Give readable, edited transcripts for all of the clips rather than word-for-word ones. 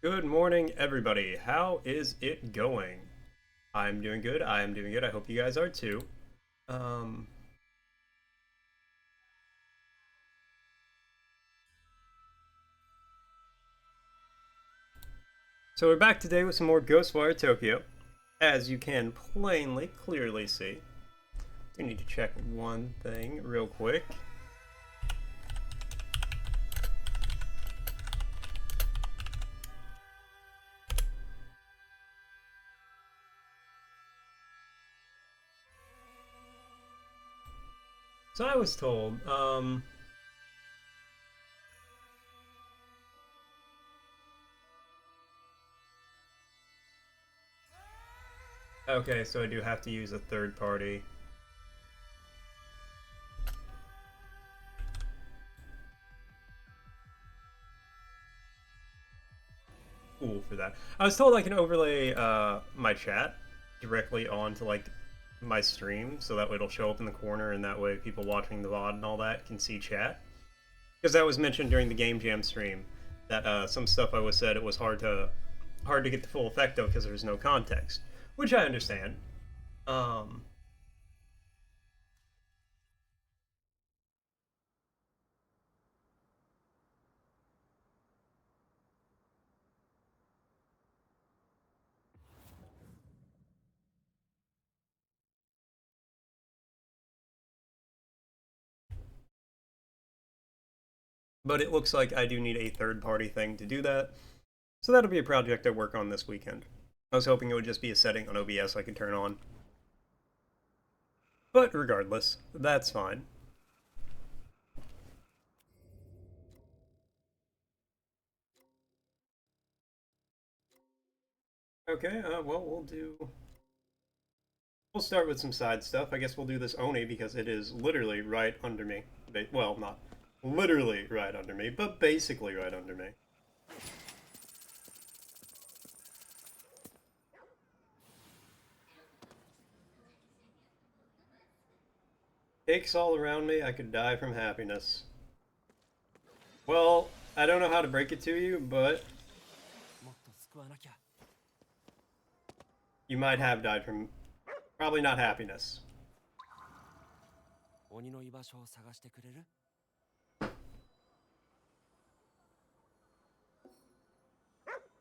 Good morning, everybody. How is it going? I'm doing good. I am doing good. I hope you guys are too. Um, so we're back today with some more Ghostwire Tokyo. As you can clearly see. We need to check one thing real quick. So I was told, okay, so I do have to use a third party. Cool for that. I was told I can overlay my chat directly onto like my stream, so that way it'll show up in the corner, and that way people watching the VOD and all that can see chat. Because that was mentioned during the Game Jam stream, that some stuff I was said it was hard to get the full effect of because there's no context, which I understand. Um, but it looks like I do need a third-party thing to do that, so that'll be a project I work on this weekend. I was hoping it would just be a setting on OBS I could turn on. But regardless, that's fine. Okay, well, we'll start with some side stuff. I guess we'll do this Oni because it is literally right under me. Well, not literally right under me, but basically right under me. Cakes all around me, I could die from happiness. Well, I don't know how to break it to you, but you might have died from probably not happiness.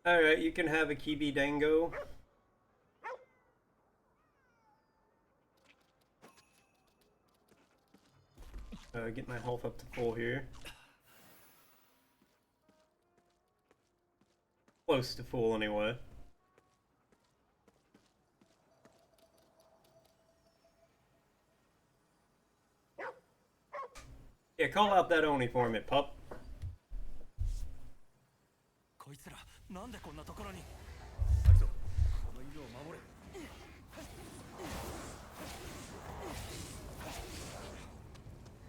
Alright, you can have a Kibi Dango. Get my health up to full here. Close to full anyway. Yeah, call out that Oni for me, pup.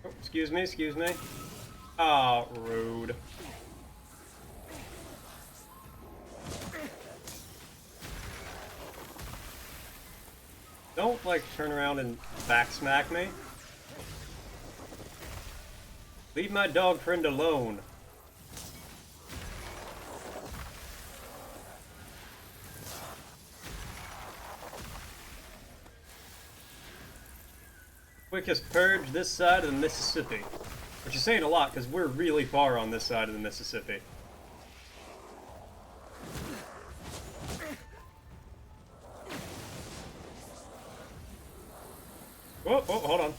Oh, excuse me, excuse me. Oh, rude. Don't, like, turn around and back smack me. Leave my dog friend alone. Quickest purge this side of the Mississippi. Which is saying a lot, because we're really far on this side of the Mississippi. Oh, hold on.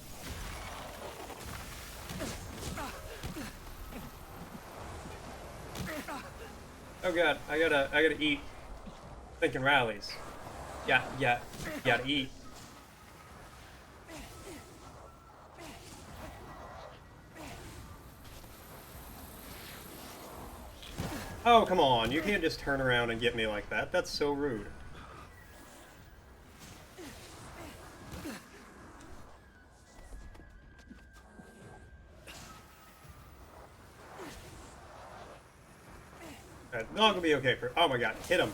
Oh god, I gotta eat. Thinking rallies. Yeah, gotta eat. Oh, come on, you can't just turn around and get me like that. That's so rude. Not gonna be okay for. Oh my god, hit him.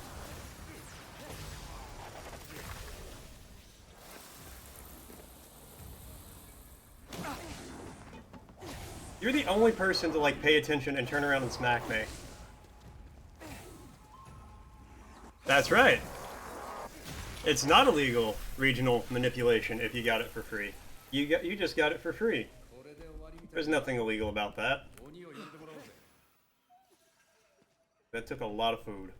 You're the only person to like pay attention and turn around and smack me. That's right. It's not illegal regional manipulation if you got it for free. You just got it for free. There's nothing illegal about that. That took a lot of food.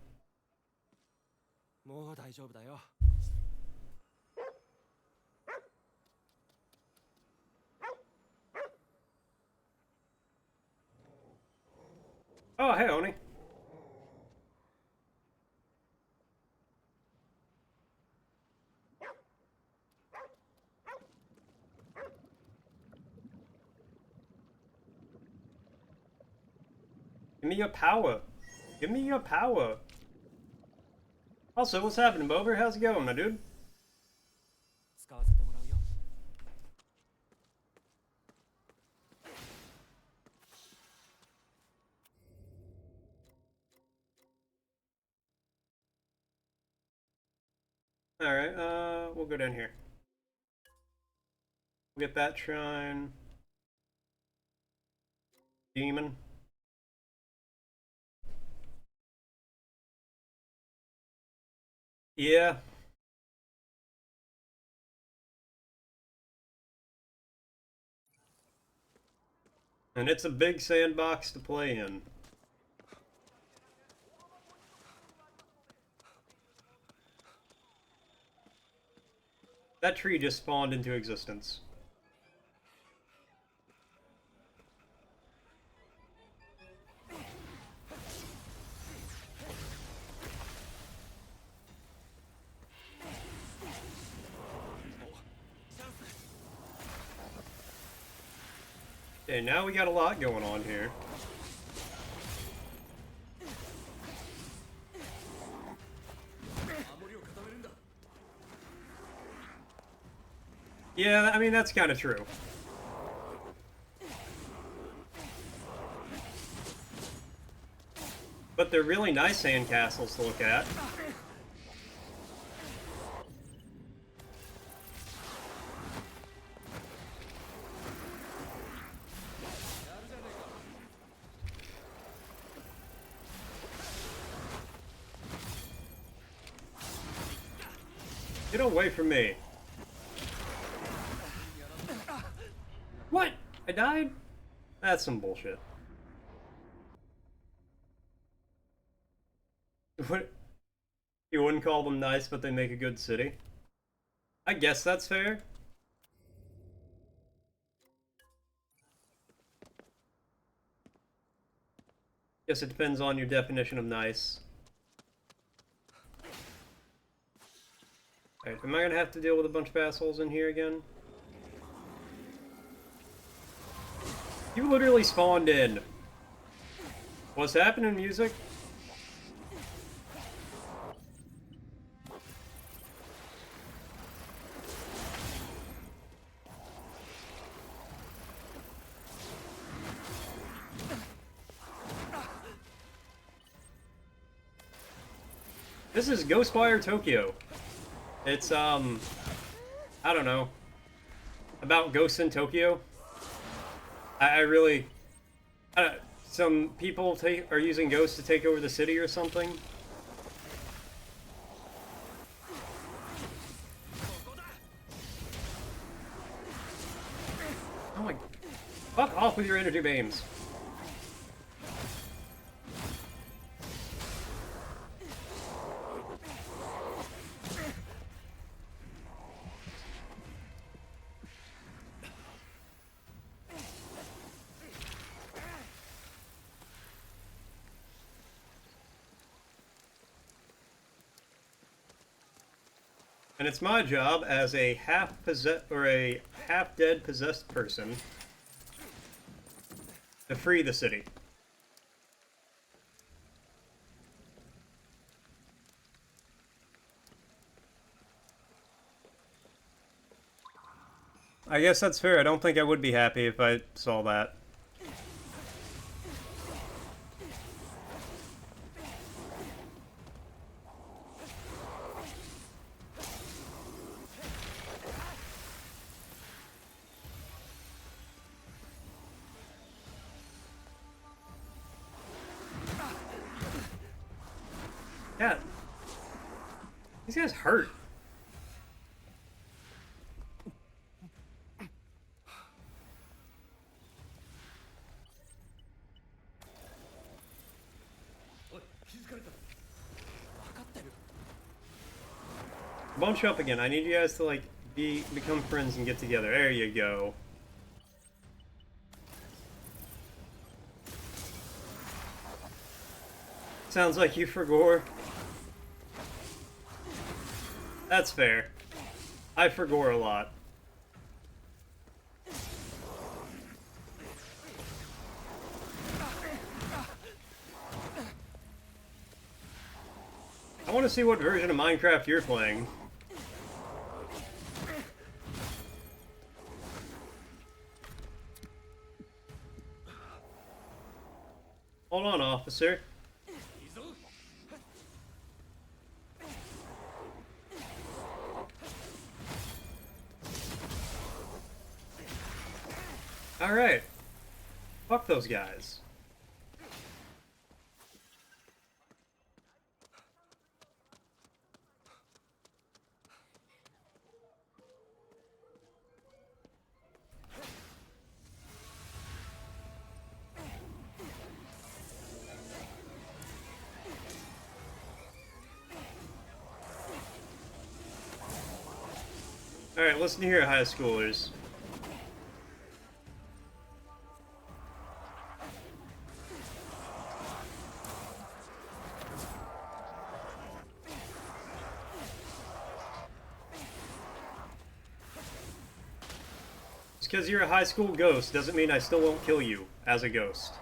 Oh, hey, Oni. Give me your power. Give me your power. Also, what's happening, Bover? How's it going, my dude? Alright, we'll go down here. We'll get that shrine. Demon. Yeah. And it's a big sandbox to play in. That tree just spawned into existence. Okay, now we got a lot going on here. Yeah, I mean, that's kind of true. But they're really nice sandcastles to look at. Get away from me. What? I died? That's some bullshit. What? You wouldn't call them nice, but they make a good city? I guess that's fair. Guess it depends on your definition of nice. Alright, am I gonna have to deal with a bunch of assholes in here again? You literally spawned in. What's happening, music? This is Ghostwire Tokyo. It's, I don't know. About ghosts in Tokyo. I really... some people are using ghosts to take over the city or something. Oh my... Fuck off with your energy beams. And it's my job as a half-dead possessed person to free the city. I guess that's fair. I don't think I would be happy if I saw that. Yeah. These guys hurt. Bunch up again. I need you guys to like become friends and get together. There you go. Sounds like you forgore. That's fair. I forgore a lot. I want to see what version of Minecraft you're playing. Hold on, officer. Alright. Fuck those guys. Alright, listen here, high schoolers. Just because you're a high school ghost doesn't mean I still won't kill you as a ghost.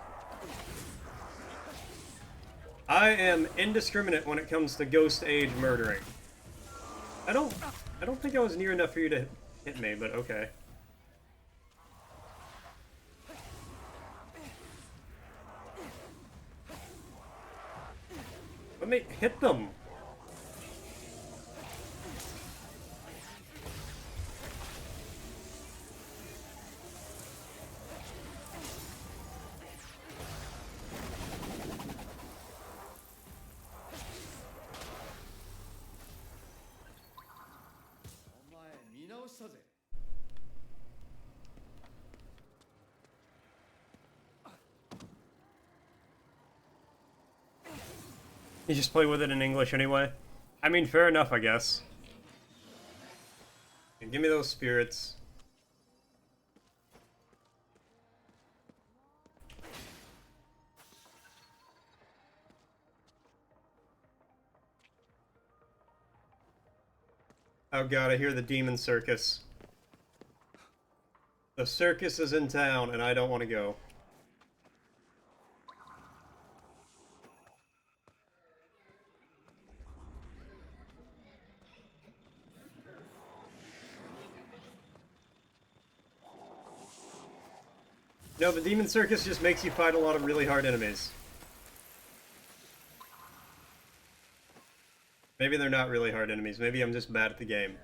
I am indiscriminate when it comes to ghost age murdering. I don't think I was near enough for you to hit me, but okay. Let me hit them. You just play with it in English anyway? I mean, fair enough, I guess. Give me those spirits. Oh god, I hear the demon circus. The circus is in town, and I don't want to go. No, the demon circus just makes you fight a lot of really hard enemies. Maybe they're not really hard enemies. Maybe I'm just bad at the game.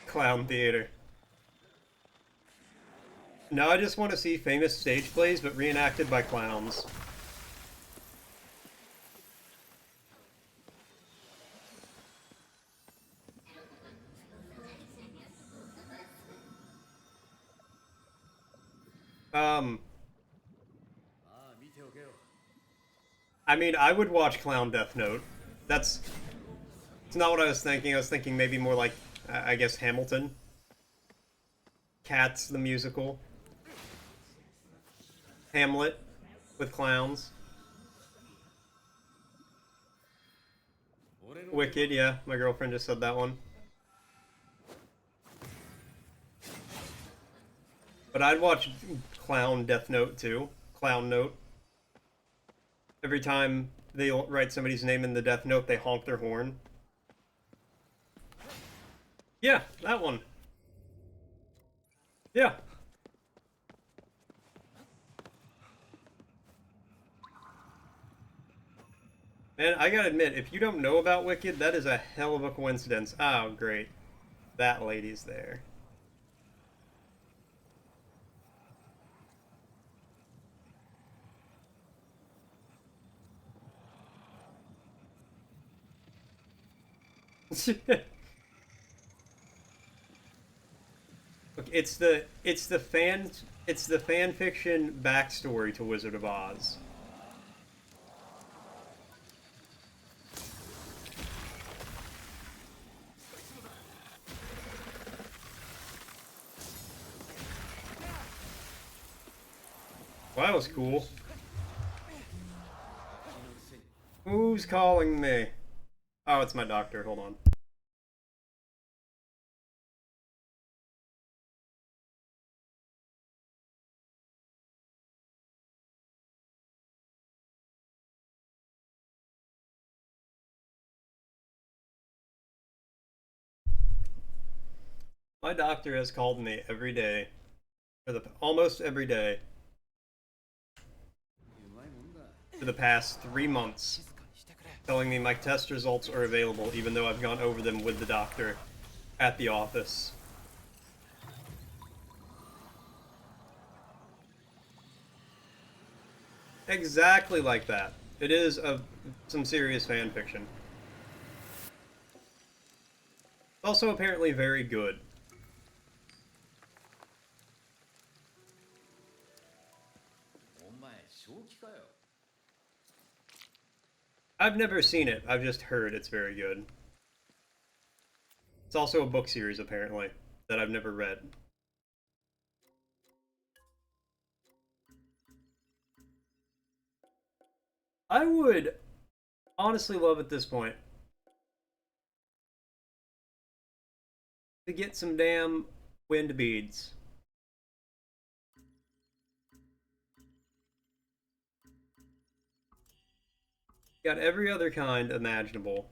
Clown theater. No, I just want to see famous stage plays, but reenacted by clowns. I mean, I would watch Clown Death Note. It's not what I was thinking. I was thinking maybe more like, I guess, Hamilton. Cats, the musical. Hamlet, with clowns. Wicked, yeah. My girlfriend just said that one. But I'd watch Clown Death Note, too. Clown Note. Every time they write somebody's name in the Death Note, they honk their horn. Yeah, that one. Yeah. And I gotta admit, if you don't know about Wicked, that is a hell of a coincidence. Oh, great. That lady's there. Look, it's the fan fiction backstory to Wizard of Oz. Well, that was cool. Who's calling me? Oh, it's my doctor. Hold on. My doctor has called me every day for the almost every day for the past 3 months, telling me my test results are available, even though I've gone over them with the doctor at the office. Exactly like that. It is some serious fan fiction. Also, apparently very good. I've never seen it. I've just heard it's very good. It's also a book series, apparently, that I've never read. I would honestly love at this point to get some damn wind beads. Got every other kind imaginable.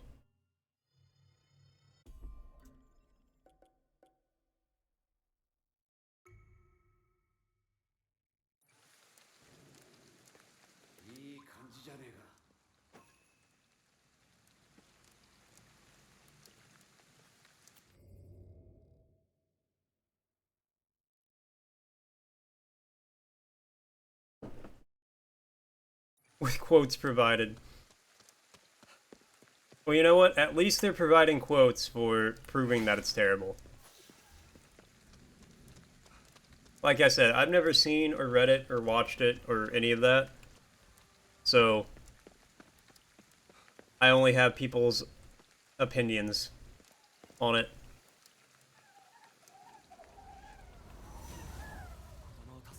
With quotes provided. Well, you know what? At least they're providing quotes for proving that it's terrible. Like I said, I've never seen or read it or watched it or any of that. So, I only have people's opinions on it.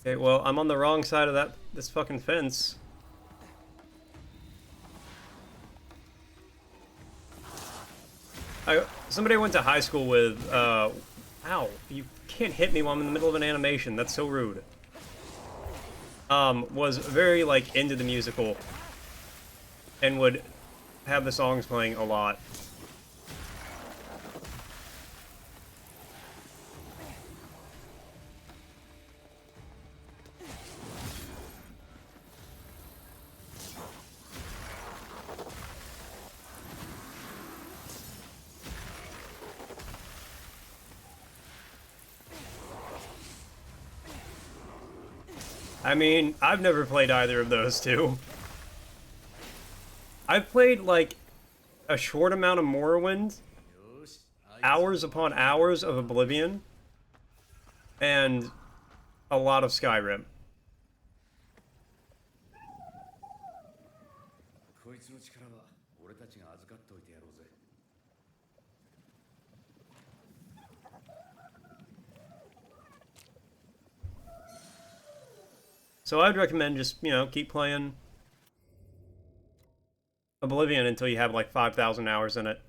Okay, well, I'm on the wrong side of this fucking fence. Somebody I went to high school with, ow, you can't hit me while I'm in the middle of an animation, that's so rude. Was very, like, into the musical, and would have the songs playing a lot. I mean, I've never played either of those two. I've played, like, a short amount of Morrowind, hours upon hours of Oblivion, and a lot of Skyrim. So I'd recommend just, you know, keep playing Oblivion until you have like 5,000 hours in it.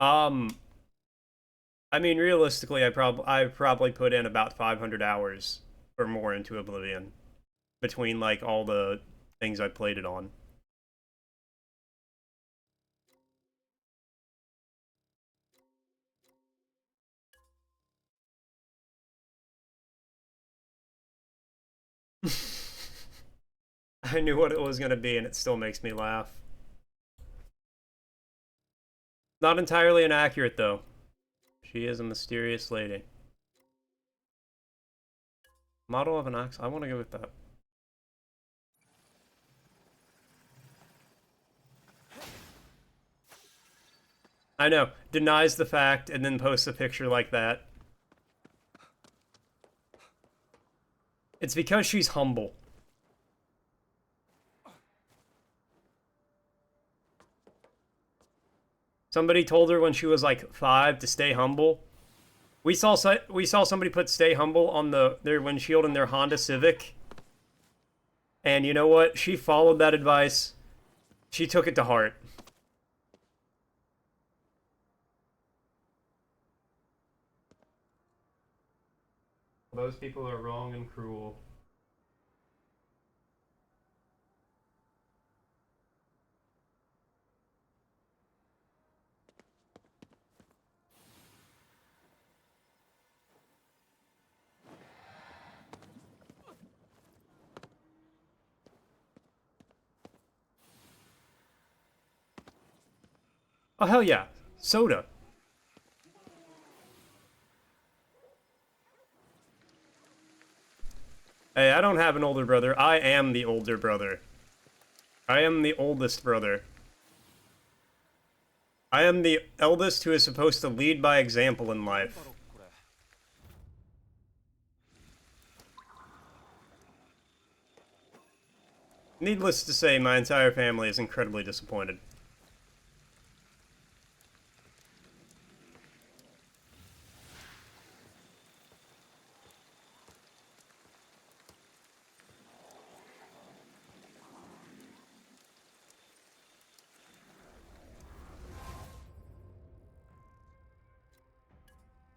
Um, I mean, realistically, I've probably put in about 500 hours or more into Oblivion between like all the things I played it on. I knew what it was going to be, and it still makes me laugh. Not entirely inaccurate, though. She is a mysterious lady. Model of an ox. I want to go with that. I know. Denies the fact and then posts a picture like that. It's because she's humble. Somebody told her when she was like 5 to stay humble. We saw somebody put "stay humble" on their windshield in their Honda Civic. And you know what? She followed that advice. She took it to heart. Those people are wrong and cruel. Oh, hell yeah. Soda. Hey, I don't have an older brother. I am the older brother. I am the oldest brother. I am the eldest who is supposed to lead by example in life. Needless to say, my entire family is incredibly disappointed.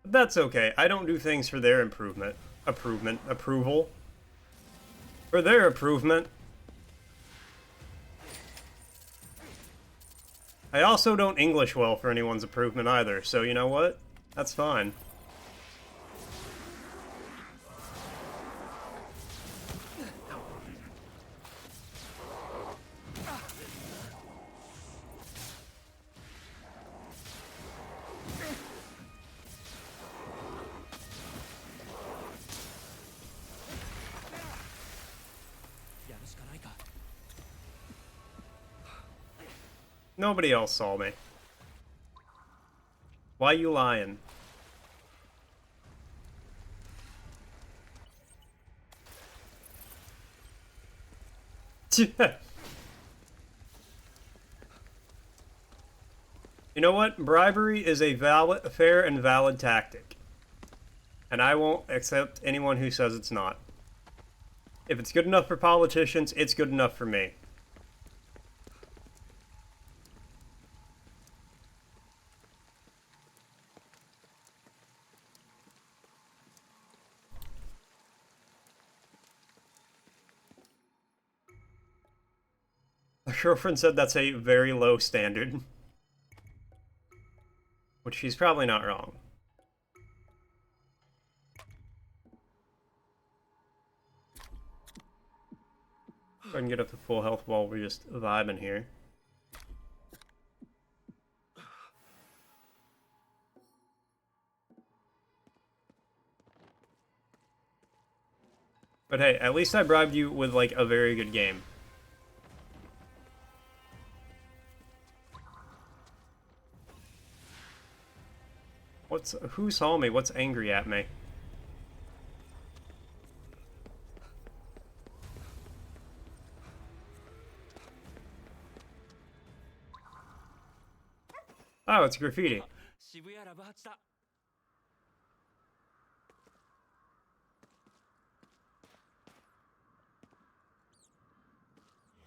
But that's okay. I don't do things for their approval. For their improvement. I also don't English well for anyone's improvement either, so you know what? That's fine. Nobody else saw me. Why you lying? You know what? Bribery is a fair and valid tactic. And I won't accept anyone who says it's not. If it's good enough for politicians, it's good enough for me. My girlfriend said that's a very low standard. Which she's probably not wrong. Go ahead and get up to full health while we're just vibing here. But hey, at least I bribed you with like a very good game. Who saw me? What's angry at me? Oh, it's graffiti.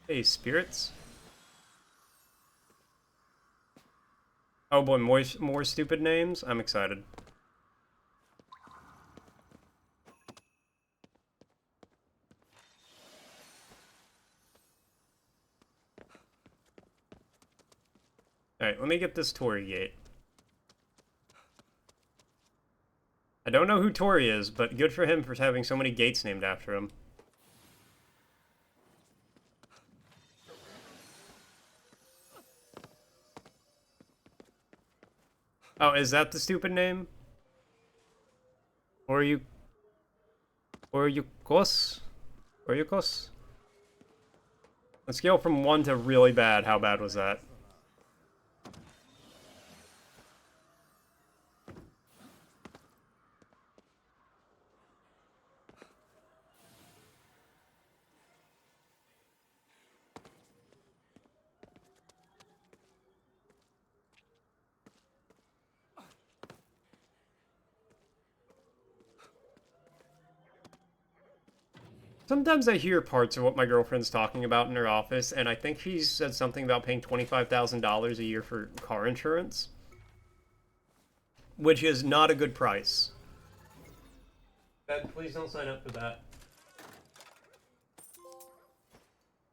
Hey, spirits? Oh boy, more stupid names? I'm excited. Alright, let me get this Tori gate. I don't know who Tori is, but good for him for having so many gates named after him. Oh, is that the stupid name? Oryukos? Oryukos? On a scale from 1 to really bad, how bad was that? Sometimes I hear parts of what my girlfriend's talking about in her office, and I think she said something about paying $25,000 a year for car insurance, which is not a good price. Ben, please don't sign up for that.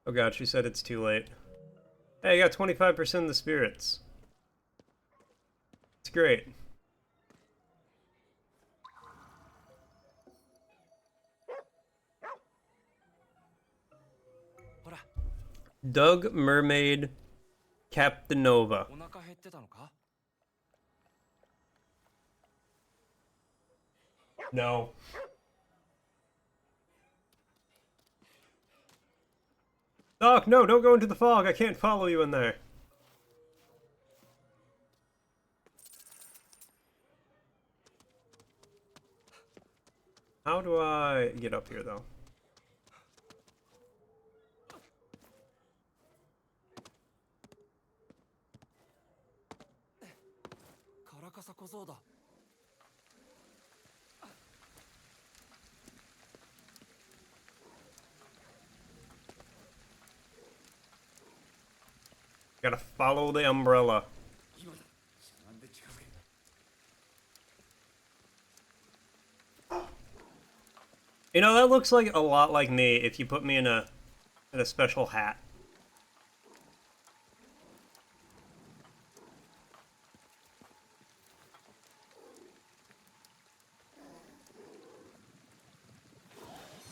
Oh god, she said it's too late. Hey, I got 25% of the spirits. It's great. Doug Mermaid Captainova. No. Doc, no, don't go into the fog. I can't follow you in there. How do I get up here, though? Gotta follow the umbrella. You know, that looks like a lot like me if you put me in a special hat.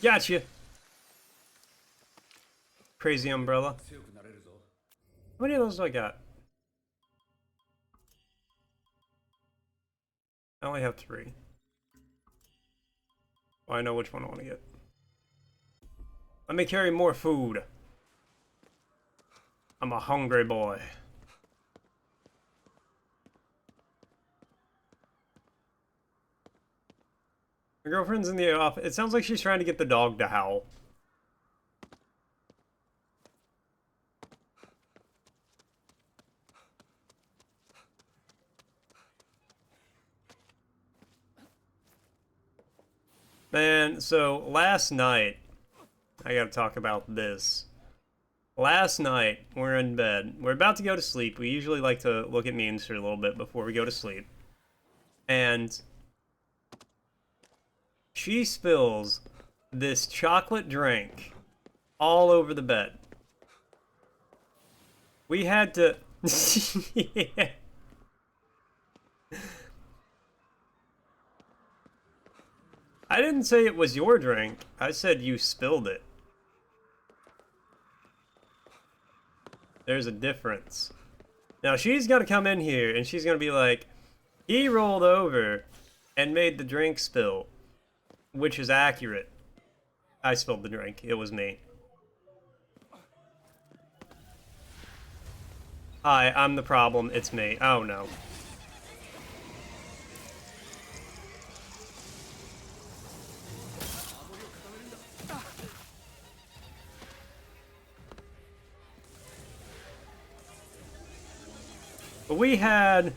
Gotcha. Crazy umbrella. How many of those do I got? I only have 3. Oh, I know which one I want to get. Let me carry more food. I'm a hungry boy. My girlfriend's in the office. It sounds like she's trying to get the dog to howl. Man, so last night, I gotta talk about this. Last night, we're in bed. We're about to go to sleep. We usually like to look at memes for a little bit before we go to sleep. And she spills this chocolate drink all over the bed. We had to... Yeah. I didn't say it was your drink. I said you spilled it. There's a difference. Now she's gonna come in here and she's gonna be like, he rolled over and made the drink spill, which is accurate. I spilled the drink. It was me. Hi, I'm the problem. It's me. Oh no. But we had...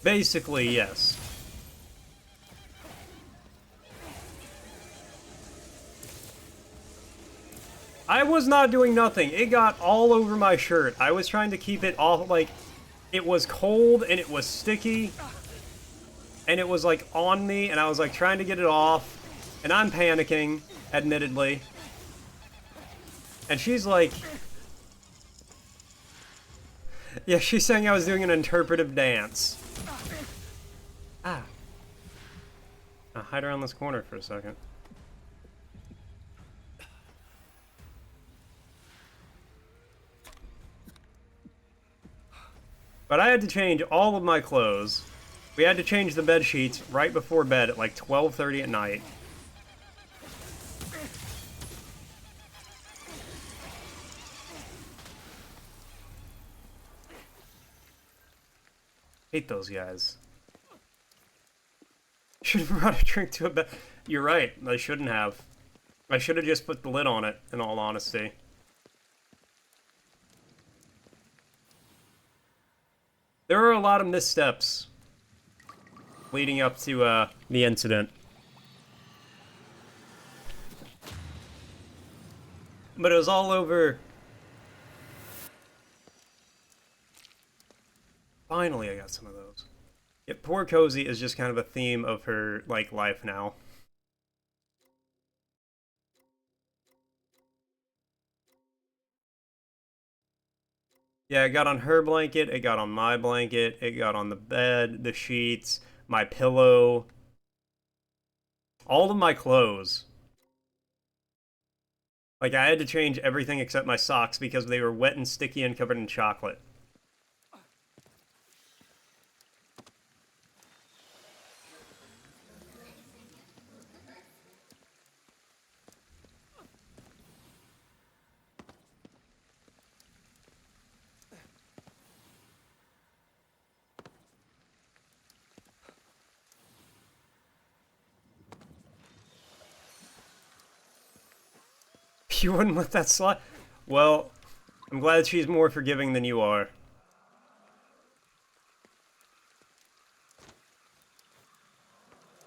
Basically, yes. I was not doing nothing. It got all over my shirt. I was trying to keep it off, like, it was cold and it was sticky. And it was like on me and I was like trying to get it off. And I'm panicking, admittedly. And she's like... Yeah, she's saying I was doing an interpretive dance. Ah. I'll hide around this corner for a second. But I had to change all of my clothes. We had to change the bed sheets right before bed at like 12:30 at night. Hate those guys. Should have brought a drink to a bed. You're right, I shouldn't have. I should have just put the lid on it, in all honesty. There are a lot of missteps leading up to the incident. But it was all over. Finally, I got some of those. Yeah, poor Cozy is just kind of a theme of her, like, life now. Yeah, it got on her blanket, it got on my blanket, it got on the bed, the sheets, my pillow, all of my clothes. Like, I had to change everything except my socks because they were wet and sticky and covered in chocolate. You wouldn't let that slide? Well, I'm glad she's more forgiving than you are.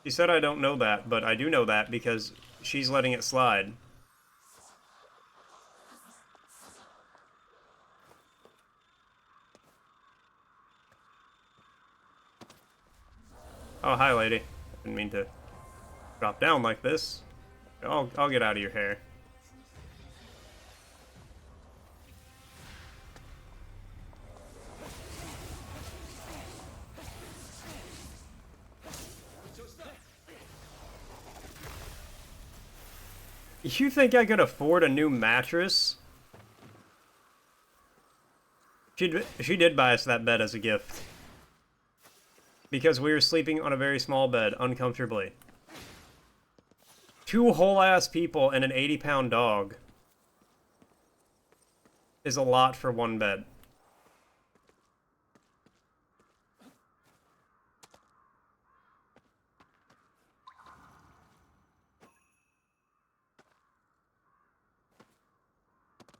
She said I don't know that, but I do know that because she's letting it slide. Oh, hi, lady. Didn't mean to drop down like this. I'll get out of your hair. You think I could afford a new mattress? She did buy us that bed as a gift. Because we were sleeping on a very small bed, uncomfortably. 2 whole-ass people and an 80-pound dog is a lot for one bed.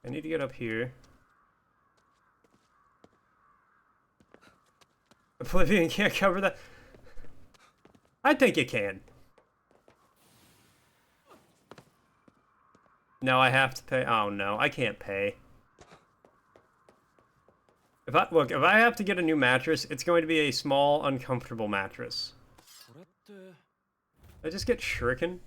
I need to get up here. Oblivion can't cover that. I think it can. No, I have to pay. Oh no, I can't pay. If I have to get a new mattress, it's going to be a small, uncomfortable mattress. Did I just get shuriken?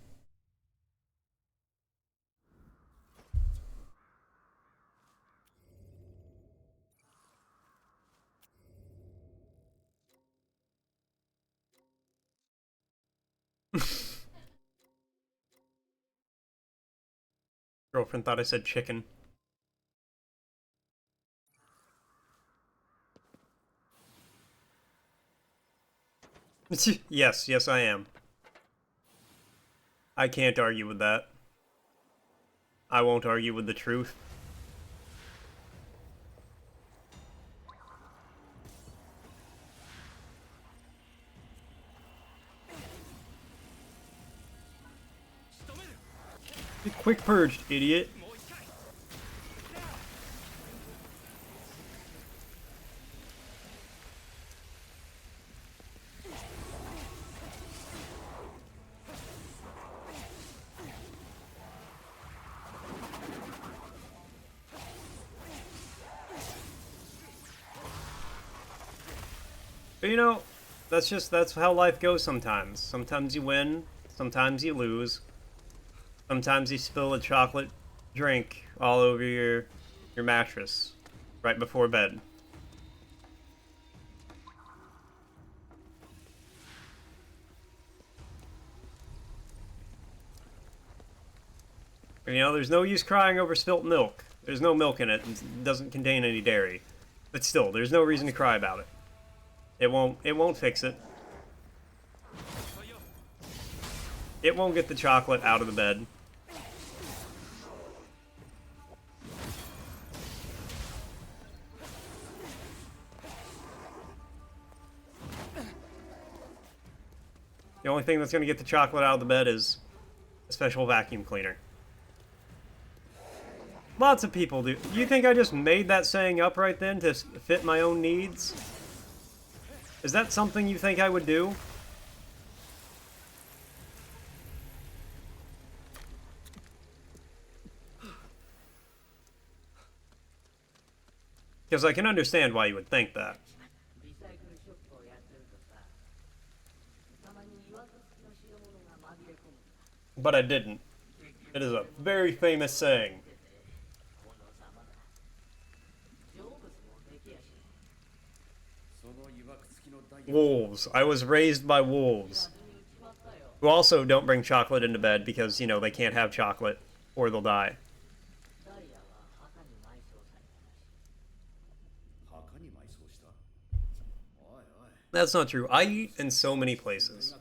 Girlfriend thought I said chicken. Yes, I am. I can't argue with that. I won't argue with the truth. Be quick purged, idiot. But you know, that's how life goes sometimes. Sometimes you win, sometimes you lose. Sometimes you spill a chocolate drink all over your mattress right before bed. You know, there's no use crying over spilt milk. There's no milk in it. It doesn't contain any dairy. But still, there's no reason to cry about it. It won't fix it. It won't get the chocolate out of the bed. The only thing that's going to get the chocolate out of the bed is a special vacuum cleaner. Lots of people do. You think I just made that saying up right then to fit my own needs? Is that something you think I would do? Because I can understand why you would think that. But I didn't. It is a very famous saying. Wolves. I was raised by wolves. Who also don't bring chocolate into bed because, you know, they can't have chocolate or they'll die. That's not true. I eat in so many places.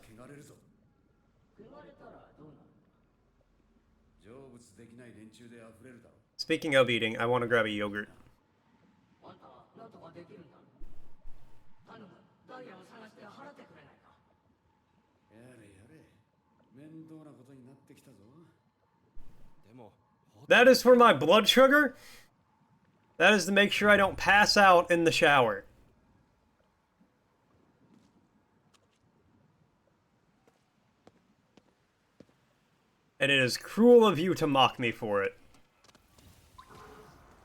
Speaking of eating, I want to grab a yogurt. That is for my blood sugar? That is to make sure I don't pass out in the shower. And it is cruel of you to mock me for it.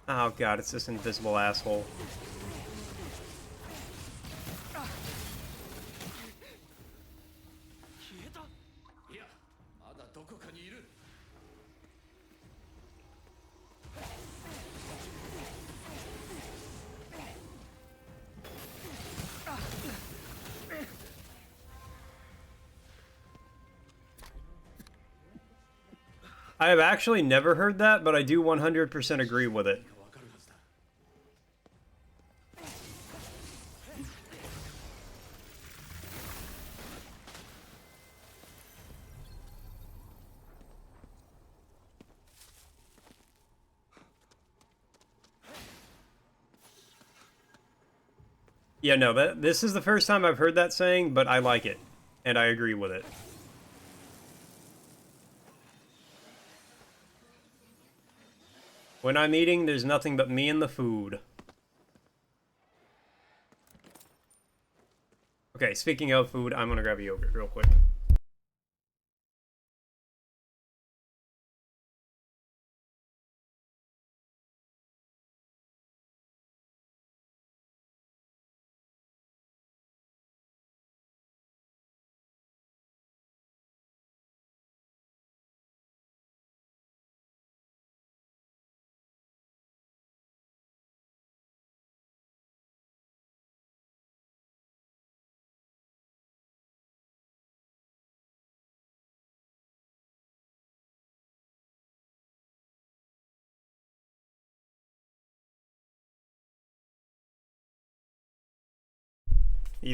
Oh god, it's this invisible asshole. I have actually never heard that, but I do 100% agree with it. Yeah, no, this is the first time I've heard that saying, but I like it, and I agree with it. When I'm eating, there's nothing but me and the food. Okay, speaking of food, I'm gonna grab a yogurt real quick.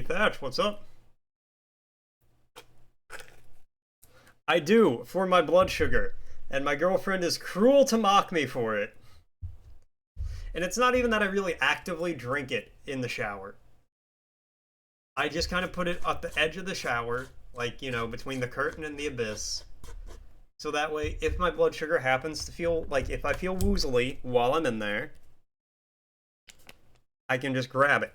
Thatch, what's up? I do, for my blood sugar. And my girlfriend is cruel to mock me for it. And it's not even that I really actively drink it in the shower. I just kind of put it at the edge of the shower, like, you know, between the curtain and the abyss. So that way, if my blood sugar happens to feel, like, if I feel woozily while I'm in there, I can just grab it.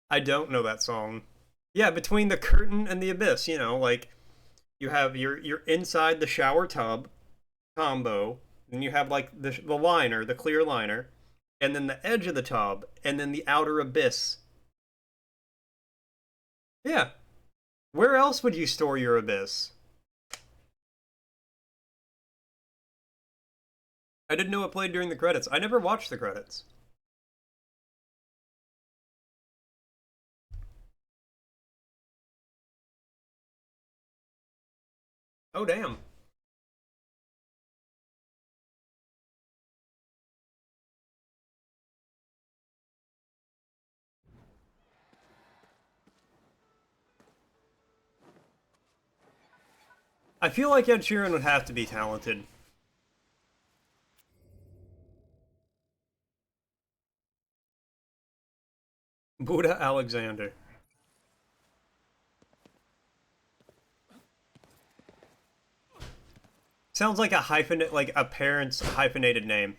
I don't know that song. Yeah, between the curtain and the abyss, you know, like, you have you're inside the shower tub combo, and you have like the liner, the clear liner, and then the edge of the tub, and then the outer abyss. Yeah. Where else would you store your abyss? I didn't know it played during the credits. I never watched the credits. Oh, damn. I feel like Ed Sheeran would have to be talented. Buddha Alexander. Sounds like a like a parent's hyphenated name.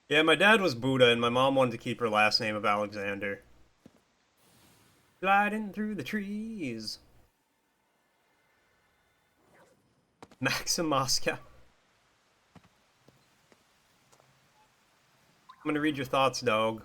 Yeah, my dad was Buddha, and my mom wanted to keep her last name of Alexander. Gliding through the trees. Maxim Moscow. I'm gonna read your thoughts, dog.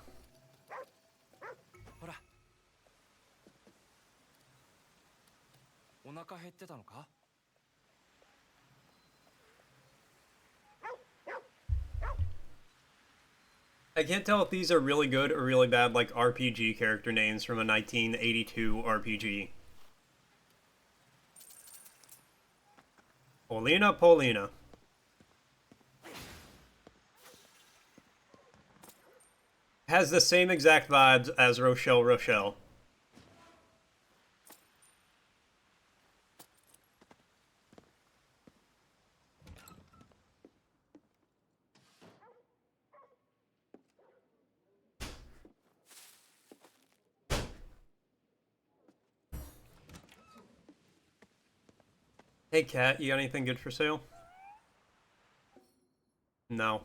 I can't tell if these are really good or really bad, like RPG character names from a 1982 RPG. Polina. Has the same exact vibes as Rochelle. Hey, Cat, you got anything good for sale? No.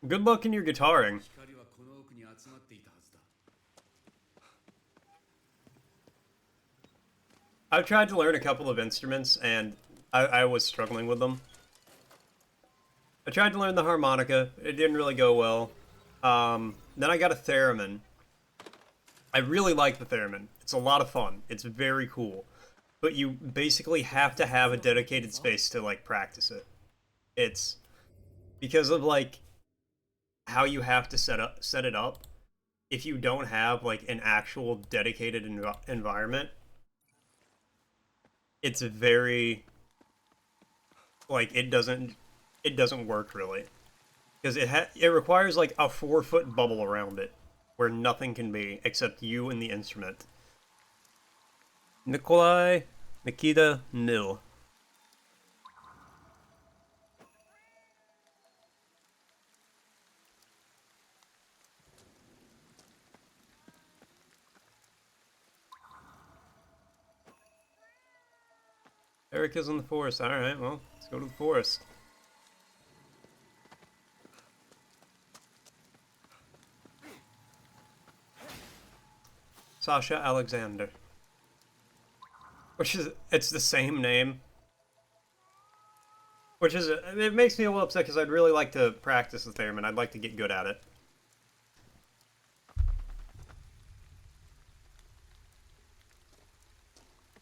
Good luck in your guitaring. I've tried to learn a couple of instruments, and I was struggling with them. I tried to learn the harmonica. It didn't really go well. Then I got a theremin. I really like the theremin. It's a lot of fun. It's very cool. But you basically have to have a dedicated space to, like, practice it. It's because of, like, how you have to set it up. If you don't have, like, an actual dedicated environment, it's very, like, it doesn't work really, because it requires like a 4-foot bubble around it where nothing can be except you and the instrument. Nikita Nil. Eric is in the forest. Alright, well, let's go to the forest. Sasha Alexander. It's the same name. It makes me a little upset because I'd really like to practice the theremin. I'd like to get good at it.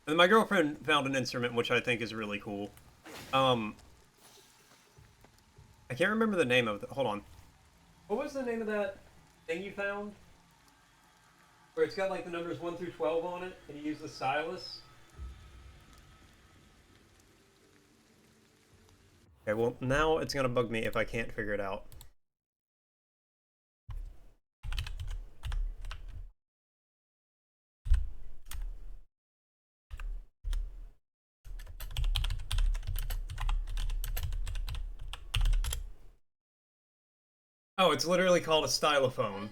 And my girlfriend found an instrument which I think is really cool. I can't remember the name of it. Hold on. What was the name of that thing you found? Where it's got like the numbers 1 through 12 on it, and you use the stylus? Okay, well, now it's gonna bug me if I can't figure it out. Oh, it's literally called a stylophone.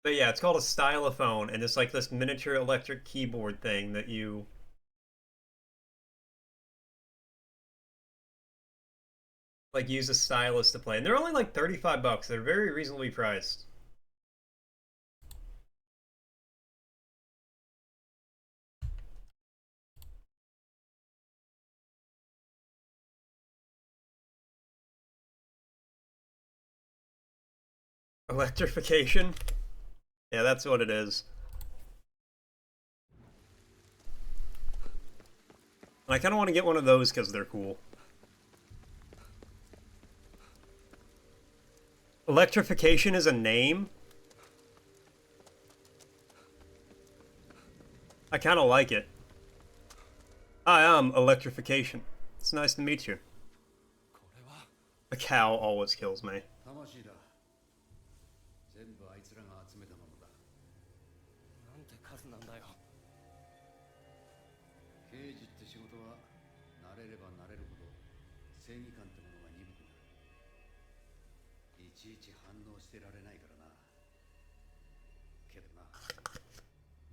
But yeah, it's called a stylophone, and it's like this miniature electric keyboard thing that you... like, use a stylus to play. And they're only like 35 bucks. They're very reasonably priced. Electrification? Yeah, that's what it is. And I kind of want to get one of those because they're cool. Electrification is a name? I kind of like it. I am Electrification. It's nice to meet you. A cow always kills me. て数なんだよ。刑事って仕事は慣れれば慣れるほど正義感ってものが鈍くなる。いちいち反応してられないからな。けどな、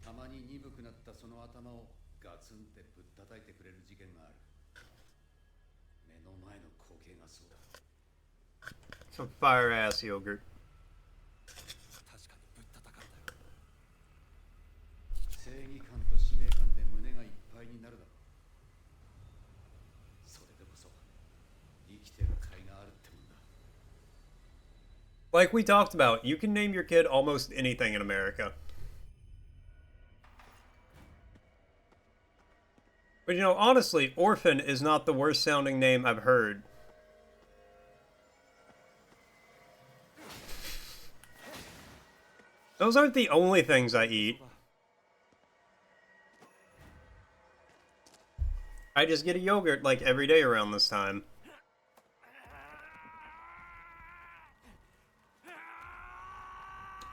たまに鈍くなったその頭をガツンってぶったたいてくれる事件がある。目の前の光景がそうだ。 Some fire ass yogurt. 確かにぶったたかったよ。正義感と使命感で胸がいっぱいになるだろう。それでこそ生きてる甲斐があるってもんだ。 Like we talked about, you can name your kid almost anything in America. But you know, honestly, Orphan is not the worst sounding name I've heard. Those aren't the only things I eat. I just get a yogurt like every day around this time.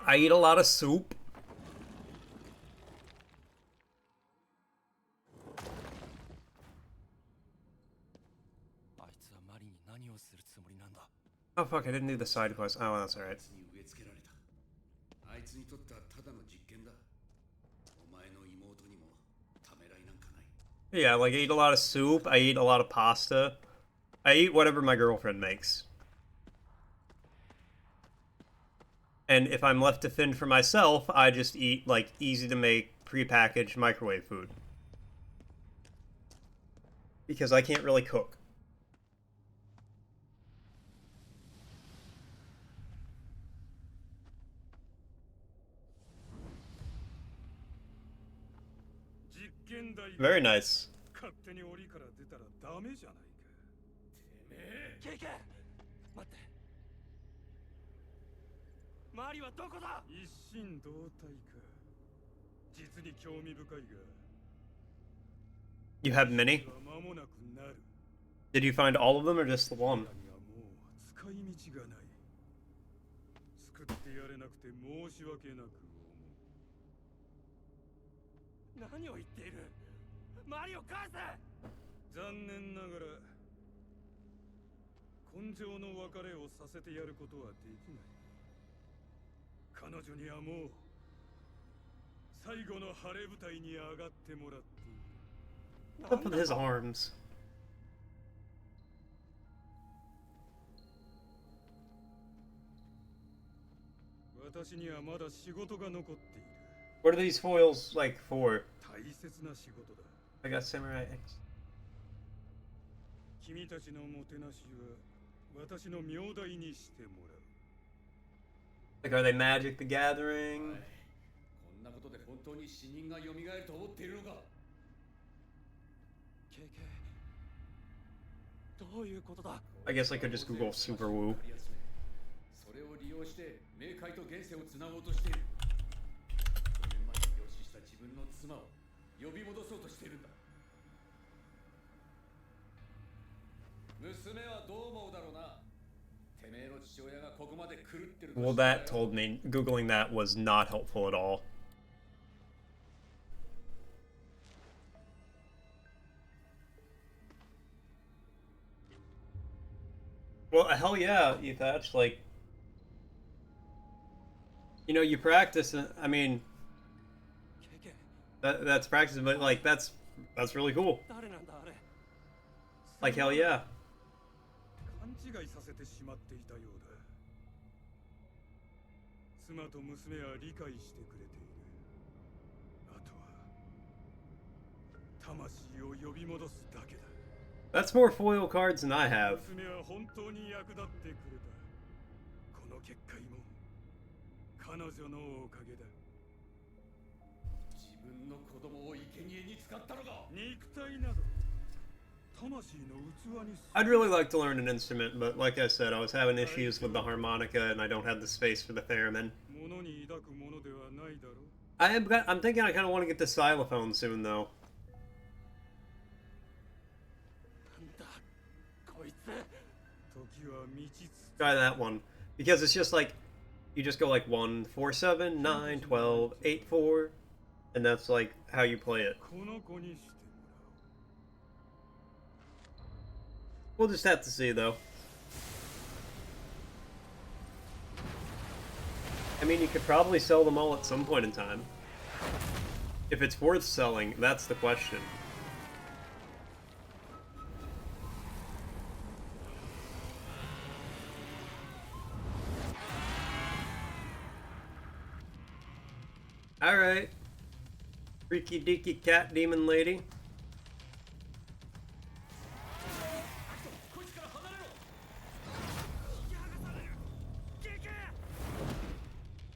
I eat a lot of soup. Oh fuck, I didn't do the side quest. Oh, that's alright. Yeah, like I eat a lot of soup, I eat a lot of pasta. I eat whatever my girlfriend makes. And if I'm left to fend for myself, I just eat, like, easy-to-make, pre-packaged microwave food. Because I can't really cook. Very nice. 勝手に檻から出たらダメじゃないか。てめえ。ケイケ、待って。周りはどこだ？一心同体か。実に興味深いが。You have many? 間もなくなる。Did you find all of them or just the one? 使い道がない。作ってやれなくて申し訳なく思う。何を言っている？周りを返せ！残念ながら根性の別れをさせてやることはできない。彼女にはもう最後の晴れ舞台に上がってもらっている。 Up with his arms. 私にはまだ仕事が残っている。 What are these foils like for? 大切な仕事だ。 I got Samurai X. 君たちのもてなしは私の名代にしてもらう。 Like, are they Magic the Gathering? こんなことで本当に死人が蘇ると思っているのか。ケイケ、どういうことだ？ I guess I could just Google Super Woo. それを利用して冥界と現世をつなごうとしている。5年前に病死した自分の妻を呼び戻そうとしているんだ。娘はどう思うだろうな。てめえの父親がここまで狂ってる。 Well, that told me Googling that was not helpful at all. Well, hell yeah, Ethach, like, you know, you practice, I mean, that's practice, but, like, that's really cool. Like, hell yeah. 勘違いさせてしまっていたようだ。妻と娘は理解してくれている。あとは魂を呼び戻すだけだ。 That's more foil cards than I have. 娘は本当に役立ってくれた。この結界も彼女のおかげだ。自分の子供を生贄に使ったのか。肉体など魂の器に。 I'd really like to learn an instrument, but like I said, I was having issues with the harmonica, and I don't have the space for the theremin. 物に抱くものではないだろう。I'm thinking I kind of want to get the xylophone soon, though. Try that one. Because it's just like, you just go like 1, 4, 7, 9, 12, 8, 4. And that's like how you play it. この子にしてもら We'll just have to see, though. I mean, you could probably sell them all at some point in time. If it's worth selling, that's the question. Alright. Freaky deaky cat demon lady.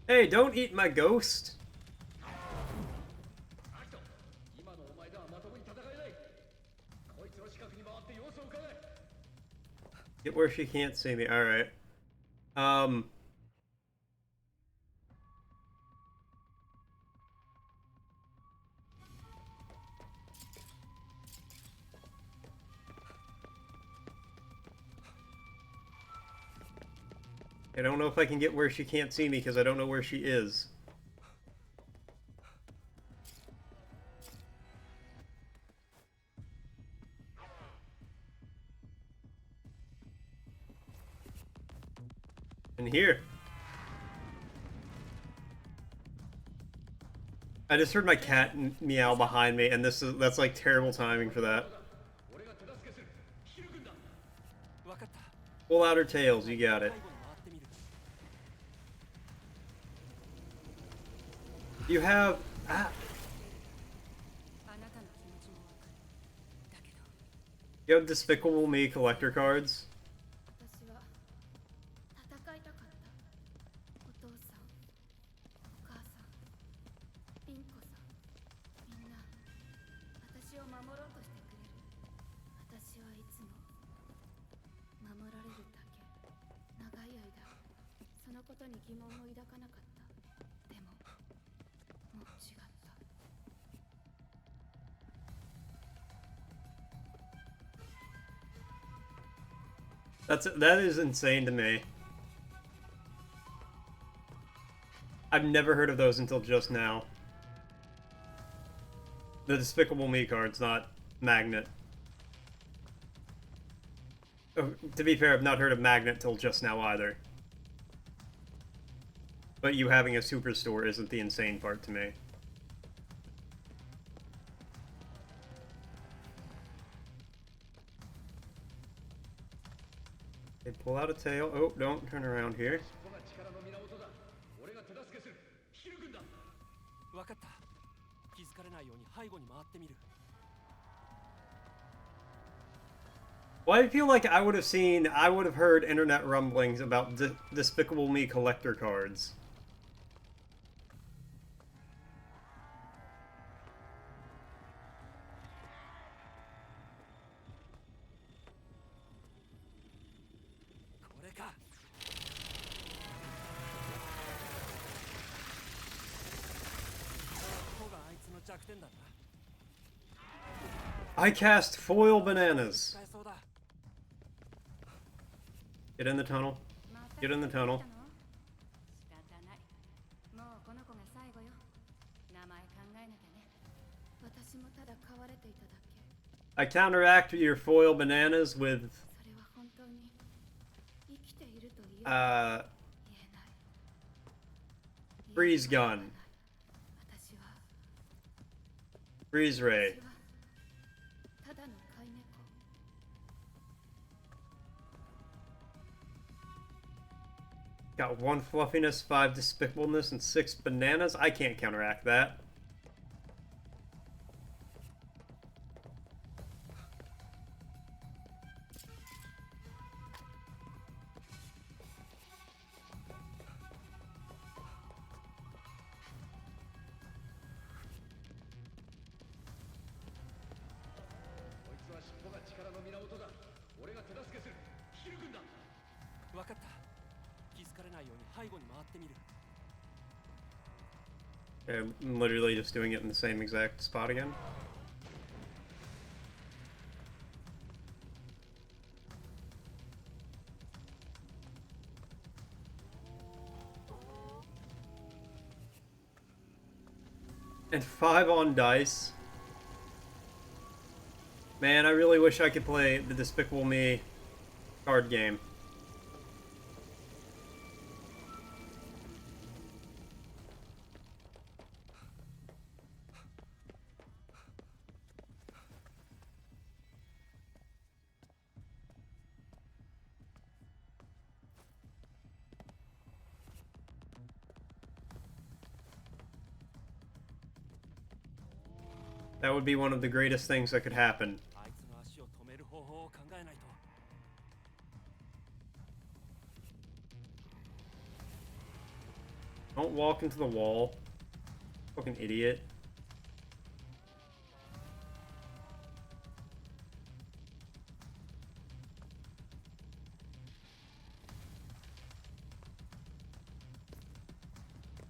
Hey, don't eat my ghost. Get where she can't see me. Alright. I don't know if I can get where she can't see me because I don't know where she is. In here. I just heard my cat meow behind me, and that's like terrible timing for that. Pull out her tails, you got it. You have... You have Despicable Me collector cards? That is insane to me. I've never heard of those until just now. The Despicable Me cards, not Magnet. Oh, to be fair, I've not heard of Magnet till just now either. But you having a superstore isn't the insane part to me. Okay, pull out a tail. Oh, don't turn around here. Well, I feel like I would have heard internet rumblings about Despicable Me collector cards. I cast foil bananas. Get in the tunnel. Get in the tunnel. I counteract your foil bananas with freeze gun. Freeze ray. Got 1 fluffiness, 5 despicableness, and 6 bananas. I can't counteract that. I'm literally just doing it in the same exact spot again. And 5 on dice. Man, I really wish I could play the Despicable Me card game. That would be one of the greatest things that could happen. あいつの足を止める方法を考えないと。 Don't walk into the wall. Fucking idiot.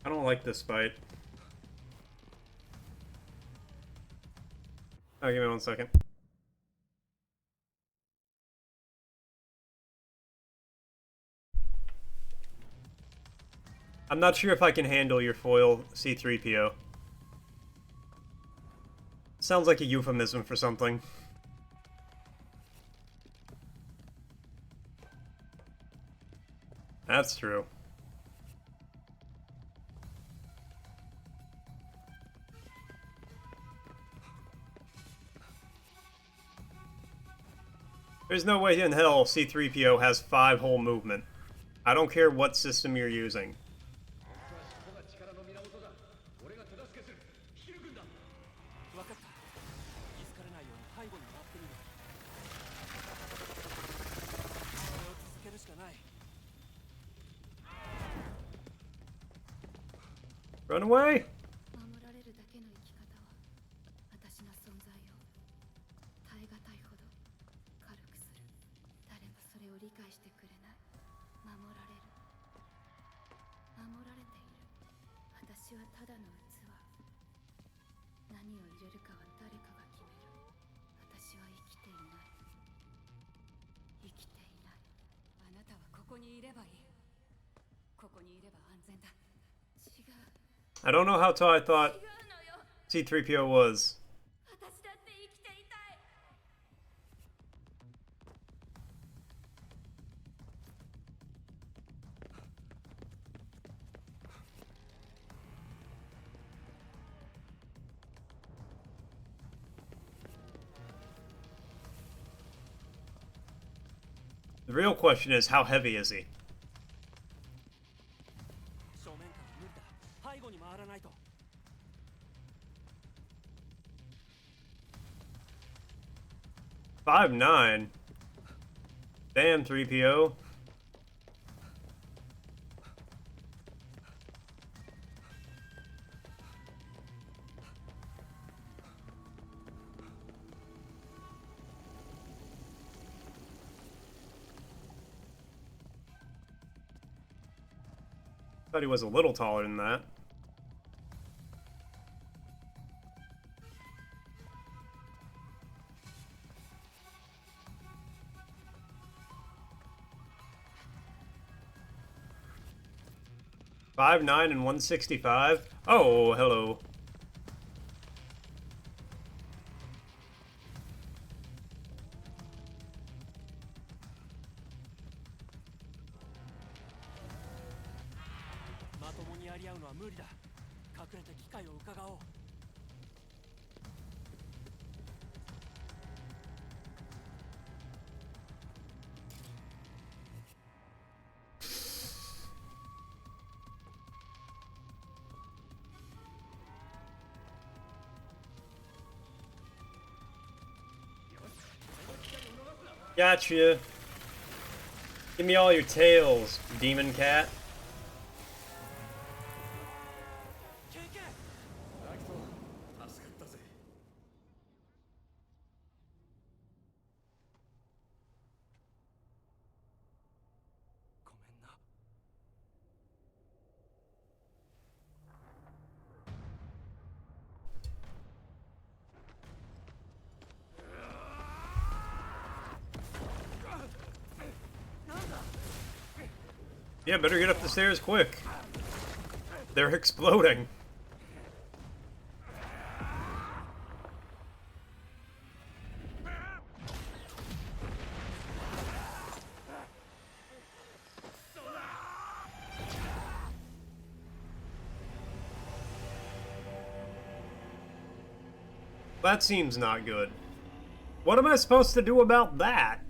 I don't like this fight. Oh, give me 1 second. I'm not sure if I can handle your foil C-3PO. Sounds like a euphemism for something. That's true. There's no way in hell C-3PO has 5 whole movement. I don't care what system you're using. 分かった。気づかれないように背後に回ってみる。これを続けるしかない。 Run away! 守られるだけの生き方は私の存在を耐え難いほど軽くする。誰もそれを理解してくれない。守られる。守られている。私はただの器。何を入れるかは誰かが決める。私は生きていない。生きていない。あなたはここにいればいい。ここにいれば安全だ。違う。 I don't know how tall I thought 違うのよ。 C-3PO was. 私だって生きていたい。 The real question is, how heavy is he? 正面から無理だ。背後に回らないと。 5'9". Damn, 3PO. Thought he was a little taller than that. .59 and 165. Oh, hello. Gotcha. Give me all your tails, demon cat. 経験。ラキト助かったぜ。ごめんな。 Yeah, better get up the stairs quick. They're exploding. That seems not good. What am I supposed to do about that?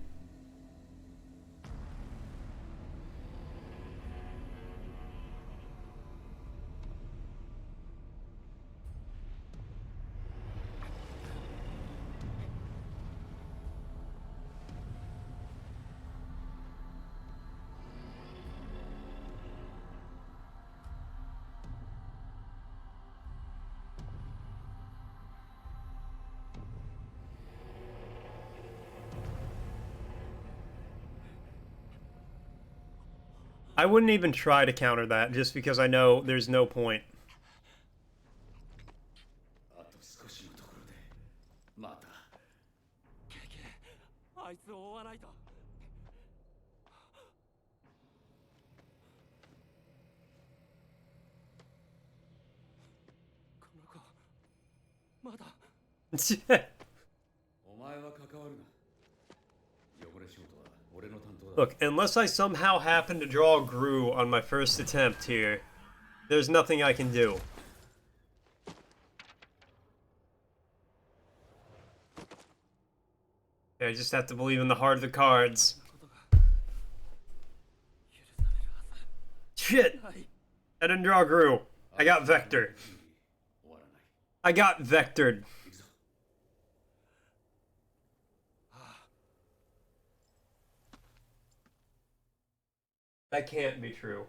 I wouldn't even try to counter that just because I know there's no point. あと少しのところでまたケケあいつを追わないと。この子まだ。お前は関わるな。汚れ仕事は俺の担当だ。 Look, unless I somehow happen to draw Gru on my first attempt here, there's nothing I can do. I just have to believe in the heart of the cards. Shit! I didn't draw Gru. I got Vector. 終わらない。 I got vectored. 行くぞ。 That can't be true.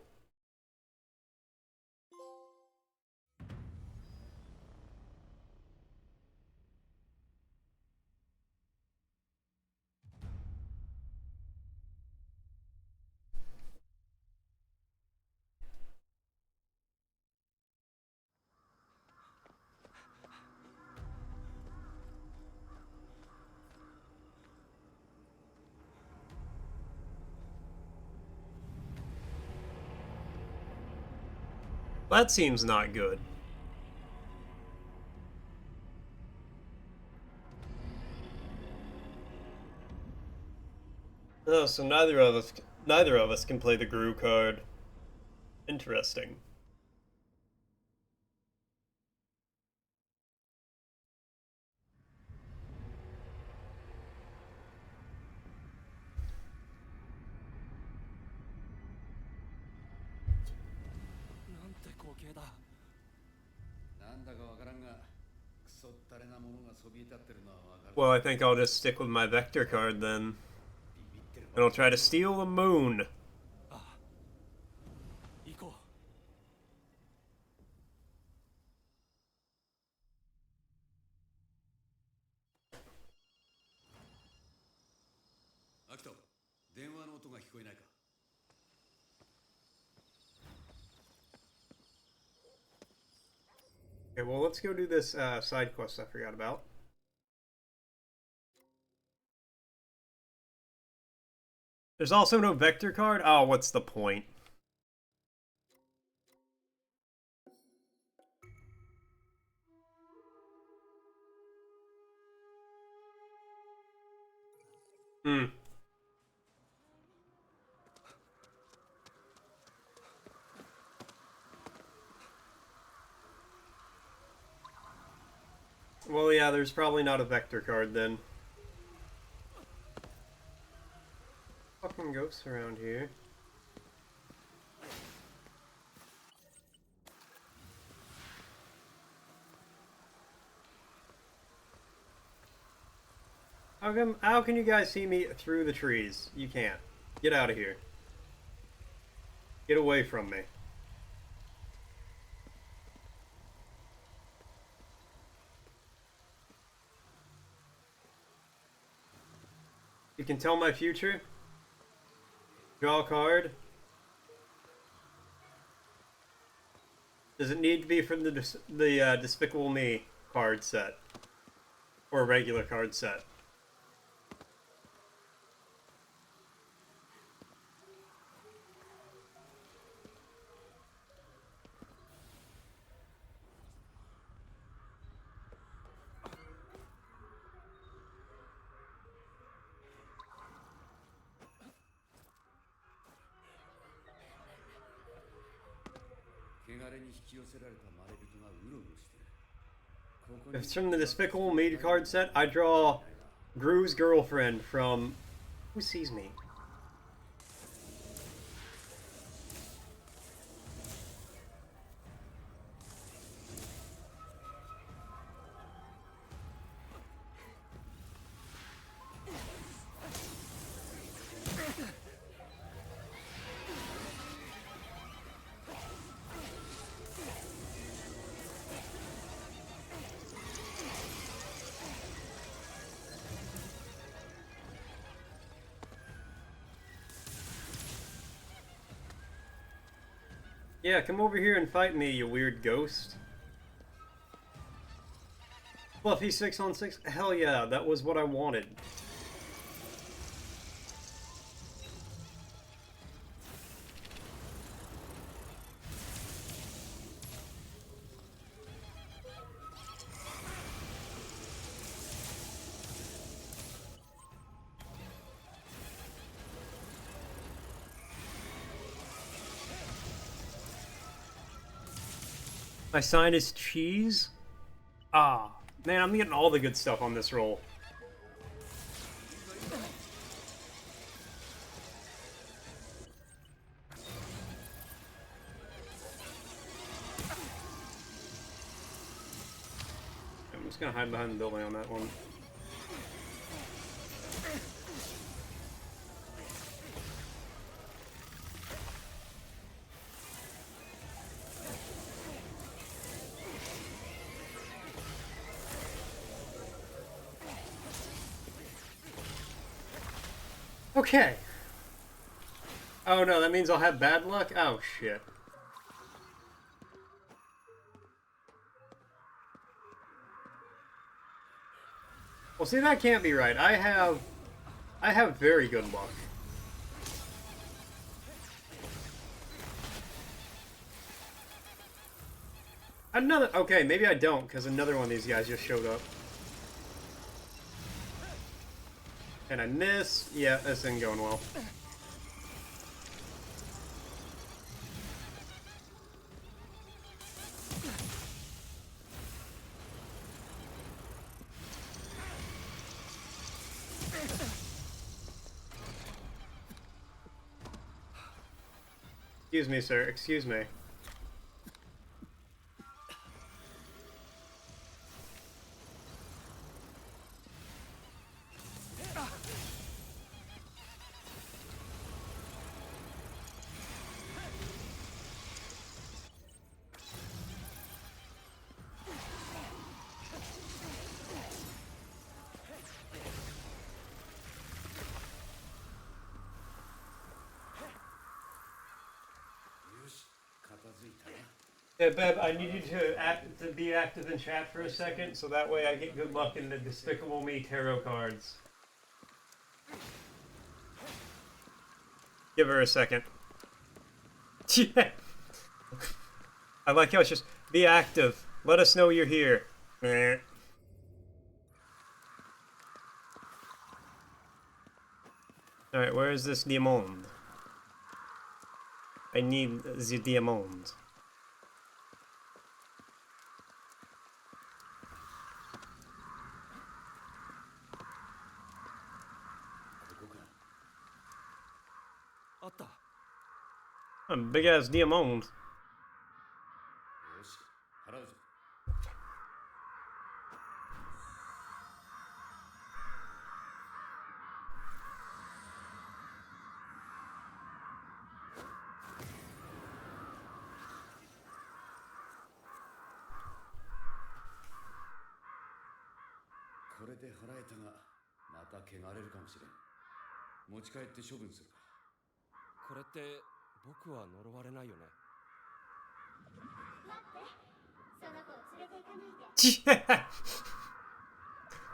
That seems not good. Oh, so neither of us can play the Gru card. Interesting. Well, I think I'll just stick with my Vector card then. And I'll try to steal the moon. 行こう。秋田、電話の音が聞こえないか。 Okay, well, let's go do this side quest I forgot about. There's also no Vector card? Oh, what's the point? Hmm. Well, yeah, there's probably not a Vector card then. Fucking ghosts around here. How can you guys see me through the trees? You can't. Get out of here. Get away from me. You can tell my future? Draw a card? Does it need to be from the Despicable Me card set? Or a regular card set? If it's from the Despicable Me card set, I draw Gru's girlfriend from Who Sees Me? Yeah, come over here and fight me, you weird ghost. Fluffy 6-on-6? Hell yeah, that was what I wanted. My sign is cheese? Ah, man, I'm getting all the good stuff on this roll. I'm just gonna hide behind the building on that one. Okay. Oh no, that means I'll have bad luck? Oh shit. Well, see, that can't be right. I have very good luck. Another, okay, maybe I don't, because another one of these guys just showed up. And I miss. Yeah, this isn't going well. Excuse me, sir. Excuse me. Yeah, Beb, I need you to be active in chat for a second, so that way I get good luck in the Despicable Me tarot cards. Give her a second. Yeah. I like how it's just, be active. Let us know you're here. Alright, where is this diamond? I need the diamond. A big ass diamond. よし払うぞ。これで払えたが、また汚れるかもしれん。持ち帰って処分するか。これって僕は呪われないよね。待って、その子を連れて行かないで。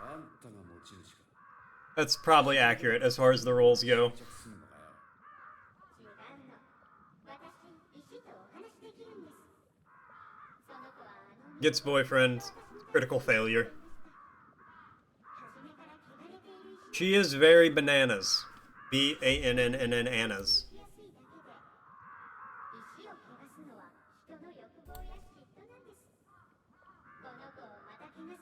あんたが持ち主か。 That's probably accurate as far as the rolls go. 着すんのかよ。違うの。私、石とお話できるんです。その子はGets boyfriend. Critical failure. 初めから汚れている石 She is very bananas. B-A-N-N-N-N-Anas. やすいだけで、石を汚すのは人の欲望や嫉妬なんです。この子をまた汚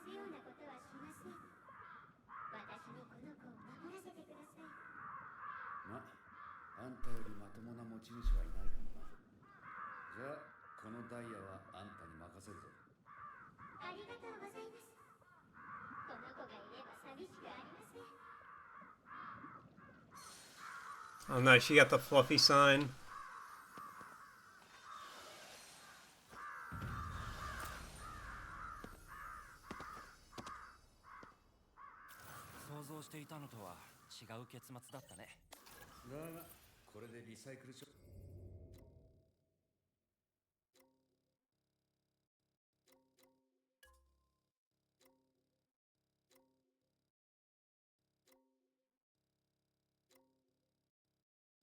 ま、あんたよりまともな持ち主はいないかもな。じゃあこのダイヤはあんたに任せるぞ。ありがとうございます。この子がいれば寂しくありません。 Oh, nice. She got the fluffy sign. 想像していたのとは違う結末だったね。だがこれでリサイクルショップ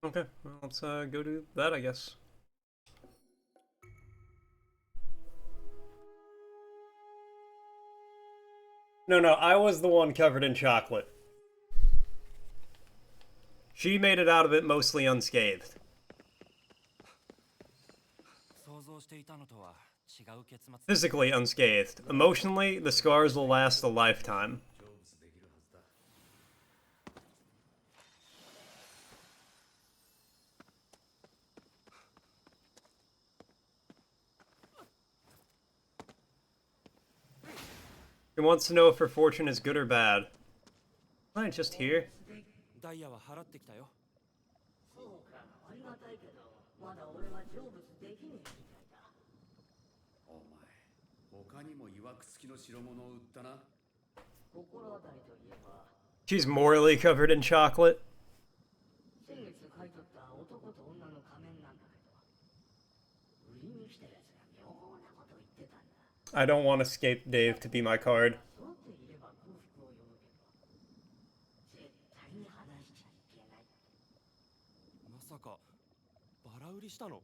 Okay, well, let's go do that, I guess. No, I was the one covered in chocolate. She made it out of it mostly unscathed. 想像していたのとは違う結末。 Physically unscathed. Emotionally, the scars will last a lifetime. 成仏できるはずだ。He wants to know if her fortune is good or bad. Am I just here? ダイヤは払ってきたよ。そうか、ありがたいけど、まだ俺は成仏できねえみたいだ。お前、他にも曰く付きの代物を売ったな。心当たりといえば、 She's morally covered in chocolate. 先月買い取った男と女の仮面なんだけど、売りに来たやつが妙なこと言ってたんだ。 I don't want Escape Dave to be my card. 揃っていれば幸福を呼ぶけど、絶対に話しちゃいけない。まさかバラ売りしたの？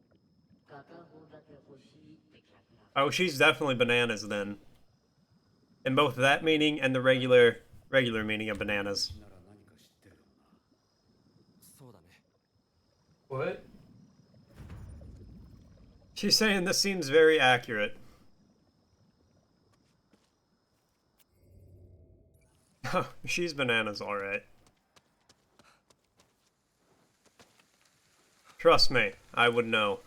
片方だけ欲しいって客が。 Oh, she's definitely bananas then. In both that meaning and the regular meaning of bananas. なら何か知ってるかもな。そうだね。 What? She's saying this seems very accurate. Oh, she's bananas, alright. Trust me, I would know.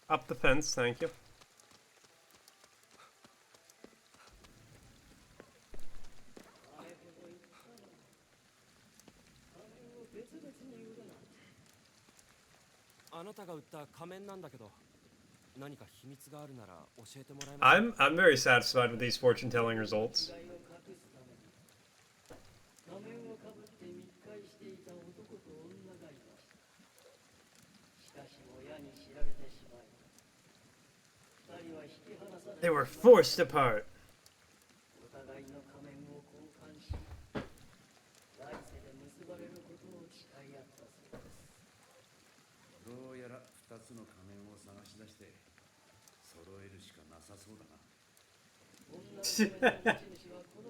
Up the fence, thank you. あなたが売った仮面なんだけど、何か秘密があるなら教えてもらえますか？ I'm very satisfied with these fortune telling results. を隠すために仮面をかぶって密会していた男と女がいました。しかし親に知られてしまい、二人は引き離され They were forced apart. お互いの仮面を交換し、来世で結ばれることを誓い合ったそうです。どうやら2つの仮面を探し出して揃えるしかなさそうだな。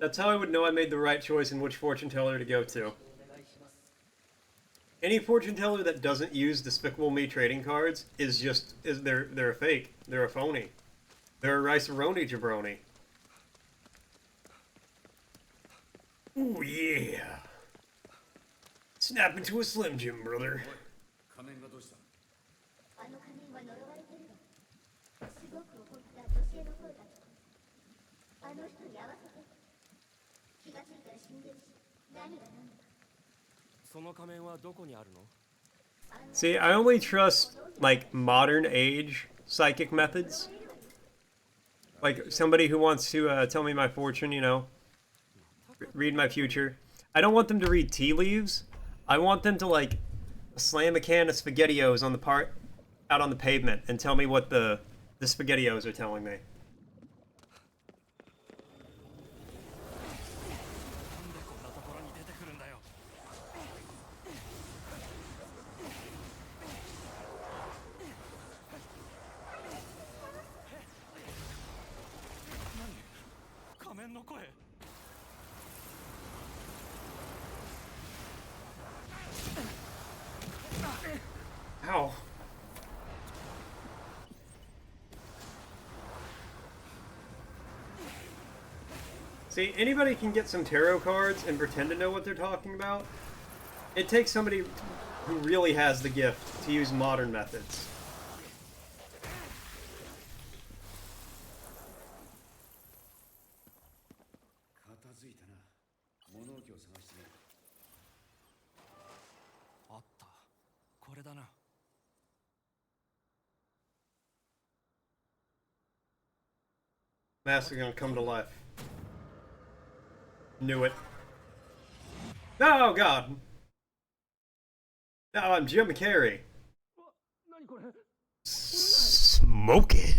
That's how I would know I made the right choice in which fortune teller to go to. お願いします。 Any fortune teller that doesn't use Despicable Me trading cards they're a fake. They're a phony. They're a rice-a-roni jabroni. Ooh yeah. Snap into a Slim Jim, brother. 仮面がどうした？あの仮面は呪われてるの。すごく怒った女性の声だと。あの人に会わせて。気がついたら死んでるし、何が何だか。その仮面はどこにあるの？ See, I only trust, like, modern age psychic methods. Like, somebody who wants to tell me my fortune, you know, read my future. I don't want them to read tea leaves. I want them to, like, slam a can of SpaghettiOs out on the pavement and tell me what the SpaghettiOs are telling me. なんでこんなところに出てくるんだよ。何？仮面の声。See, anybody can get some tarot cards and pretend to know what they're talking about. It takes somebody who really has the gift to use modern methods. Mask is gonna come to life. Knew it. Oh god! No, I'm Jim Carrey. Smoking.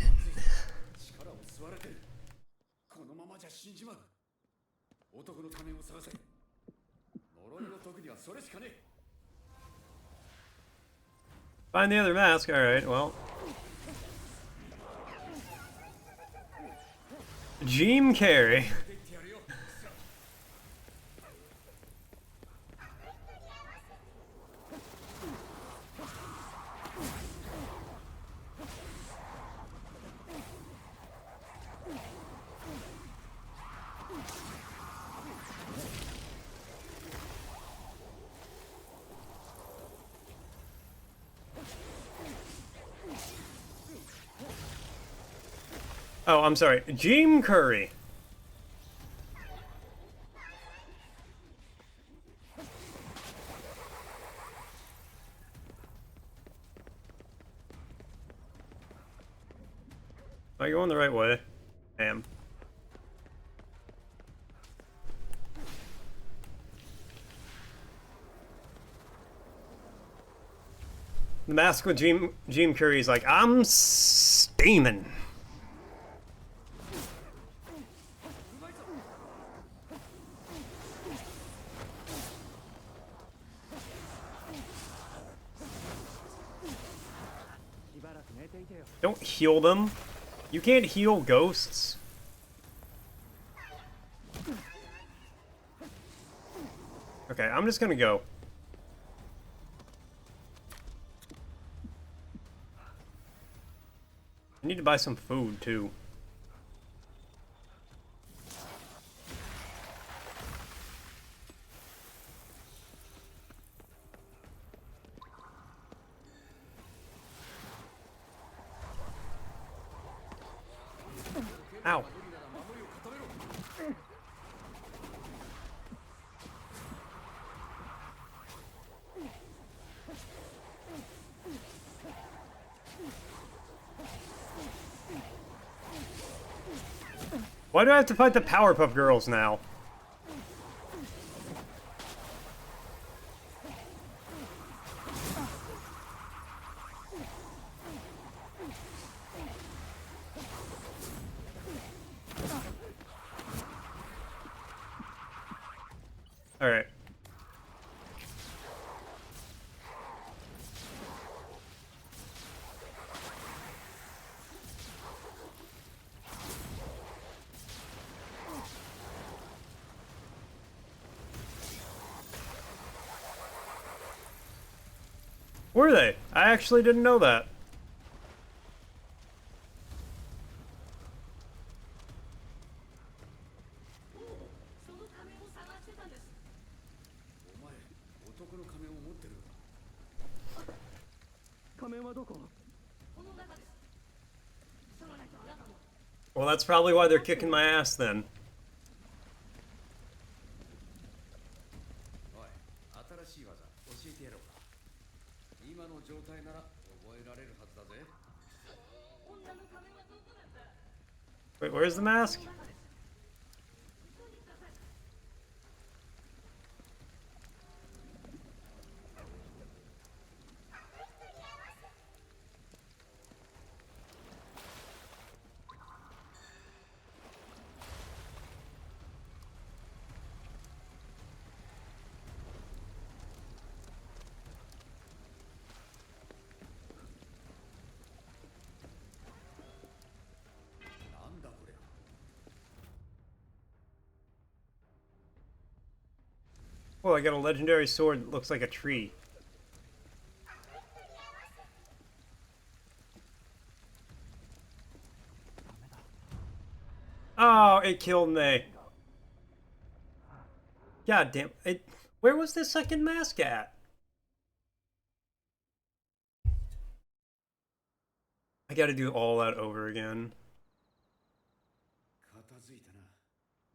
力を吸われてる。このままじゃ死んじまう。男の仮面を探せ。呪いの特技はそれしかねえ。 Find the other mask. Alright, well. Jim Carrey. Oh, I'm sorry. Jim Curry. Am I going the right way? I am. The mask with Jim Curry is like, I'm steaming. Don't heal them. You can't heal ghosts. Okay, I'm just gonna go. I need to buy some food, too. Ow. Why do I have to fight the Powerpuff Girls now? Alright. Were they? I actually didn't know that. Well, that's probably why they're kicking my ass then. Wait, where's the mask? Oh, I got a legendary sword that looks like a tree. Oh, it killed me. God damn it. Where was the second mask at? I gotta do all that over again. 片付いたな。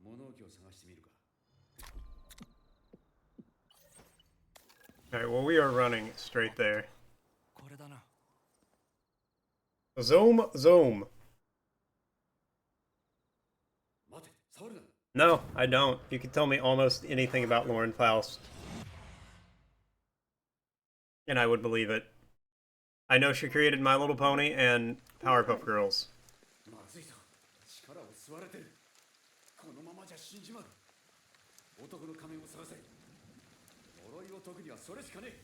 物置を探してみるか。 Alright, well, we are running straight there. これだな。 Zoom, zoom. 待て、触るな。 No, I don't. You can tell me almost anything about Lauren Faust. And I would believe it. I know she created My Little Pony and Powerpuff Girls. まずいぞ。力を吸われてる。このままじゃ死んじまう。男の仮面を探せ。呪いを解くにはそれしかねえ。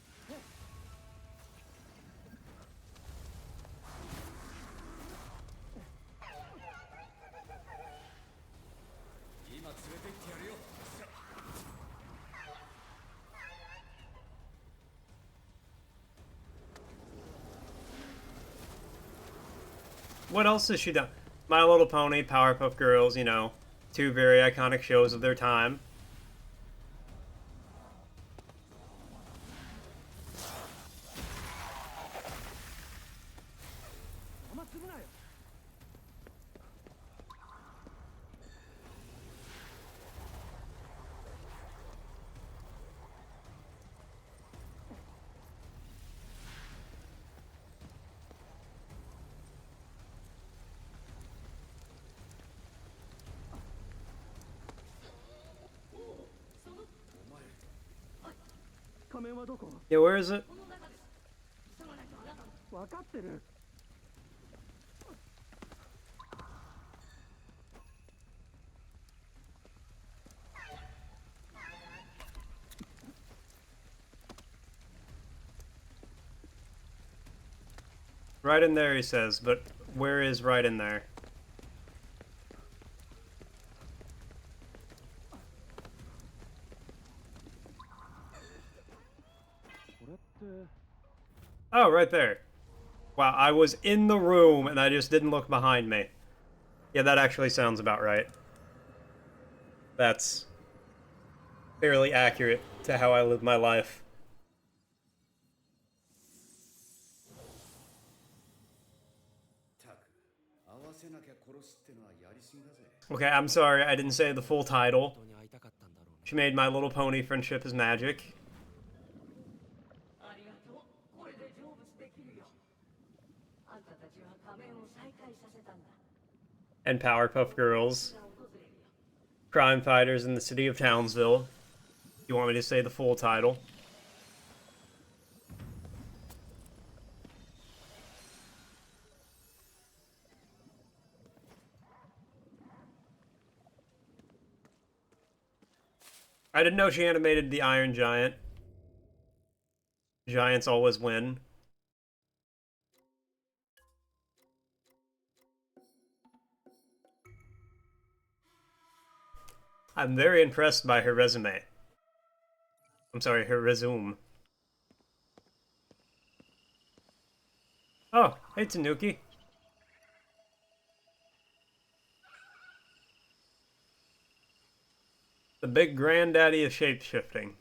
今連れて行ってやるよ。 What else has she done? My Little Pony, Powerpuff Girls, you know, two very iconic shows of their time. Yeah, where is it? Right in there, he says, but where is right in there? Oh, right there. Wow, I was in the room and I just didn't look behind me. Yeah, that actually sounds about right. That's fairly accurate to how I live my life. Okay, I'm sorry, I didn't say the full title. She made My Little Pony Friendship is Magic. And Powerpuff Girls. Crime Fighters in the City of Townsville. You want me to say the full title? I didn't know she animated the Iron Giant. Giants always win. I'm very impressed by her resume. I'm sorry, her resume. Oh, hey Tanuki. The big granddaddy of shapeshifting.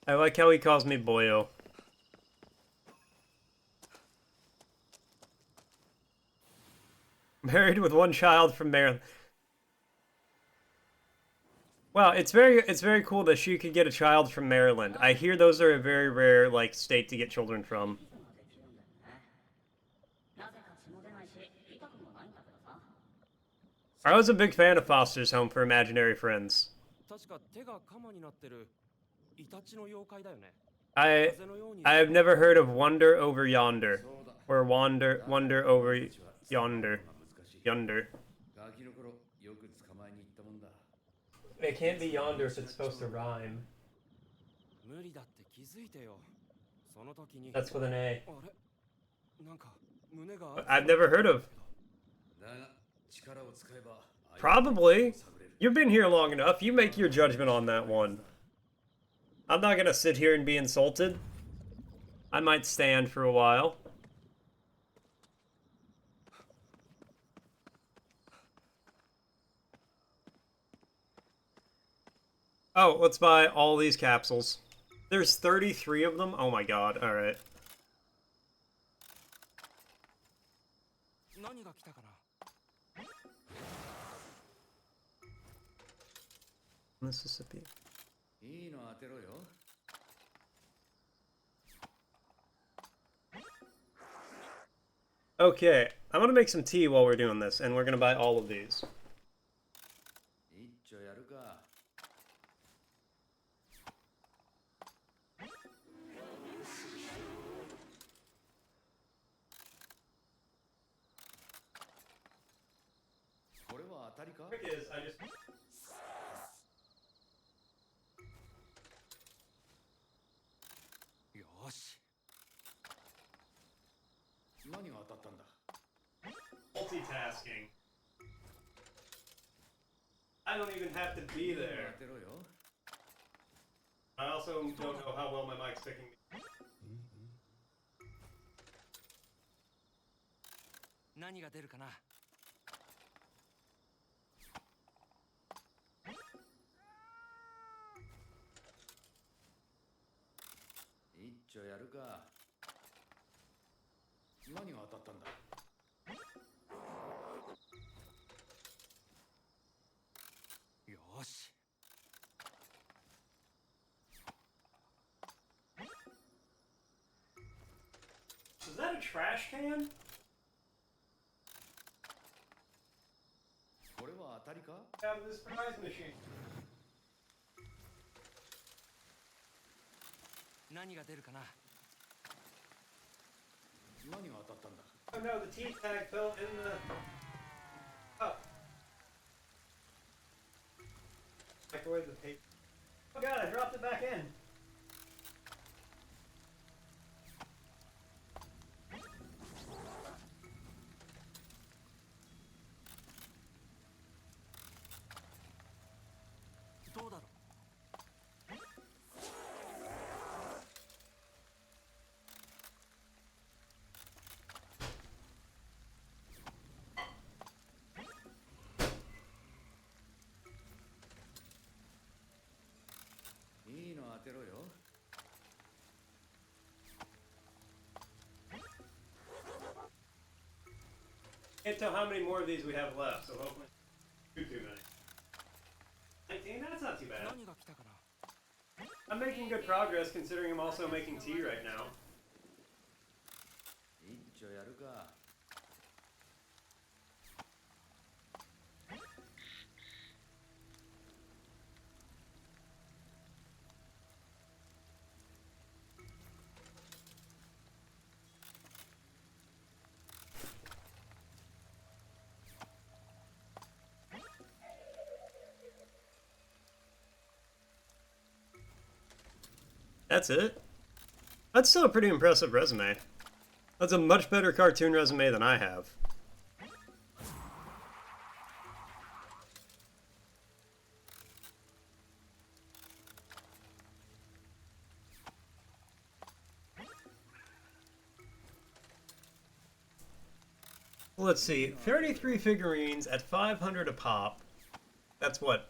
I like how he calls me Boyo. Married with one child from Maryland. Wow, it's very cool that she could get a child from Maryland. I hear those are a very rare, like, state to get children from. I was a big fan of Foster's Home for Imaginary Friends. I have never heard of Wonder Over Yonder, or Wonder Over Yonder. It can't be yonder if it's supposed to rhyme. That's with an A. I've never heard of. Probably. You've been here long enough. You make your judgment on that one. I'm not gonna sit here and be insulted. I might stand for a while. Oh, let's buy all these capsules. There's 33 of them? Oh my god, alright. 何が来たかな。 Mississippi. いいの当てろよ。 Okay, I'm gonna make some tea while we're doing this, and we're gonna buy all of these. 一丁やるか。 これは当たりか？ Trick is, I just... よし。 何が当たったんだ？ multitasking. I don't even have to be there. 当てろよ。 I also don't know how well my mic's picking me. 何が出るかな。 一丁やるか。何が当たったんだ？ よし。 Is that a trash can? これは当たりか？ Out of this prize machine. 何が出るかな。 何が当たったんだ？ Oh no, the tea tag fell in the cup. Microwave the paper. Oh god, I dropped it back in. Can't tell how many more of these we have left, so hopefully too many. 19? That's not too bad. 何が来たかな。 I'm making good progress considering I'm also making tea right now. 一丁やるか。 That's it? That's still a pretty impressive resume. That's a much better cartoon resume than I have. Let's see, 33 figurines at 500 a pop. That's what,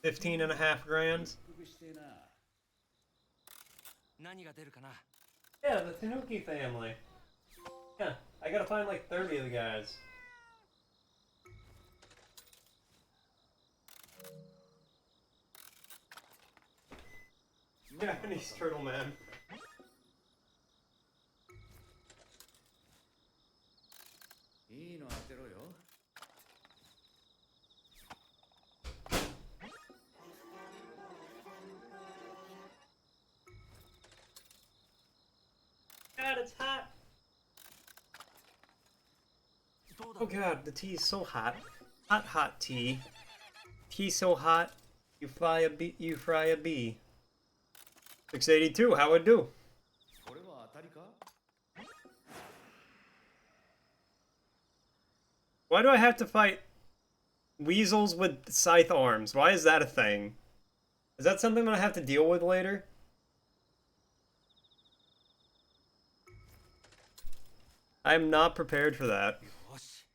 15.5 grand? 復刻してえな。 何が出るかな。 Yeah, the Tanuki family. Yeah, I gotta find like 30 of the guys. Japanese turtle man. いいの当てろよ。 God, it's hot. どうだ Oh god, the tea is so hot. Hot, hot tea. Tea so hot, you fry a bee. You fry a bee. 682, how it do? これは当たりか？ Why do I have to fight weasels with scythe arms? Why is that a thing? Is that something that I have to deal with later? I'm not prepared for that. よし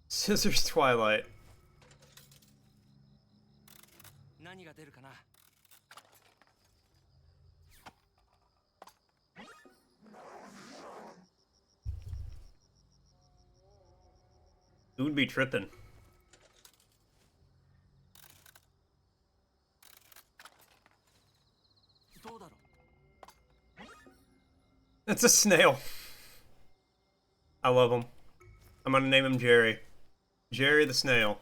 Scissors Twilight. 何が出るかな Who would be tripping? どうだろ It's a snail. I love him. I'm gonna name him Jerry. Jerry the snail.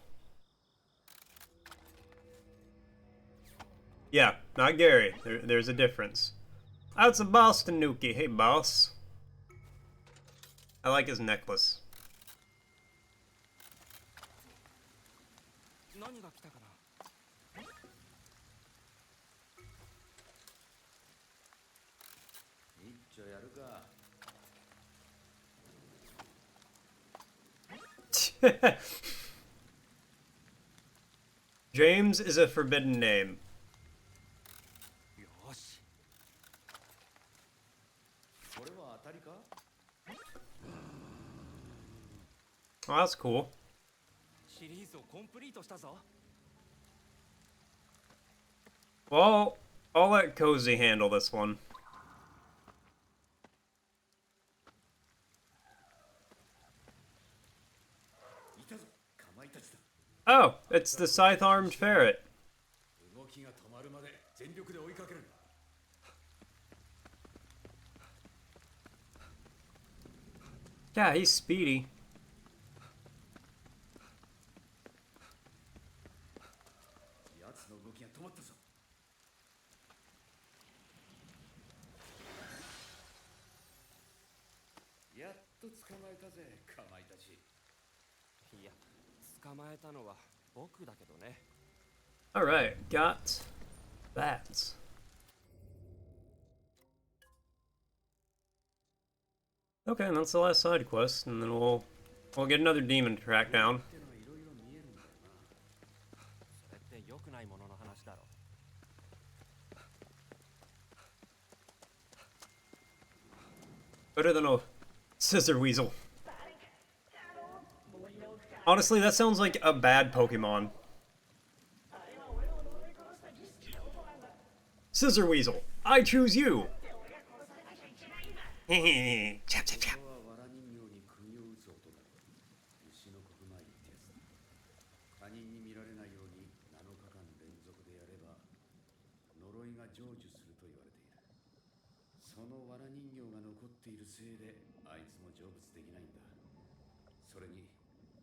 Yeah, not Gary. There's a difference. That's a Boston Nuki. Hey, boss. I like his necklace. う何が来たかな 一丁やるか。 James is a forbidden name. よし これは当たりか？ Oh, that's cool. シリーズをコンプリートしたぞ Well, I'll let Cozy handle this one. いたぞ、かまいたちだ。 Oh, it's the scythe-armed ferret. 動きが止まるまで全力で追いかけるんだ。 Yeah, he's speedy. 奴の動きが止まったぞ。やっと捕まえたぜ、かまいたち。いや捕まえたのは僕だけどね Alright, got that. Okay, and that's the last side quest, and then we'll get another demon to track down. ってのはいろいろ見えるんだよな。それって良くないものの話だろ Better than a scissor weasel. Honestly, that sounds like a bad Pokemon. Scissor weasel, I choose you. Chap, chap, chap. これは藁人形に釘を打つ音だ。牛の国前ってやつだ。他人に見られないように7日間連続でやれば呪いが成就すると言われている。その藁人形が残っているせいであいつも成仏できないんだ。それに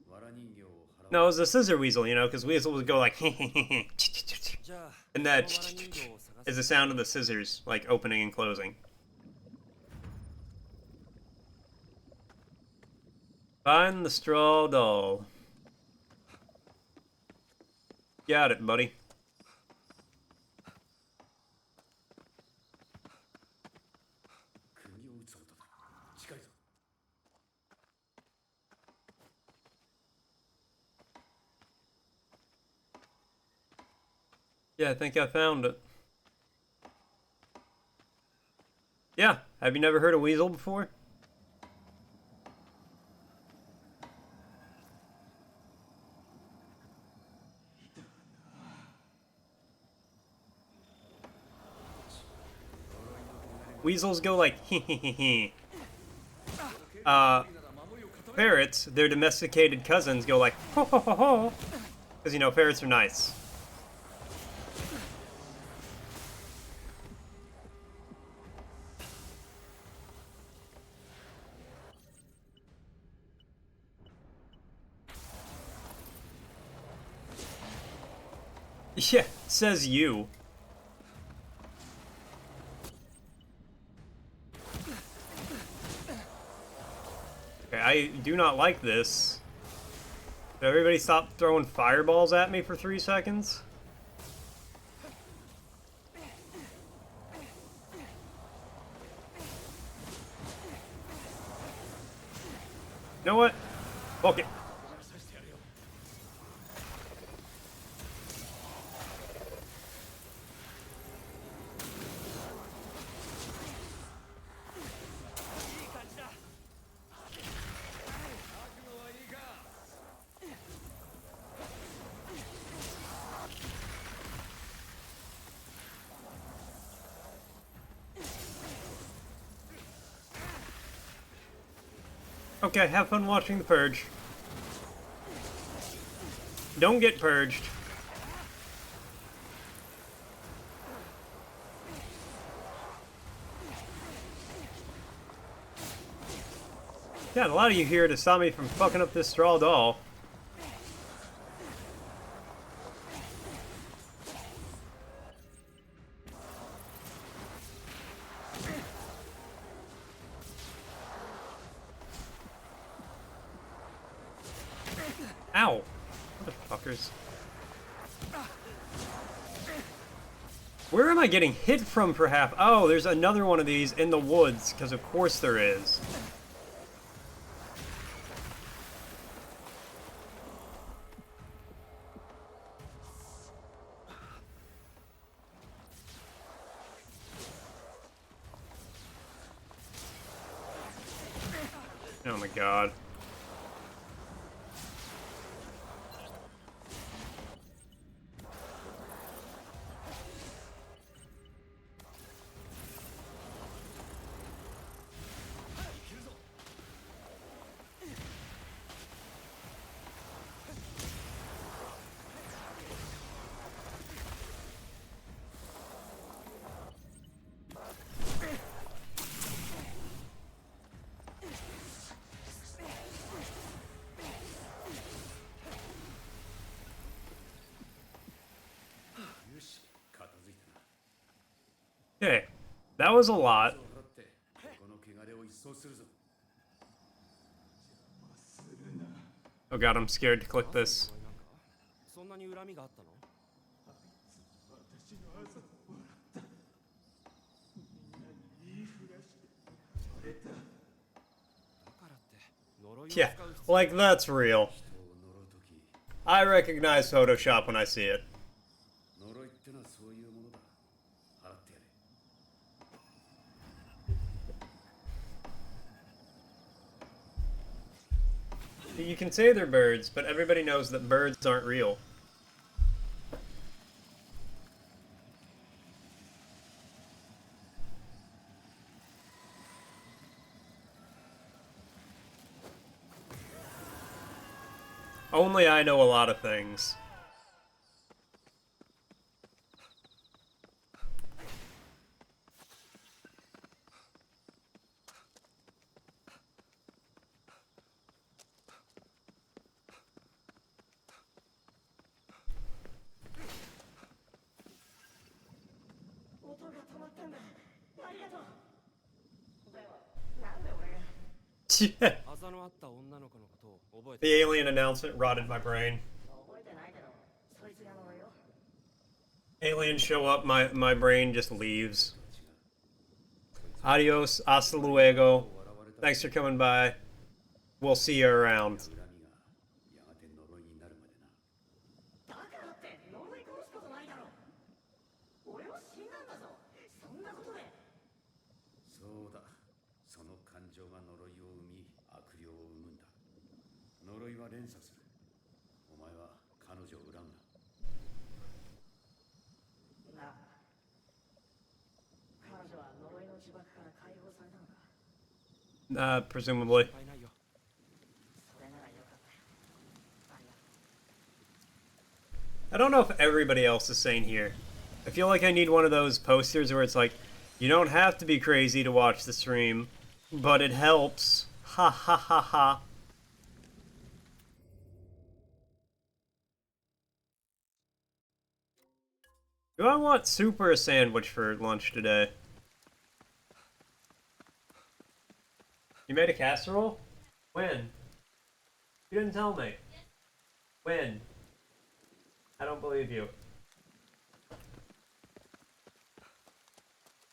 藁人形を払う。 No, it was a scissor weasel, you know, because weasel would go like, じゃあ and that その藁人形を探 is す the sound of the scissors, like opening and closing. Find the straw doll. Got it, buddy. Yeah, I think I found it. Yeah, have you never heard of weasel before? Weasels go like ferrets, their domesticated cousins, go like ho ho ho ho, because you know ferrets are nice. Yeah, says you. Okay, I do not like this. Did everybody stop throwing fireballs at me for 3 seconds? You know what? Fuck it. Okay, have fun watching the purge. Don't get purged. Got a lot of you here to stop me from fucking up this straw doll. Ow! Motherfuckers. Where am I getting hit from, perhaps? Oh, there's another one of these in the woods, because of course there is. Oh my god. Okay, that was a lot. この汚れを一掃するぞ。 Oh god, I'm scared to click this. そんなに恨みがあったの？Yeah, like that's real. I recognize Photoshop when I see it. 呪いってのはそういうものだ。払ってやれ。 You can say they're birds, but everybody knows that birds aren't real. Only I know a lot of things. Yeah. あざのあった女の子のことを覚え The て alien announcement rotted my brain. 覚えてないけどそいつが呪いよ Aliens show up, my brain just leaves. Adios, hasta luego. Thanks for coming by. We'll see you around. 恨みがやがて呪いになるまでな。だからって呪い殺すことないだろ俺は死んだんだぞそんなことでそうだ。その感情が呪いを生み、悪霊を生むんだ。呪いは連鎖する。お前は彼女を恨むな。なあ彼女は呪いの呪縛から解放されたのか Presumably. 失敗ないよ。それならよかったよありがとう I don't know if everybody else is sane here. I feel like I need one of those posters where it's like, you don't have to be crazy to watch the stream, but it helps. Ha ha ha ha. Do I want soup or a sandwich for lunch today? You made a casserole? When? You didn't tell me. When? I don't believe you.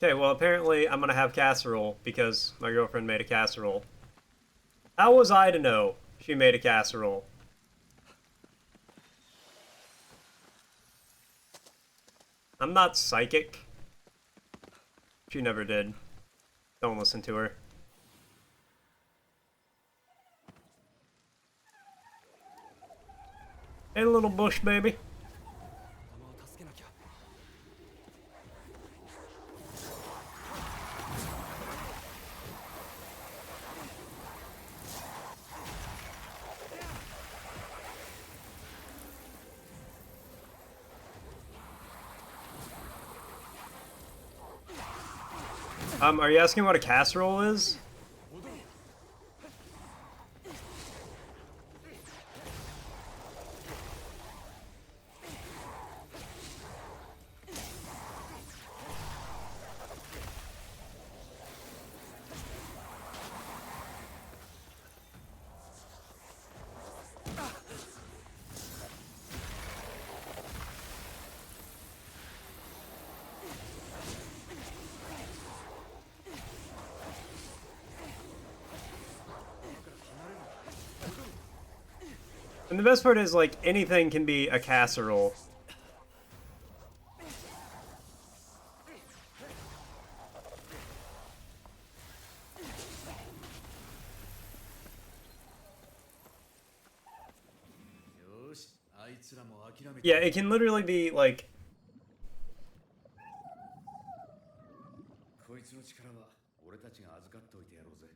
Okay, well apparently I'm gonna have casserole because my girlfriend made a casserole. How was I to know she made a casserole? I'm not psychic. She never did. Don't listen to her. Hey, little bush baby. 仲間を助けなきゃ。Are you asking what a casserole is? And the best part is, like, anything can be a casserole. Yeah, it can literally be, like... こいつの力は俺たちが預かっておいてやろうぜ。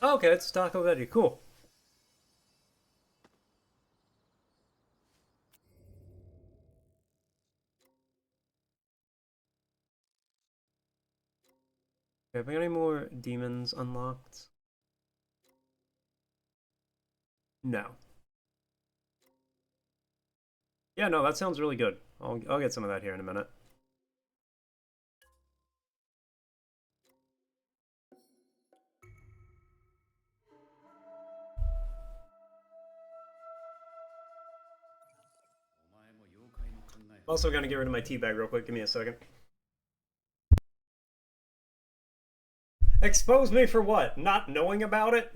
Oh, okay, it's taco veggie. Cool. Okay, have we got any more demons unlocked? No. Yeah, no, that sounds really good. I'll get some of that here in a minute. I'm also gonna get rid of my tea bag real quick. Give me a second. Expose me for what? Not knowing about it?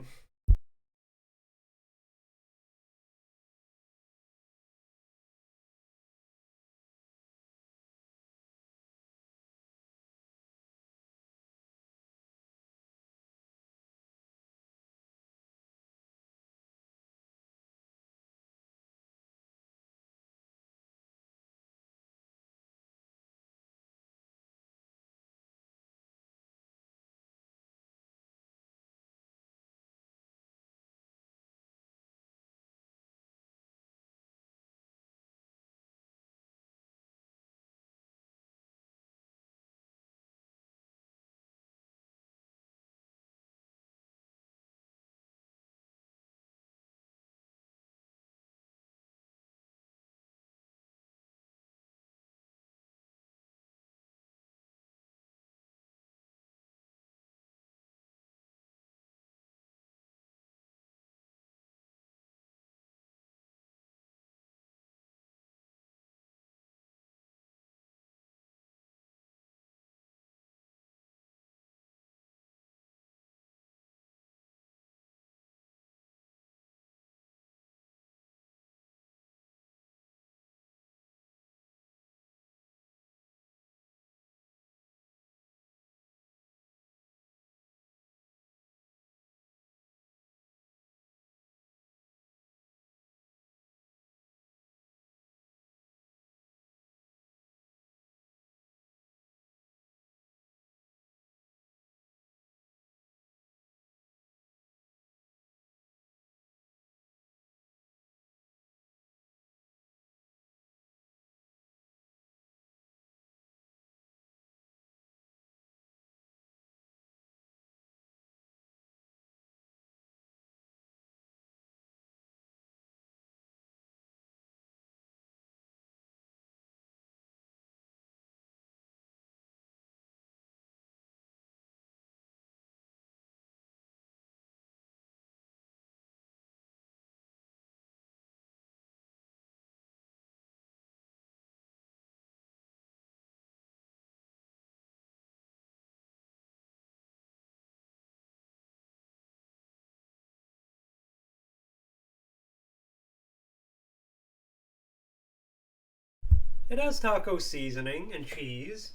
It has taco seasoning and cheese.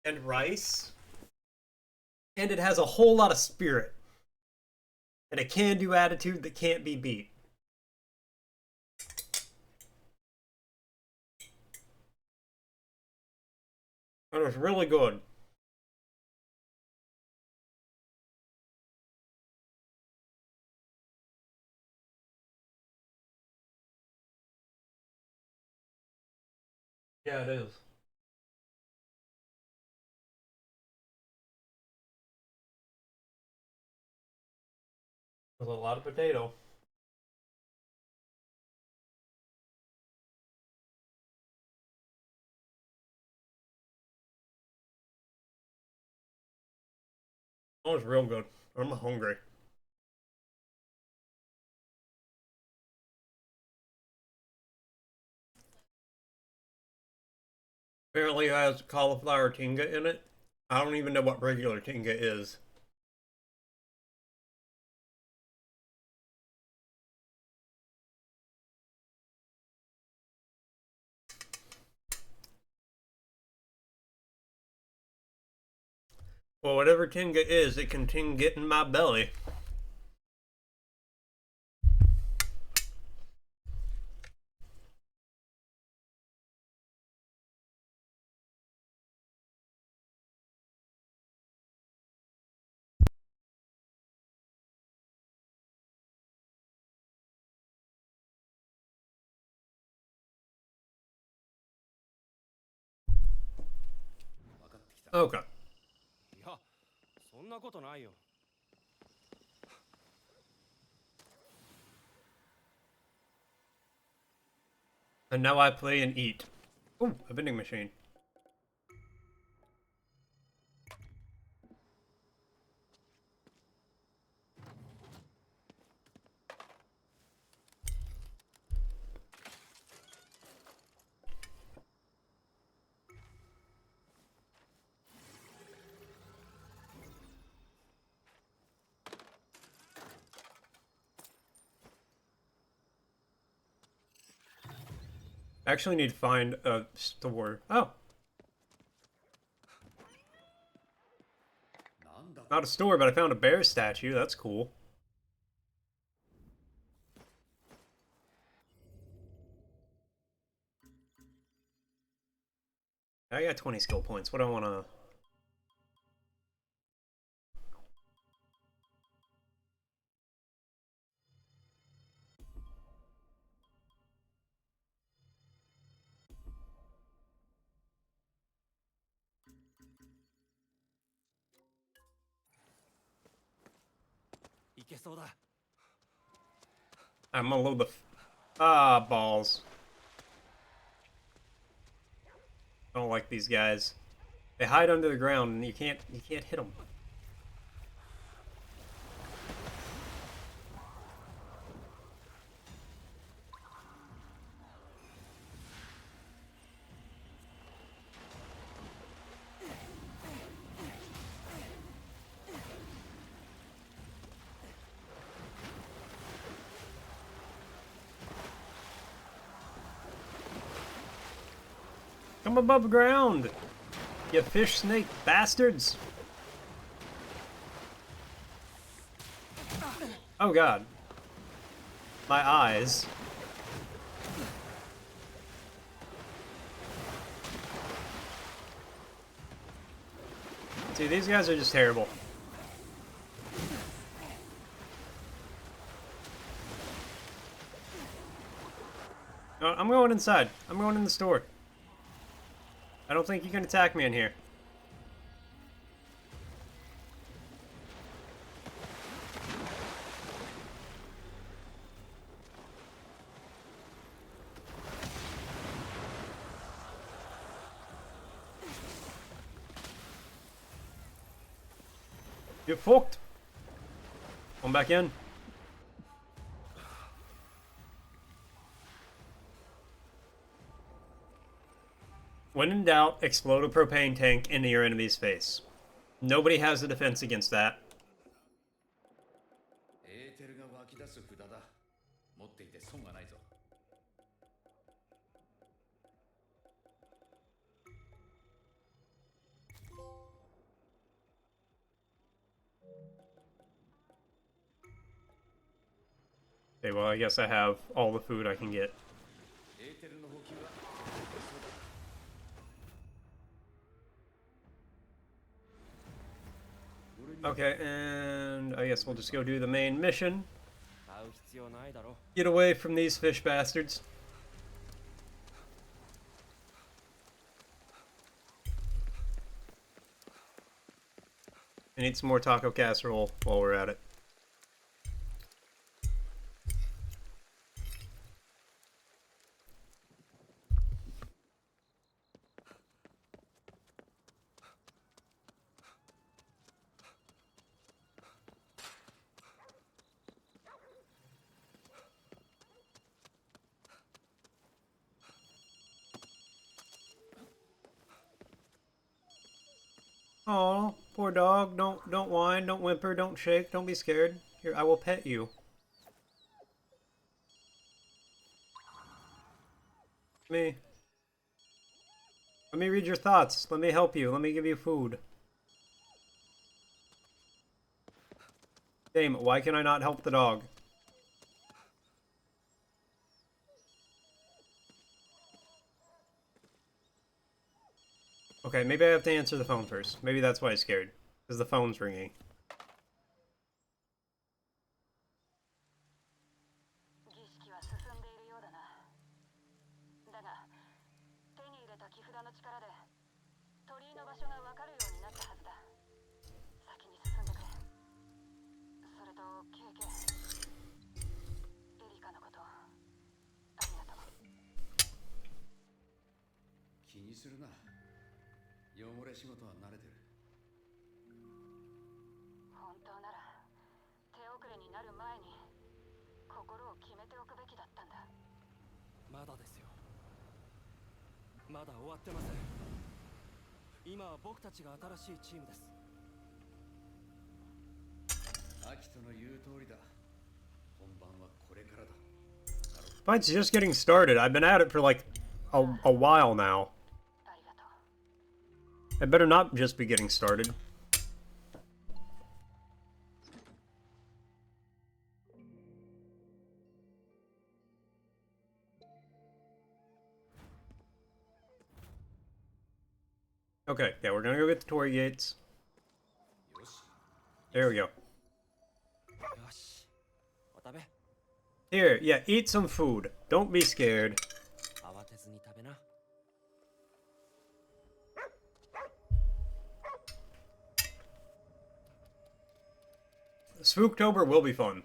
And rice. And it has a whole lot of spirit. And a can-do attitude that can't be beat. It was really good. Yeah, it is. There's a lot of potato. That was real good. I'm hungry. Apparently it has cauliflower tinga in it. I don't even know what regular tinga is. Well, whatever tinga is, it can get in my belly. Okay. いや、そんなことないよ。And now I play and eat. Ooh, a vending machine. I actually need to find a store. Oh, なんだ not a store, but I found a bear statue. That's cool. I got 20 skill points. What do I want to... I'm a little bit... Ah, balls. I don't like these guys. They hide under the ground and you can't hit them. Come above ground, you fish snake bastards! Oh god. My eyes. See, these guys are just terrible. I'm going inside. I'm going in the store. I don't think you can attack me in here. Get fucked. Come back in. When in doubt, explode a propane tank into your enemy's face. Nobody has a defense against that. エーテルが湧き出す札だ。持っていて損はないぞ。Okay, well, I guess I have all the food I can get. エーテルの補給はそうだ。Okay, and I guess we'll just go do the main mission. 会う必要ないだろ。 Get away from these fish bastards. I need some more taco casserole while we're at it. Oh, poor dog. Don't whine, don't whimper, don't shake, don't be scared. Here, I will pet you. Me. Let me read your thoughts. Let me help you. Let me give you food. Dame, why can I not help the dog? Okay, maybe I have to answer the phone first. Maybe that's why he's scared. Because the phone's ringing. 儀式は進んでいるようだな。だが、手に入れた木札の力で鳥居の場所がわかるようになったはずだ。先に進んでくれ。それと、ケイケイ。エリカのこと、ありがとう。気にするな。汚れ仕事は慣れてる。本当なら、手遅れになる前に心を決めておくべきだったんだ。まだですよ。まだ終わってません。今は僕たちが新しいチームです。アキトの言う通りだ。本番はこれからだ。 Fight's just getting started. I've been at it for like a while now. ありがとう。 I better not just be getting started. Okay, yeah, we're gonna go get the torii gates. There we go. よし。お食べ。 Here, yeah, eat some food. Don't be scared. 慌てずに食べな。 Spooktober will be fun.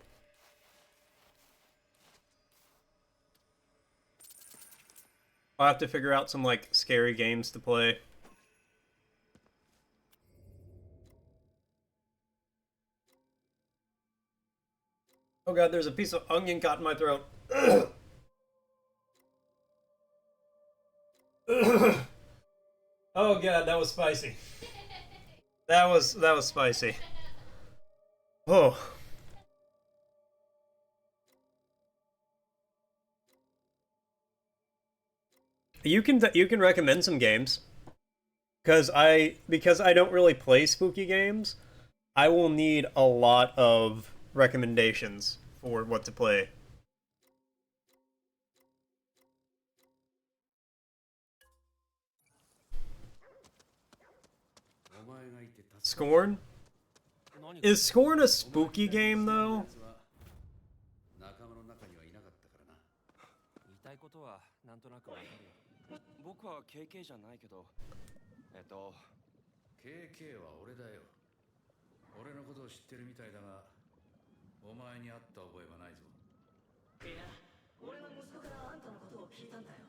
I'll have to figure out some, like, scary games to play. Oh god, there's a piece of onion caught in my throat. Oh god, that was spicy. That was spicy. Oh. You can recommend some games. Because I don't really play spooky games, I will need a lot of recommendations for what to play. Scorn? Is Scorn a spooky game, though? 仲間の中にはいなかったからな。言いたいことはなんとなくわかるよ。僕は KK じゃないけど、KK は俺だよ。俺のことを知ってるみたいだが、お前に会った覚えはないぞ。いや、俺の息子からあんたのことを聞いたんだよ。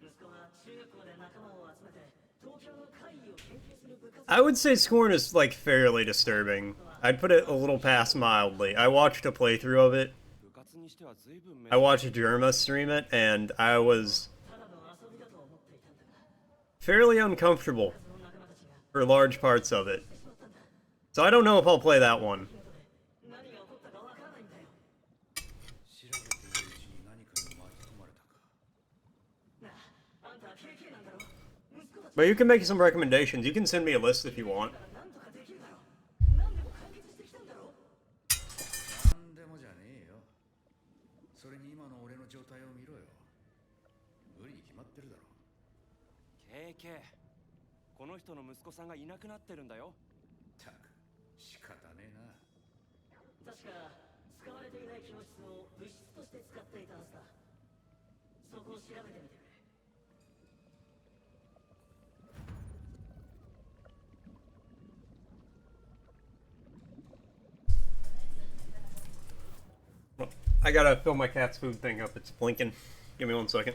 息子は中学校で仲間を集めて東京の怪異を研究する部活。 I would say Scorn is, like, fairly disturbing. I'd put it a little past mildly. I watched a playthrough of it. 部活にしては随分 I watched Jerma stream it, and I was ただの遊びだと思っていたんだが、 fairly uncomfortable その仲間たちが for large parts of it. So I don't know if I'll play that one. 何が起こったかわからないんだよ。調べているうちに何かに巻き込まれたか。なあ、あんた KK なんだろ。息子たち But you can make some recommendations. You can send me a list if you want. なんとかできるだろ。何でも解決してきたんだろ。なんでもじゃねえよ。それに今の俺の状態を見ろよ。無理に決まってるだろ。 KK この人の息子さんがいなくなってるんだよ。たく、か使われていない教室を物質として使っていたはずだ。そこを調べてみてくれ。I gotta fill my cat's food thing up. It's blinking. Give me 1 second.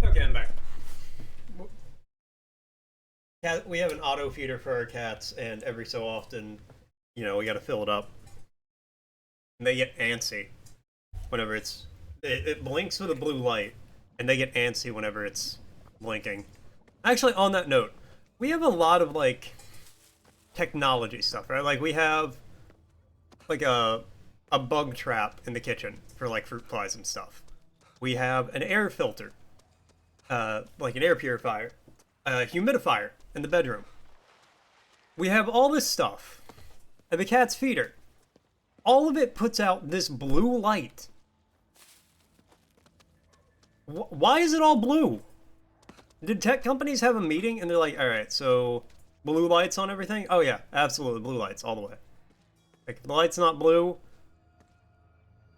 Okay, I'm back. We have an auto feeder for our cats, and every so often, we gotta fill it up. And they get antsy whenever it blinks with a blue light, and they get antsy whenever it's blinking. Actually, on that note, we have a lot of technology stuff, right? Like we have a bug trap in the kitchen for fruit flies and stuff. We have an air filter, like an air purifier, a humidifier in the bedroom. We have all this stuff, and the cat's feeder. All of it puts out this blue light. Why is it all blue? Did tech companies have a meeting and they're like, all right, so blue lights on everything? Oh yeah, absolutely, blue lights all the way. Like, if the light's not blue,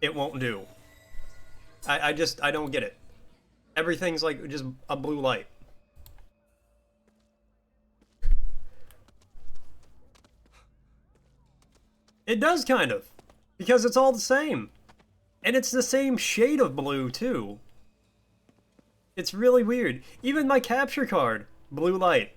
it won't do. I don't get it. Everything's just a blue light. It does kind of, because it's all the same. And it's the same shade of blue too. It's really weird. Even my capture card, blue light.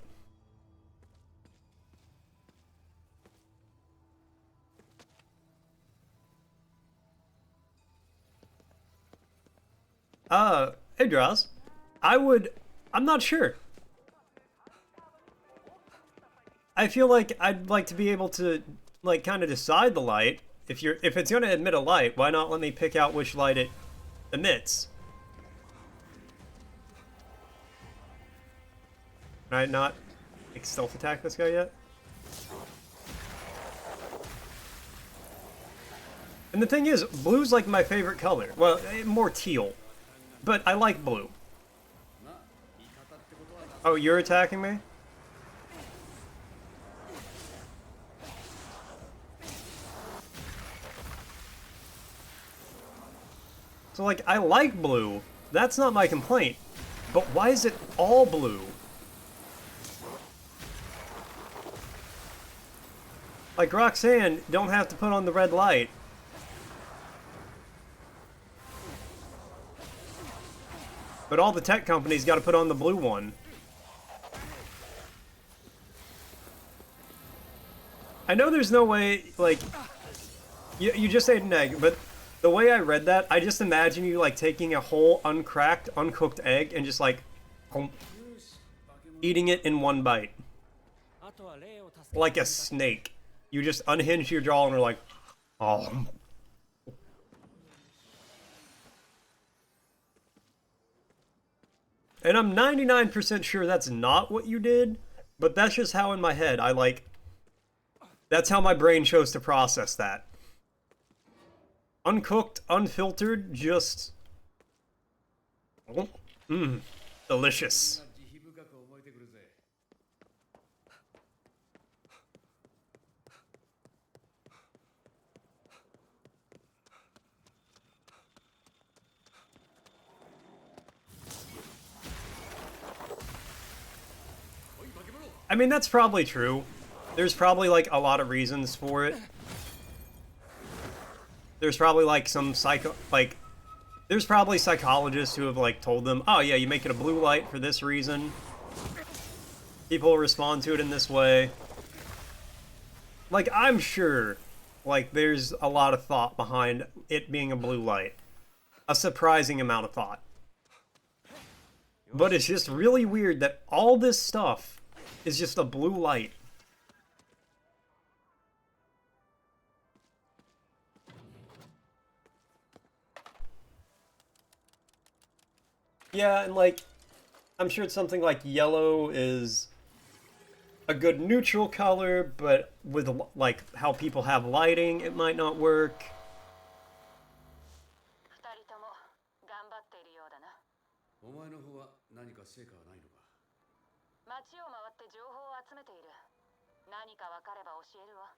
Hey Dross. I'm not sure. I feel like I'd like to be able to kind of decide the light. If it's gonna emit a light, why not let me pick out which light it emits? Can I not stealth attack this guy yet? And the thing is, blue's my favorite color. Well, more teal. But I like blue. Oh, you're attacking me? So, like, I like blue. That's not my complaint. But why is it all blue? Like, Roxanne don't have to put on the red light. But all the tech companies got to put on the blue one. I know there's no way, like, you just ate an egg, but the way I read that, I just imagine you, like, taking a whole uncracked, uncooked egg and just, like, eating it in one bite. Like a snake. You just unhinge your jaw and are like, oh. And I'm 99% sure that's not what you did, but that's just how in my head I, like, that's how my brain chose to process that. Uncooked, unfiltered, just... Mmm, delicious. I mean, that's probably true. There's probably, like, a lot of reasons for it. There's probably, like, some there's probably psychologists who have, like, told them, oh, yeah, you make it a blue light for this reason. People respond to it in this way. Like, I'm sure, like, there's a lot of thought behind it being a blue light. A surprising amount of thought. But it's just really weird that all this stuff is just a blue light. Yeah, and like, I'm sure it's something like yellow is a good neutral color, but with like how people have lighting, it might not work. 二人とも頑張っているようだな。お前の方は何か成果はないのか。街を回って情報を集めている。何か分かれば教えるわ。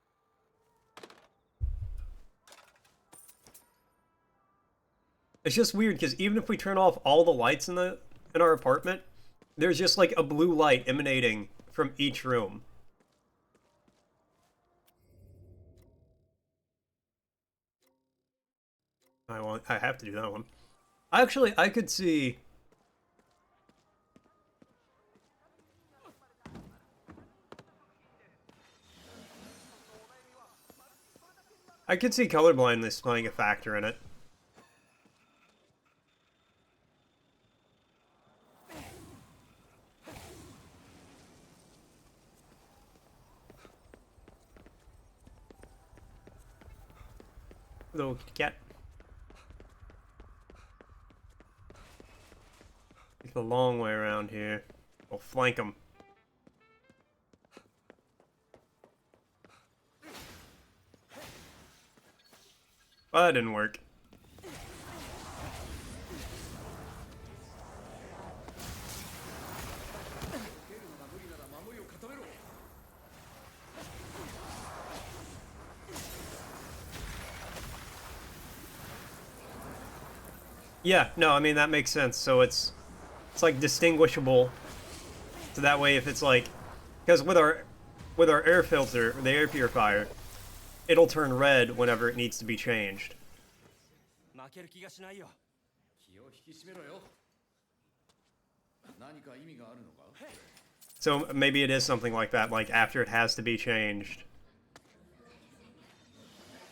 It's just weird because even if we turn off all the lights in our apartment, there's just like a blue light emanating from each room. I have to do that one. Actually, I could see. I could see colorblindness playing a factor in it. Little cat. Take the long way around here. We'll flank them. Well, that didn't work. Yeah, no, I mean that makes sense. So it's like distinguishable. So that way if it's like, because with our air filter, the air purifier, it'll turn red whenever it needs to be changed. 負ける気がしないよ。気を引き締めろよ。何か意味があるのか？ So maybe it is something like that, like after it has to be changed.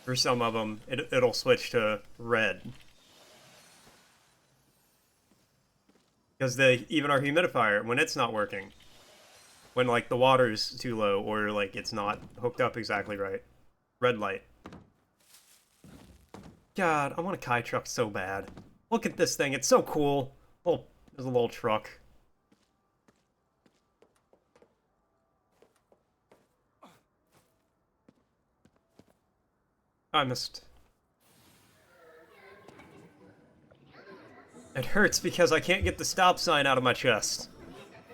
For some of them, it'll switch to red. Because even our humidifier, when it's not working, when like the water's too low or like it's not hooked up exactly right, red light. God, I want a Kai truck so bad. Look at this thing, it's so cool. Oh, there's a little truck. I missed. It hurts because I can't get the stop sign out of my chest.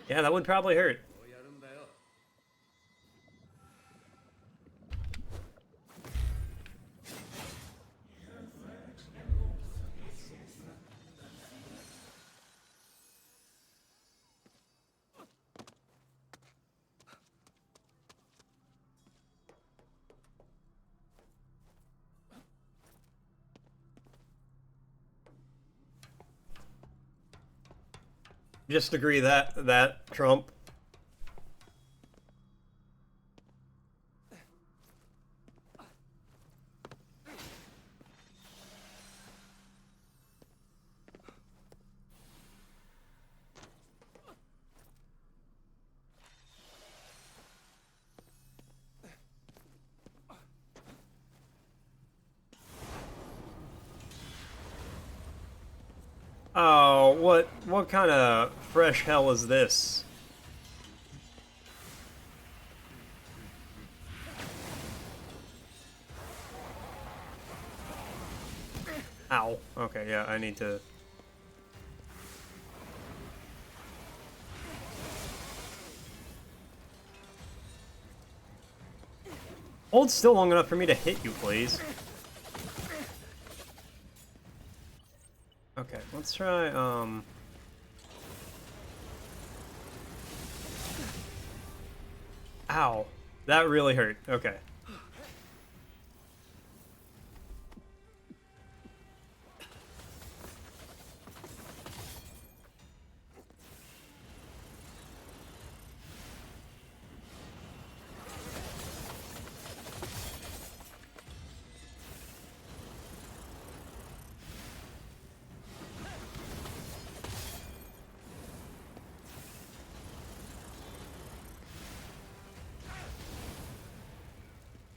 Yeah, that would probably hurt. Just agree that Trump. Oh, what kind of fresh hell is this? Ow. Okay, yeah, I need to... Hold still long enough for me to hit you, please. Okay, let's try, Ow. That really hurt. Okay.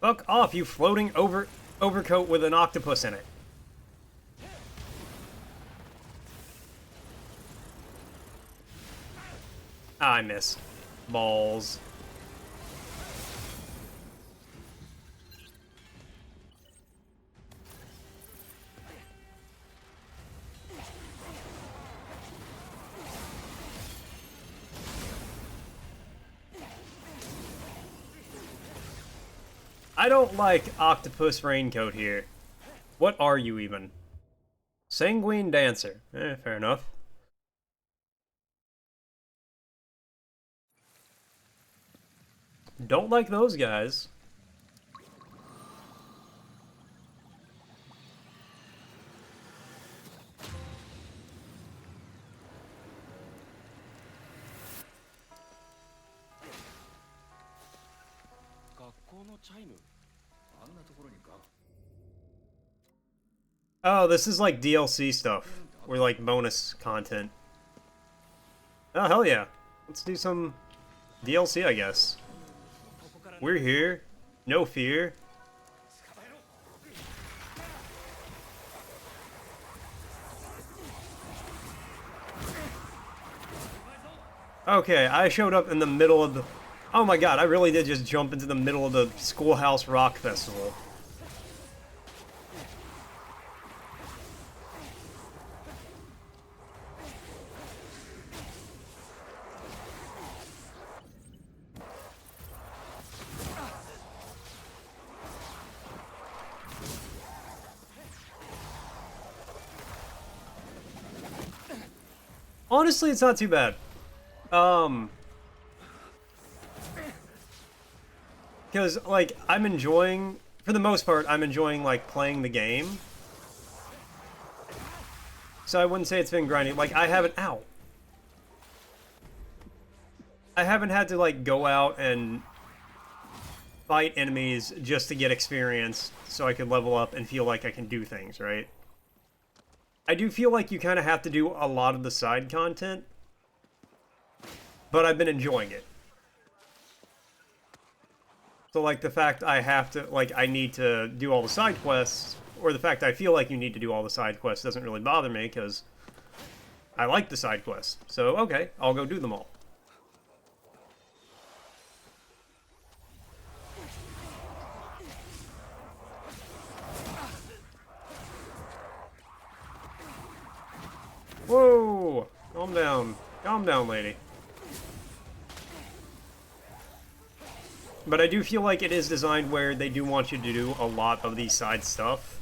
Fuck off, you floating overcoat with an octopus in it. Ah, I missed. Balls. I don't like octopus raincoat here. What are you even? Sanguine dancer. Fair enough. Don't like those guys. Oh, this is like DLC stuff. Or like bonus content. Oh, hell yeah. Let's do some DLC, I guess. We're here. No fear. Okay, I showed up in the middle of the... Oh my god, I really did just jump into the middle of the Schoolhouse Rock Festival. Honestly, it's not too bad. Because, like, I'm enjoying, for the most part, I'm enjoying, like, playing the game. So I wouldn't say it's been grinding. Like, I haven't, ow. I haven't had to, like, go out and fight enemies just to get experience so I could level up and feel like I can do things, right? I do feel like you kind of have to do a lot of the side content, but I've been enjoying it. So, like, the fact I have to, like, I need to do all the side quests, or the fact I feel like you need to do all the side quests doesn't really bother me, because I like the side quests. So, okay, I'll go do them all. Whoa! Calm down. Calm down, lady. But I do feel like it is designed where they do want you to do a lot of these side stuff.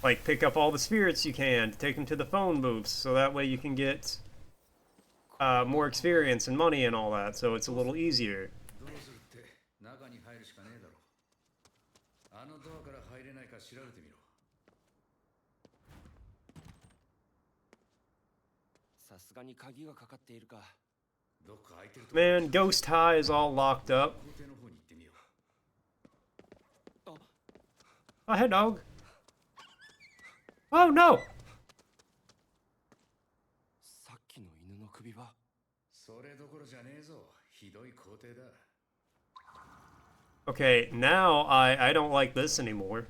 Like, pick up all the spirits you can, take them to the phone booths, so that way you can get more experience and money and all that, so it's a little easier. さすがに鍵がかかっているか。どっか空いてるとこ Man, Ghost High is all locked up. 校庭の方に行ってみよう。 Oh, hey, dog. Oh, no! さっきの犬の首輪。それどころじゃねえぞ。ひどい校庭だ。 Okay, now I don't like this anymore.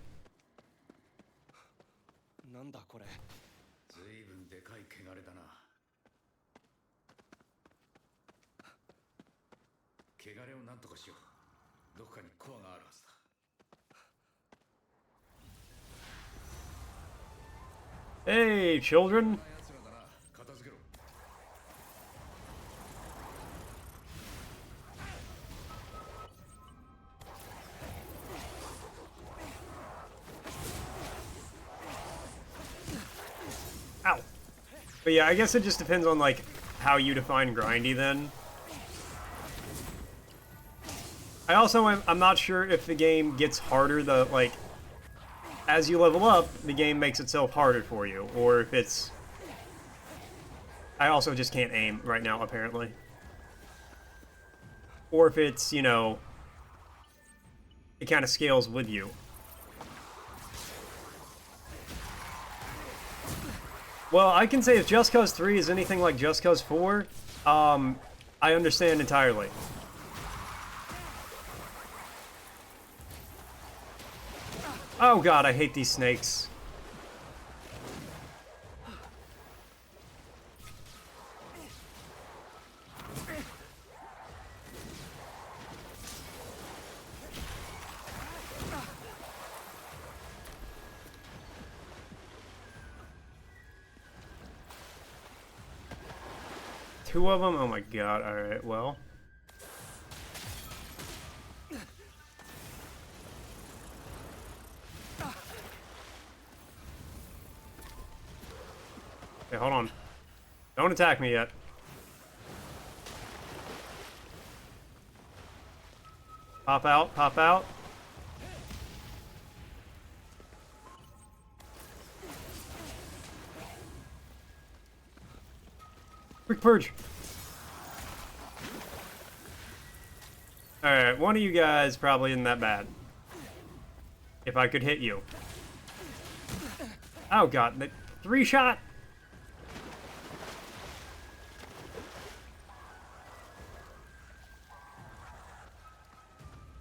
なんだこれ。ずいぶんでかい汚れだな。汚れをなんとかしよう。どこかにコアがあるはずだ。 Hey, children. 奴らだな。片付けろ。 Ow. But yeah, I guess it just depends on, like, how you define grindy then. I'm not sure if the game gets harder, like, as you level up, the game makes itself harder for you, or if it's... I also just can't aim right now, apparently. Or if it's, you know, it kind of scales with you. Well, I can say if Just Cause 3 is anything like Just Cause 4, I understand entirely. Oh god, I hate these snakes. Two of them? Oh my god, alright, well. Okay, hold on. Don't attack me yet. Pop out, pop out. Quick purge. Alright, one of you guys probably isn't that bad. If I could hit you. Oh god, the 3-shot!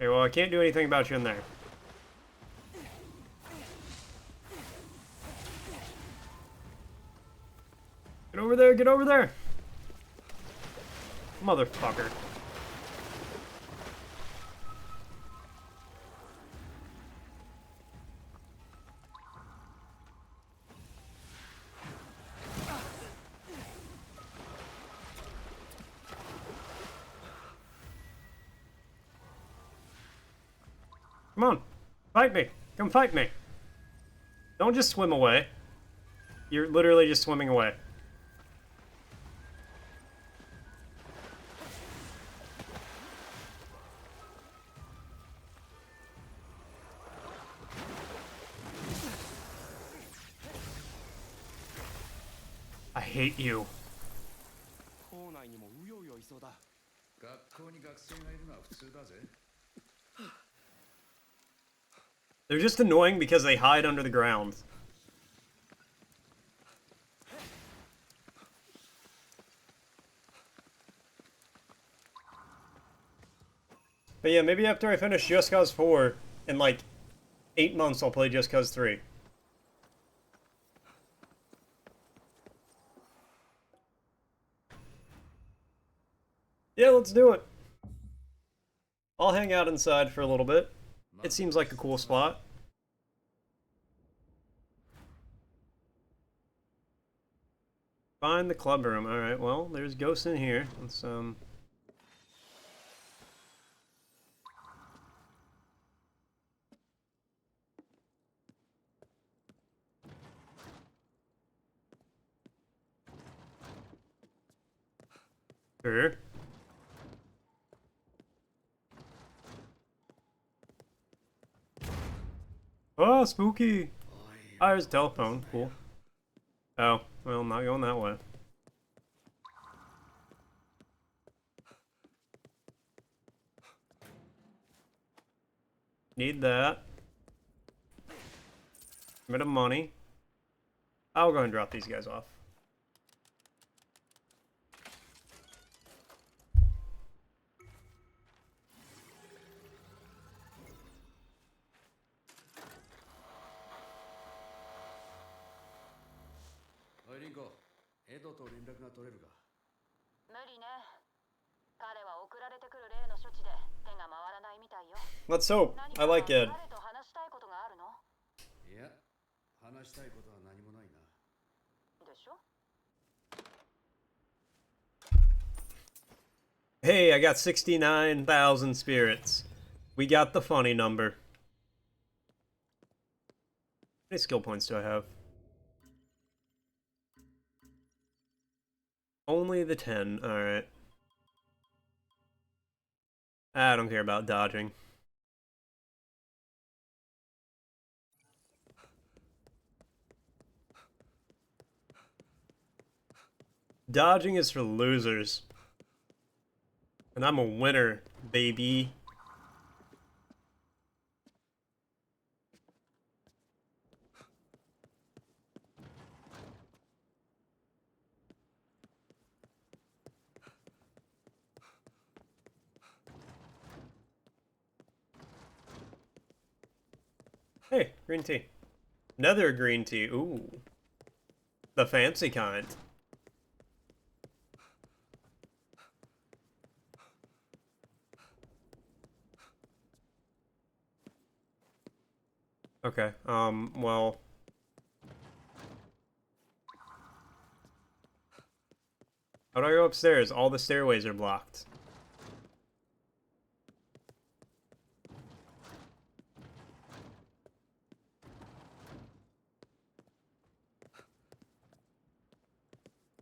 Okay, well I can't do anything about you in there. Get over there, get over there! Motherfucker. Come on, fight me. Come fight me. Don't just swim away. You're literally just swimming away. I hate you. 校内にもうようよいそうだ。学校に学生がいるのは普通だぜ。 They're just annoying because they hide under the ground. But yeah, maybe after I finish Just Cause 4, in like 8 months I'll play Just Cause 3. Yeah, let's do it. I'll hang out inside for a little bit. It seems like a cool spot. Find the club room. Alright, well, there's ghosts in here. Let's, Sure. Oh, spooky! Oh, there's a telephone. Cool. Oh, well, I'm not going that way. Need that. A bit of money. I'll go and drop these guys off.おいリンコ、エドと連絡が取れるか。無理ね。彼は送られてくる例の処置で手が回らないみたいよ。 Let's hope. I like Ed. 彼と話したいことがあるの？いや、話したいことは何もないな。でしょ？ Hey, I got 69,000 spirits. We got the funny number. How many skill points do I have? Only the 10. Alright. I don't care about dodging. Dodging is for losers. And I'm a winner, baby. Hey, green tea. Another green tea. Ooh. The fancy kind. Okay, well... How do I go upstairs? All the stairways are blocked.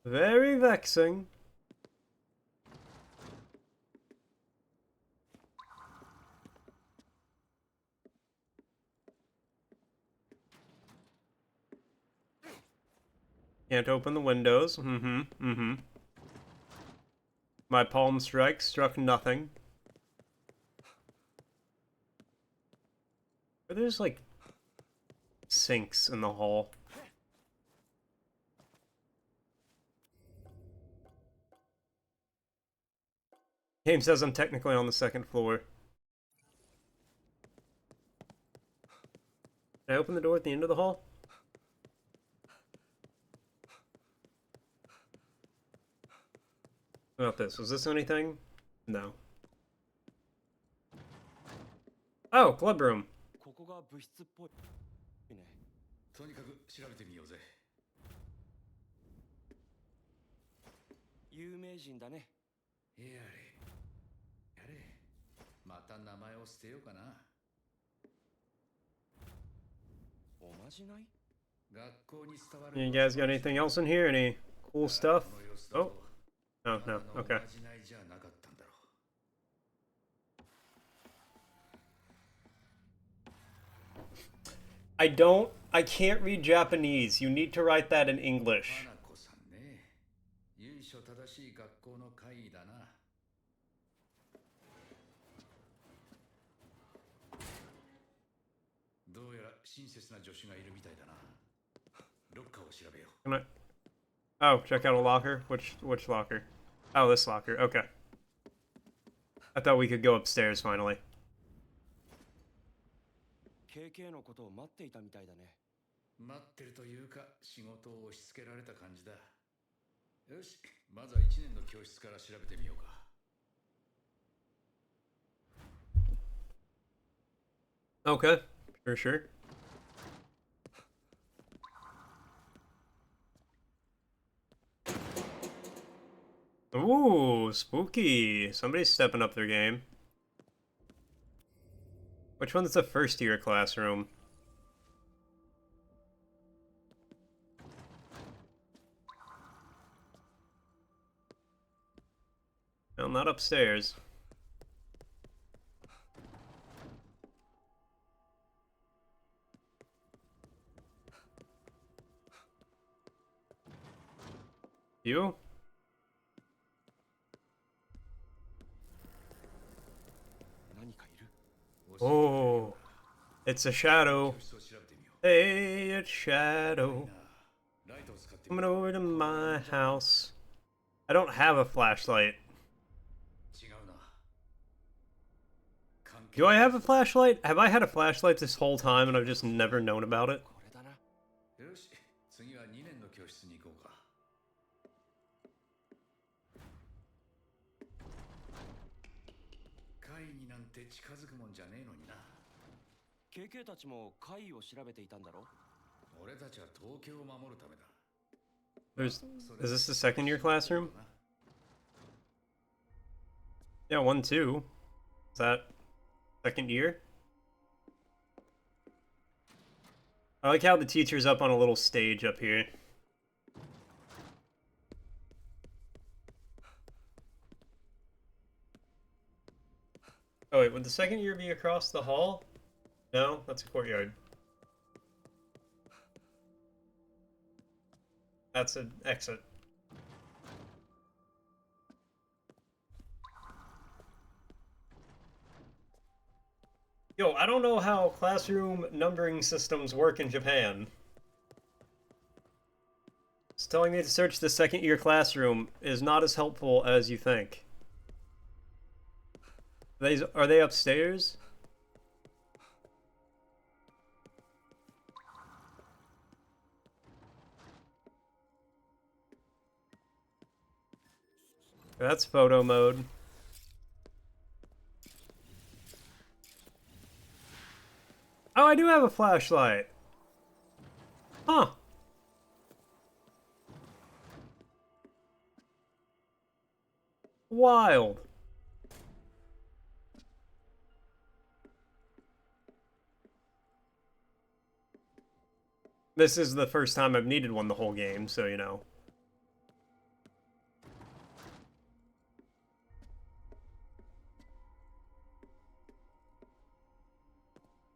Very vexing. Can't open the windows. My palm strike struck nothing. There's like sinks in the hall. Game says I'm technically on the second floor. Did I open the door at the end of the hall? What about this? Was this anything? No. Oh, club room. ここが物質っぽいね。とにかく調べてみようぜ。有名人だね。やれ。やれ。また名前を捨てようかな。おまじない？ 学校に伝わる。 You guys got anything else in here? Any cool stuff? Oh. No, no. Okay. I can't read Japanese. You need to write that in English. 由緒正しい学校の会議だな。どうやら親切な助手がいるみたいだな。ロッカーを調べよう。 Can I... Oh, check out a locker? Which locker? Oh, this locker. Okay. I thought we could go upstairs finally. KK のことを待っていたみたいだね。待ってるというか、仕事を押し付けられた感じだ。よし、まずは1年の教室から調べてみようか。Okay, for sure. Ooh, spooky. Somebody's stepping up their game. Which one's the first year classroom? Well, not upstairs. You? Oh. It's a shadow. 教室を調べてみよう。 Hey, it's Shadow. ライトを使ってみ Coming よう。 over to my house. I don't have a flashlight. 違うな。関係 Do I have a flashlight? Have I had a flashlight this whole time and I've just never known about it? これだな。よし、次は2年の教室に行こうか。会になんて近づくもんじゃねえのにな。 KK たちも怪異を調べていたんだろ。俺たちは東京を守るためだ。 Is this the second year classroom? Yeah, 1, 2. Is that second year? I like how the teacher's up on a little stage up here. Oh wait, would the second year be across the hall? No, that's a courtyard. That's an exit. Yo, I don't know how classroom numbering systems work in Japan. It's telling me to search the second year classroom is not as helpful as you think. Are they upstairs? That's photo mode. Oh, I do have a flashlight. Huh. Wild. This is the first time I've needed one the whole game, so you know.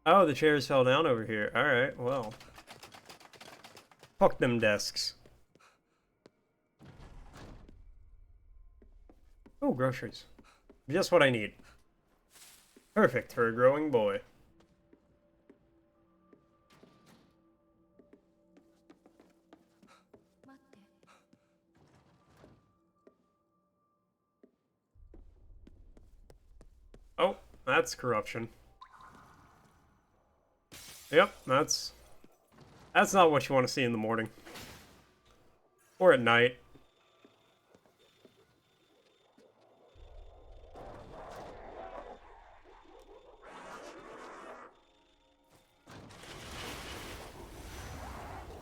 Oh, the chairs fell down over here. Alright, well. Fuck them desks. Oh, groceries. Just what I need. Perfect for a growing boy. Oh, that's corruption. Yep, that's not what you want to see in the morning. Or at night.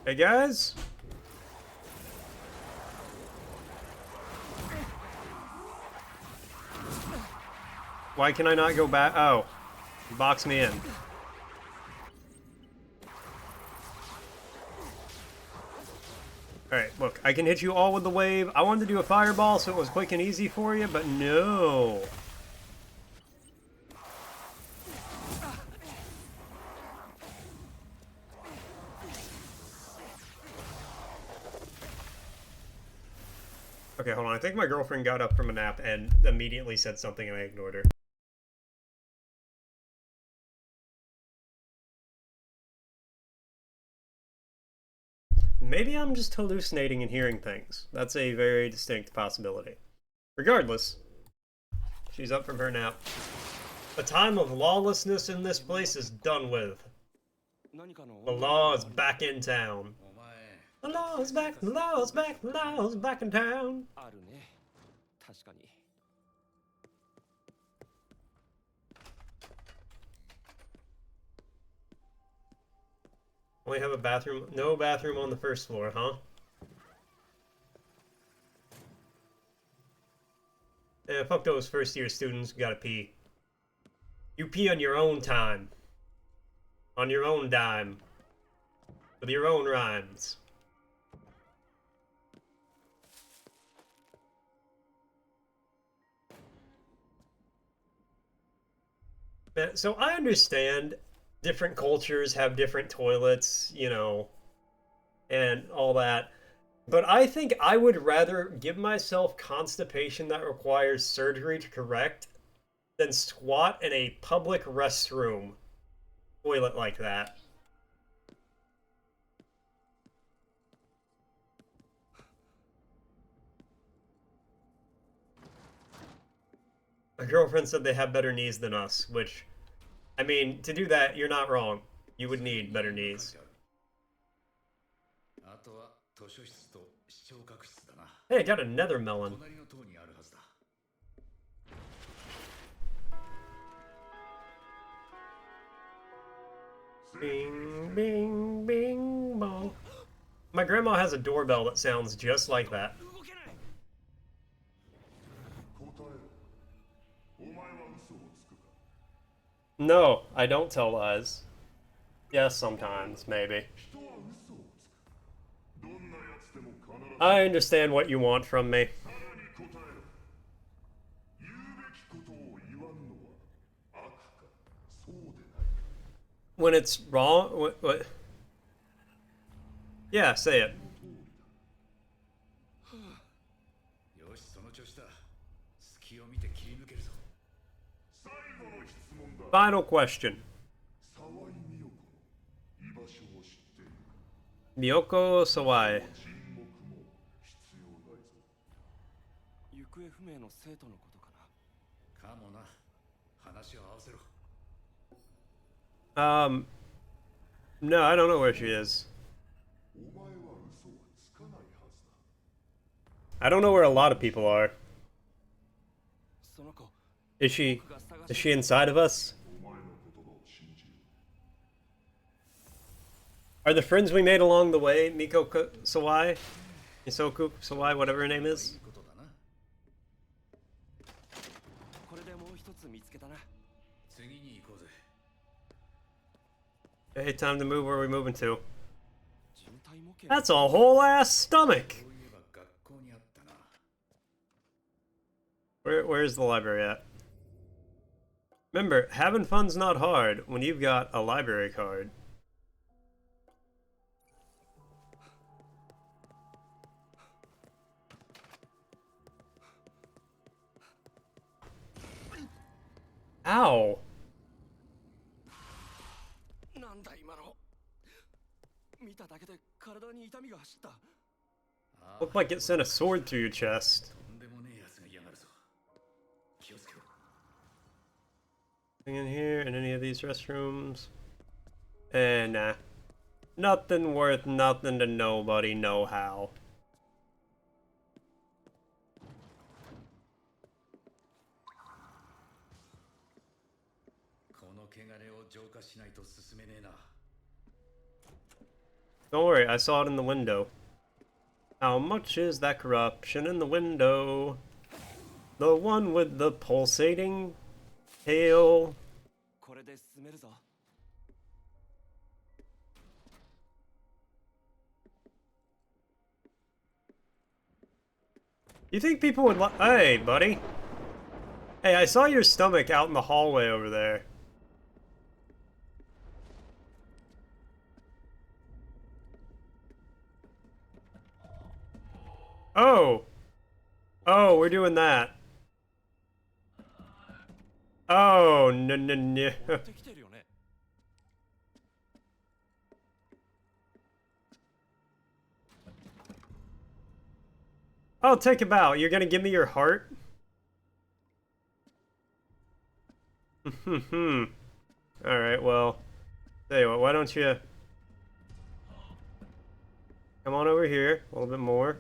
Hey guys? Why can I not go back? Oh, box me in. Alright, look, I can hit you all with the wave. I wanted to do a fireball so it was quick and easy for you, but no. Okay, hold on. I think my girlfriend got up from a nap and immediately said something and I ignored her. Maybe I'm just hallucinating and hearing things. That's a very distinct possibility. Regardless, she's up from her nap. The time of lawlessness in this place is done with. The law is back in town. お前、 The law is back, the law is back, the law is back in town. あるね。確かに。 Only have a bathroom, no bathroom on the first floor, huh? Yeah, fuck those first year students who gotta pee. You pee on your own time. On your own dime. With your own rhymes. So I understand different cultures have different toilets, you know, and all that. But I think I would rather give myself constipation that requires surgery to correct than squat in a public restroom toilet like that. My girlfriend said they have better knees than us, which, I mean, to do that, you're not wrong. You would need better knees. あとは図書室と視聴覚室だな。 Hey, I got another melon. 隣の棟にあるはずだ。 Bing, bing, bing, bong. My grandma has a doorbell that sounds just like that. 動けない。 No, I don't tell lies. Yes, sometimes, maybe. I understand what you want from me. When it's wrong, what? Yeah, say it. よし、その調子だ。隙を見て切り抜けるぞ。 Final question. Miyoko Sawai. 行方不明の生徒のことかな。かもな。話を合わせろ。 No, I don't know where she is. I don't know where a lot of people are. その子、 Is she 僕が探 is し she inside of us? Are the friends we made along the way Miko Sawai? Misoku Sawai, whatever her name い is? いことだな。これでもう一つ見つけたな。次に行こうぜ。 Hey, time to move. Where are we moving to? 人体模型。 That's a whole ass stomach! そういえば学校にあったな。 Where's the library at? Remember, having fun's not hard when you've got a library card. Ow! なんだ今の。見ただけで体に痛みが走った。 Looked like it sent a sword through your chest. とんでもねえ奴が嫌がるぞ。気をつけろ。 Anything in here? In any of these restrooms? Nah. Nothing worth nothing to nobody, no how. この汚れを浄化しないと進めねえな。 Don't worry, I saw it in the window. How much is that corruption in the window? The one with the pulsating tail. これで進めるぞ。 You think people would Hey, buddy. Hey, I saw your stomach out in the hallway over there. Oh. Oh, we're doing that. Oh, no, no, no. できてるよね。 I'll take a bow. You're gonna give me your heart? Alright, well. Tell you what, why don't you... Come on over here, a little bit more.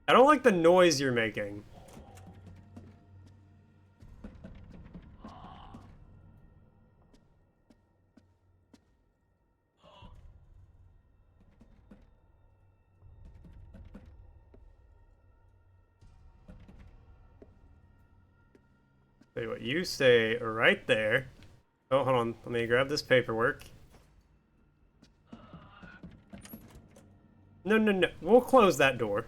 I don't like the noise you're making. Tell you what, you stay right there. Oh, hold on. Let me grab this paperwork. No, no, no. We'll close that door.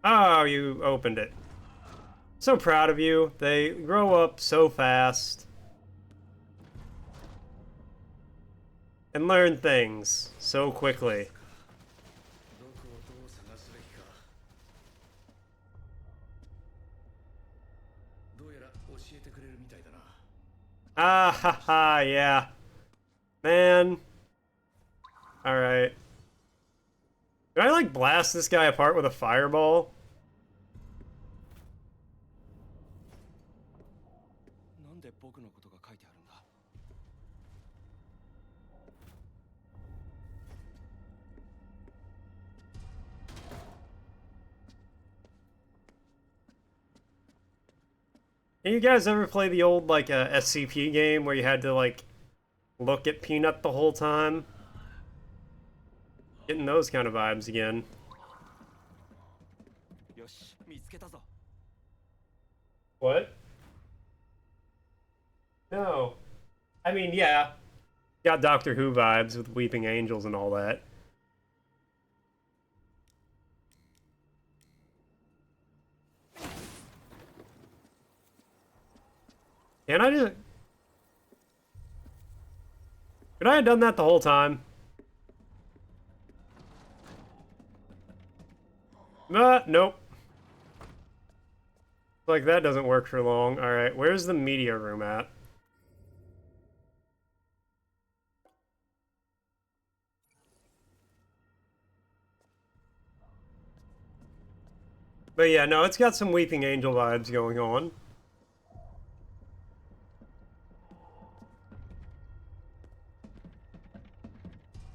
Oh, you opened it. So proud of you. They grow up so fast. And learn things so quickly. どこをどう探すべきか。どうやら教えてくれるみたいだな。Ah, haha, yeah. Man. Alright. Do I, like, blast this guy apart with a fireball? なんで僕のことが書いてあるんだ。 You guys ever play the old, like, SCP game where you had to, like, look at Peanut the whole time? Getting those kind of vibes again. よし、見つけたぞ。 What? No. I mean, yeah. Got Doctor Who vibes with Weeping Angels and all that. Can I just... Could I have done that the whole time? Nope. Like, that doesn't work for long. Alright, where's the media room at? But yeah, no, it's got some Weeping Angel vibes going on.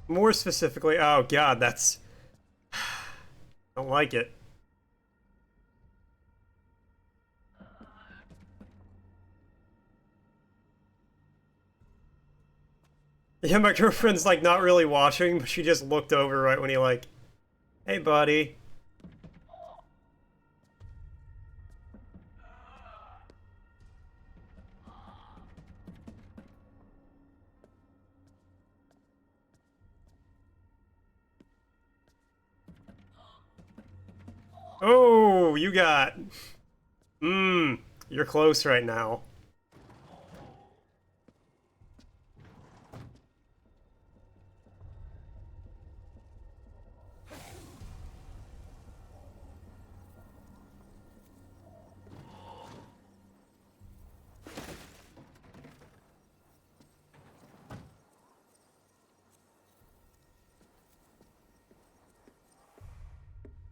More specifically, oh god, that's... Don't like it. Yeah, my girlfriend's like not really watching, but she just looked over right when he like, hey buddy. Oh, you got... you're close right now.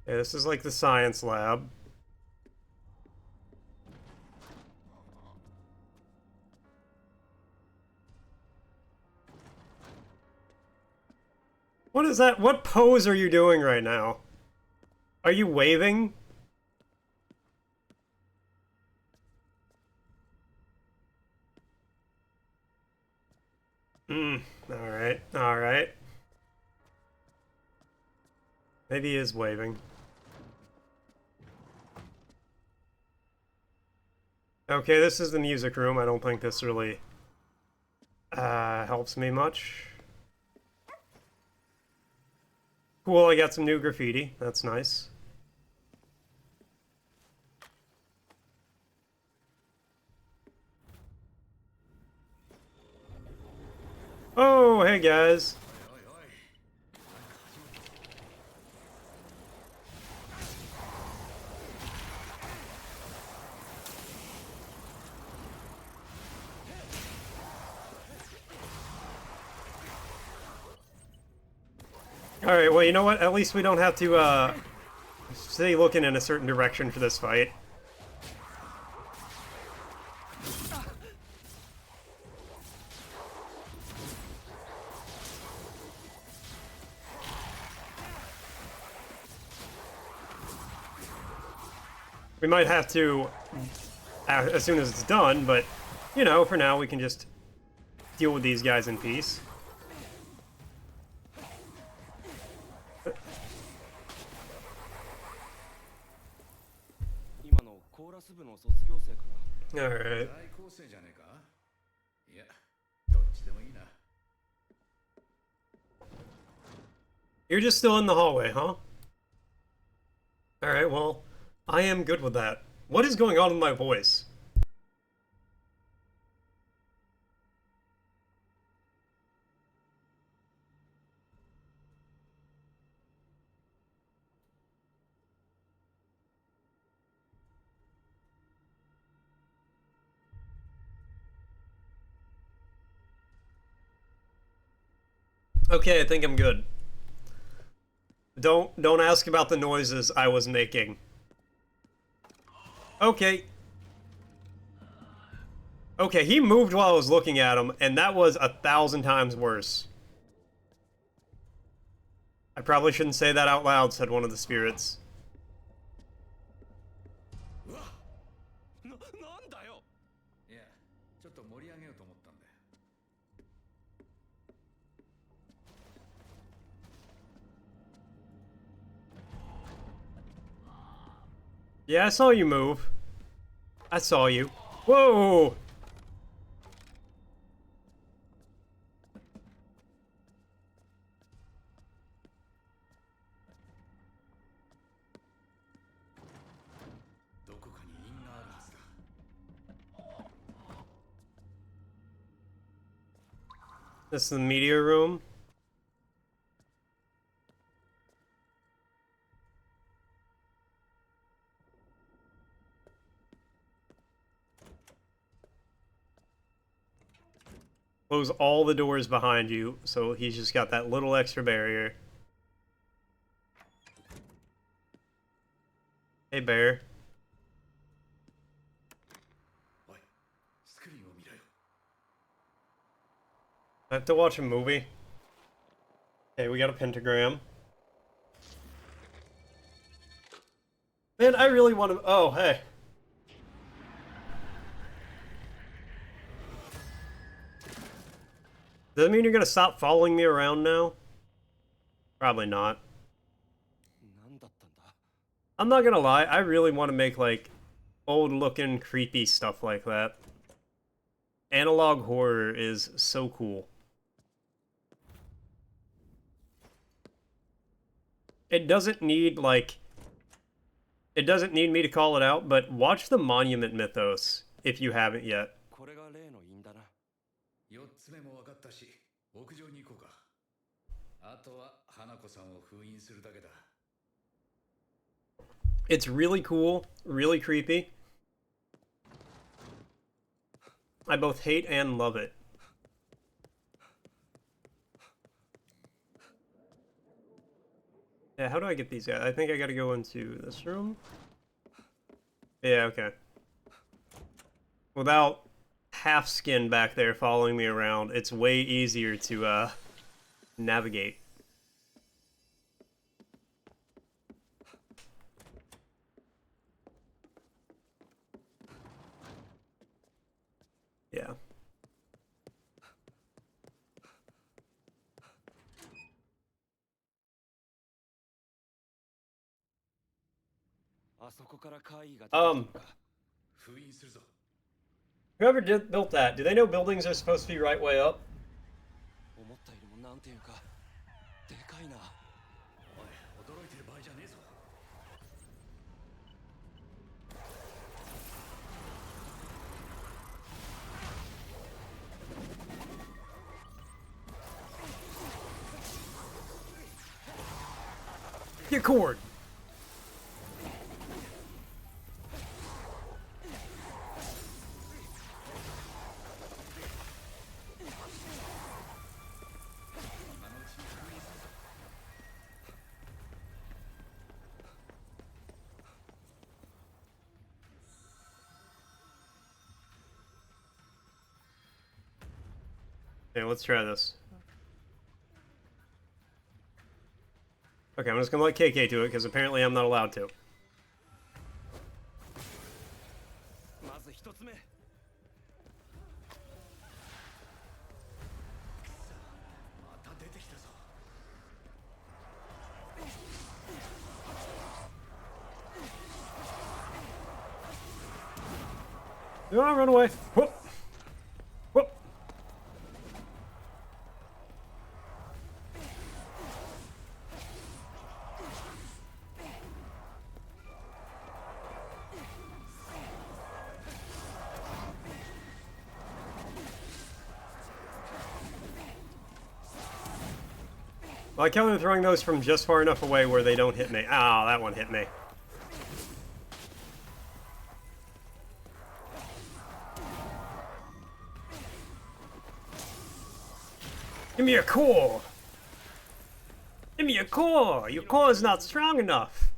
Yeah, this is like the science lab. What is that? What pose are you doing right now? Are you waving? Alright, alright. Maybe he is waving. Okay, this is the music room. I don't think this really helps me much. Cool, I got some new graffiti. That's nice. Oh, hey guys. Alright, well, you know what? At least we don't have to, stay looking in a certain direction for this fight. We might have to as soon as it's done, but, you know, for now we can just deal with these guys in peace. Alright. You're just still in the hallway, huh? Alright, well, I am good with that. What is going on with my voice? Okay, I think I'm good. Don't ask about the noises I was making. Okay. Okay, he moved while I was looking at him, and that was 1,000 times worse. I probably shouldn't say that out loud, said one of the spirits. なんだよ。いやちょっと盛り上げようと思ったんだよ。 Yeah, I saw you move. I saw you. Whoa! どこかに因があるはずだ。 This is the media room. Close all the doors behind you, so he's just got that little extra barrier. Hey, bear. おい、スクリーンを見ろよ。 I have to watch a movie. Okay, we got a pentagram. Man, I really want to... Oh, hey. Does that mean you're gonna stop following me around now? Probably not. 何だったんだ。 I'm not gonna lie, I really want to make, like, old-looking, creepy stuff like that. Analog horror is so cool. It doesn't need, like... It doesn't need me to call it out, but watch the Monument Mythos, if you haven't yet. これが例の因だな。 4つ目も分かったし、屋上に行こうか。あとは花子さんを封印するだけだ。 It's really cool, really creepy. I both hate and love it. Yeah, how do I get these guys? I think I gotta go into this room. Yeah, okay. Without half skin back there following me around, it's way easier to navigate. Yeah. Whoever built that, do they know buildings are supposed to be right way up? 思ったよりもなんていうかでかいな。おい、驚いてる場合じゃねえぞ。 Get cord! Okay, let's try this. Okay, I'm just gonna let KK do it, because apparently I'm not allowed to. まず一つ目。 また出てきたぞ。 No, run away! Whoop! Whoop! Well, I count on throwing those from just far enough away where they don't hit me. Ah, that one hit me. Give me your core! Give me your core! Your core is not strong enough!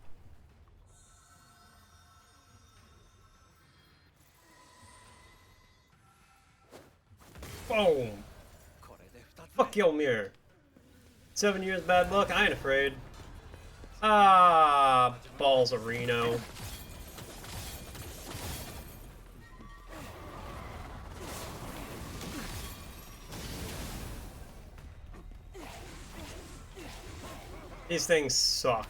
Boom! Fuck your mirror. 7 years bad luck, I ain't afraid. Ah, balls of Reno. These things suck.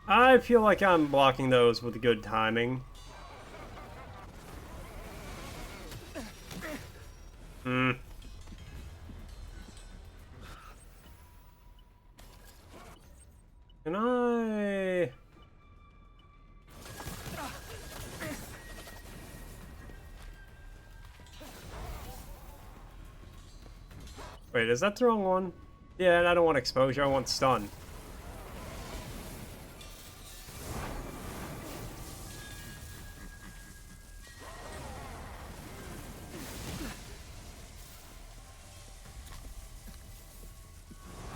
I feel like I'm blocking those with good timing. Hmm. Can I... Wait, is that the wrong one? Yeah, and I don't want exposure, I want stun.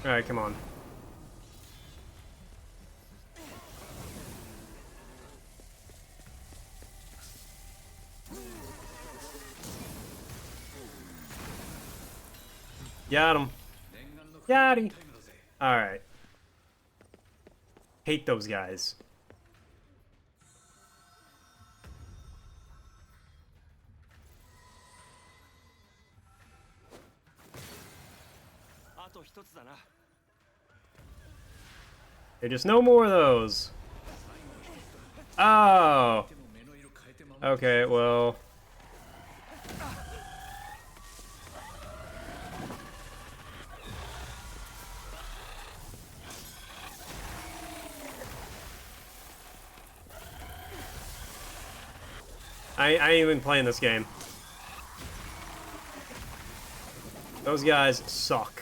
Alright, come on. Got him. Got him. Alright. Hate those guys. Okay, just no more of those. Oh. Okay, well. I ain't even playing this game. Those guys suck.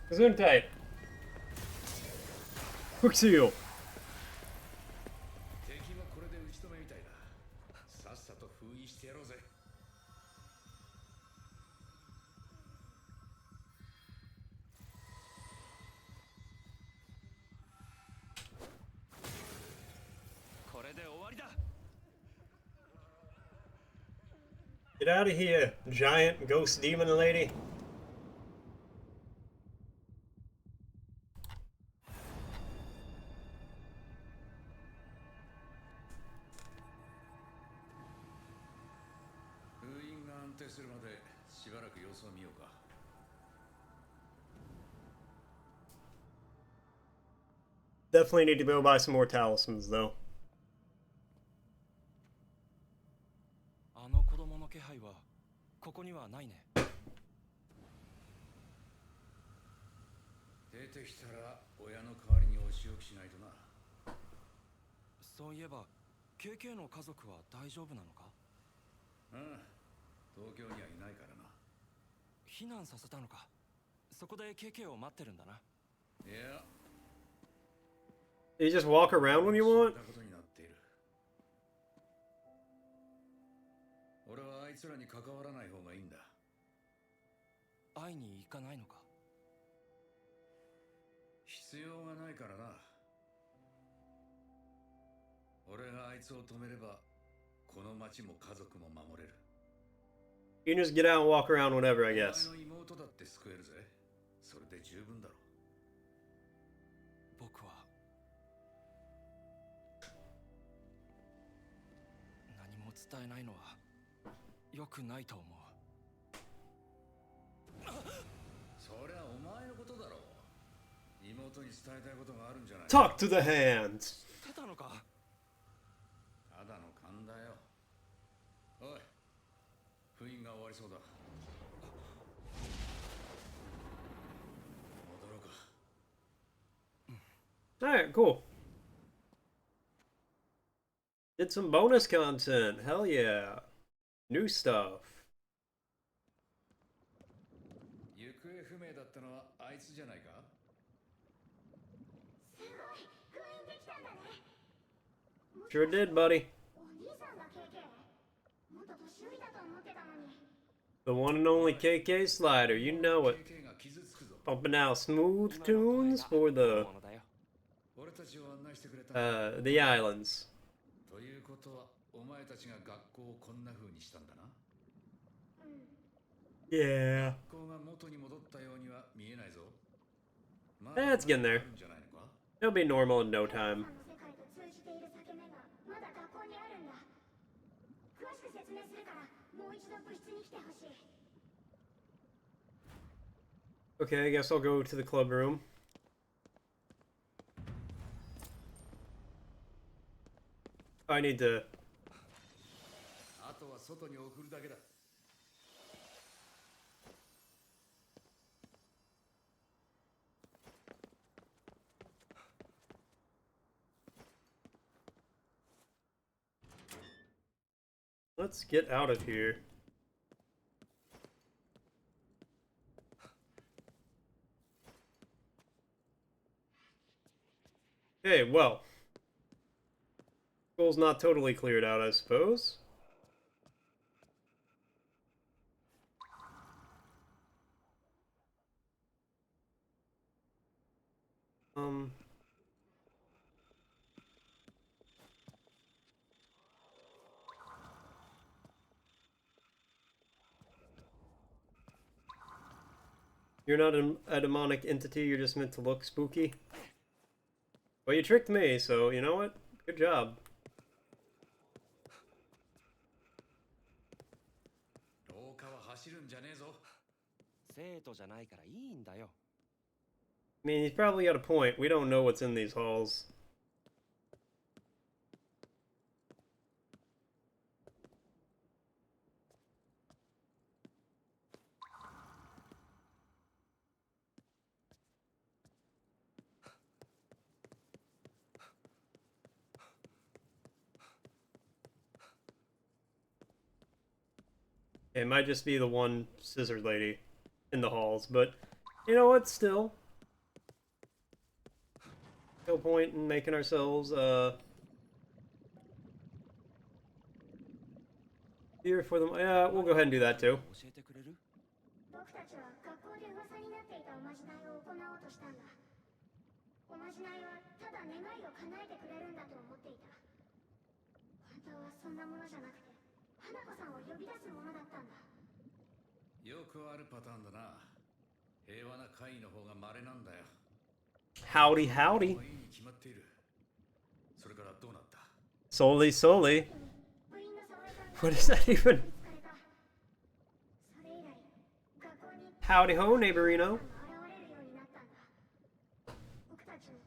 Gesundheit. Quick seal. 敵もこれで打ち止めみたいだ。さっさと封印してやろうぜ。これで終わりだ。 Get out of here, giant ghost demon lady. Definitely need to go buy some more talismans, though. あの子供の気配はここにはないね。出てきたら親の代わりにお仕置きしないとな。そういえば KK の家族は大丈夫なのか？うん、東京にはいないからな。避難させたのか。そこで KK を待ってるんだな。いや。 You just walk around when you want? 俺はあいつらに関わらない方がいいんだ。会いに行かないのか？必要がないからな。俺があいつを止めれば、この町も家族も守れる。You can just get out and walk around whenever, I guess. お前の妹だって救えるぜ。それで十分だろう。僕は伝えないのは良くないと思う。そりゃお前のことだろう。妹に伝えたいことがあるんじゃない。 Talk to the hands. 出たのか。ただの勘だよ。おい、封印が終わりそうだ。戻ろうか。Alright, cool. Did some bonus content. Hell yeah. New stuff. 行方不明だったのはあいつじゃないか。すごい封印できたんだね。 Sure did, buddy. お兄さんが KK。 もっと年寄りだと思ってたのに。 The one and only KK Slider, you know it. KK が傷つくぞ。 Pumping out smooth tunes for ものだよ。俺たちを案内してくれた。the islands. ということは、お前たちが学校をこんな風にしたんだな。Yeah. 学校が元に戻ったようには見えないぞ。It's getting there. It'll be normal in no time. 世界と通じている裂け目がまだ学校にあるんだ。詳しく説明するからもう一度部室に来てほしい。 Okay, I guess I'll go to the club room. I need to... あとは外に送るだけだ。Let's get out of here. Okay, well. School's not totally cleared out, I suppose. You're not a demonic entity, you're just meant to look spooky. Well, you tricked me, so you know what? Good job. 廊下は走るんじゃねえぞ。生徒じゃないからいいんだよ。 I mean, he's probably got a point. We don't know what's in these halls. It might just be the one scissor lady in the halls, but you know what, still. No point in making ourselves, here for them. Yeah, we'll go ahead and do that too. 教えてくれる？僕たちは学校で噂になっていたおまじないを行おうとしたんだ。おまじないはただ願いを叶えてくれるんだと思っていた。本当はそんなものじゃなくて、花子さんを呼び出すものだったんだ。よくあるパターンだな。平和な会の方が稀なんだよ。 Howdy, howdy. いいに決まっている。それからどうなった？ Solely, solely. 部員の沙織さんが What is that even? 見つかれた。それ以来、学校に Howdy ho, neighborino. 現れるようになったんだ。僕たちも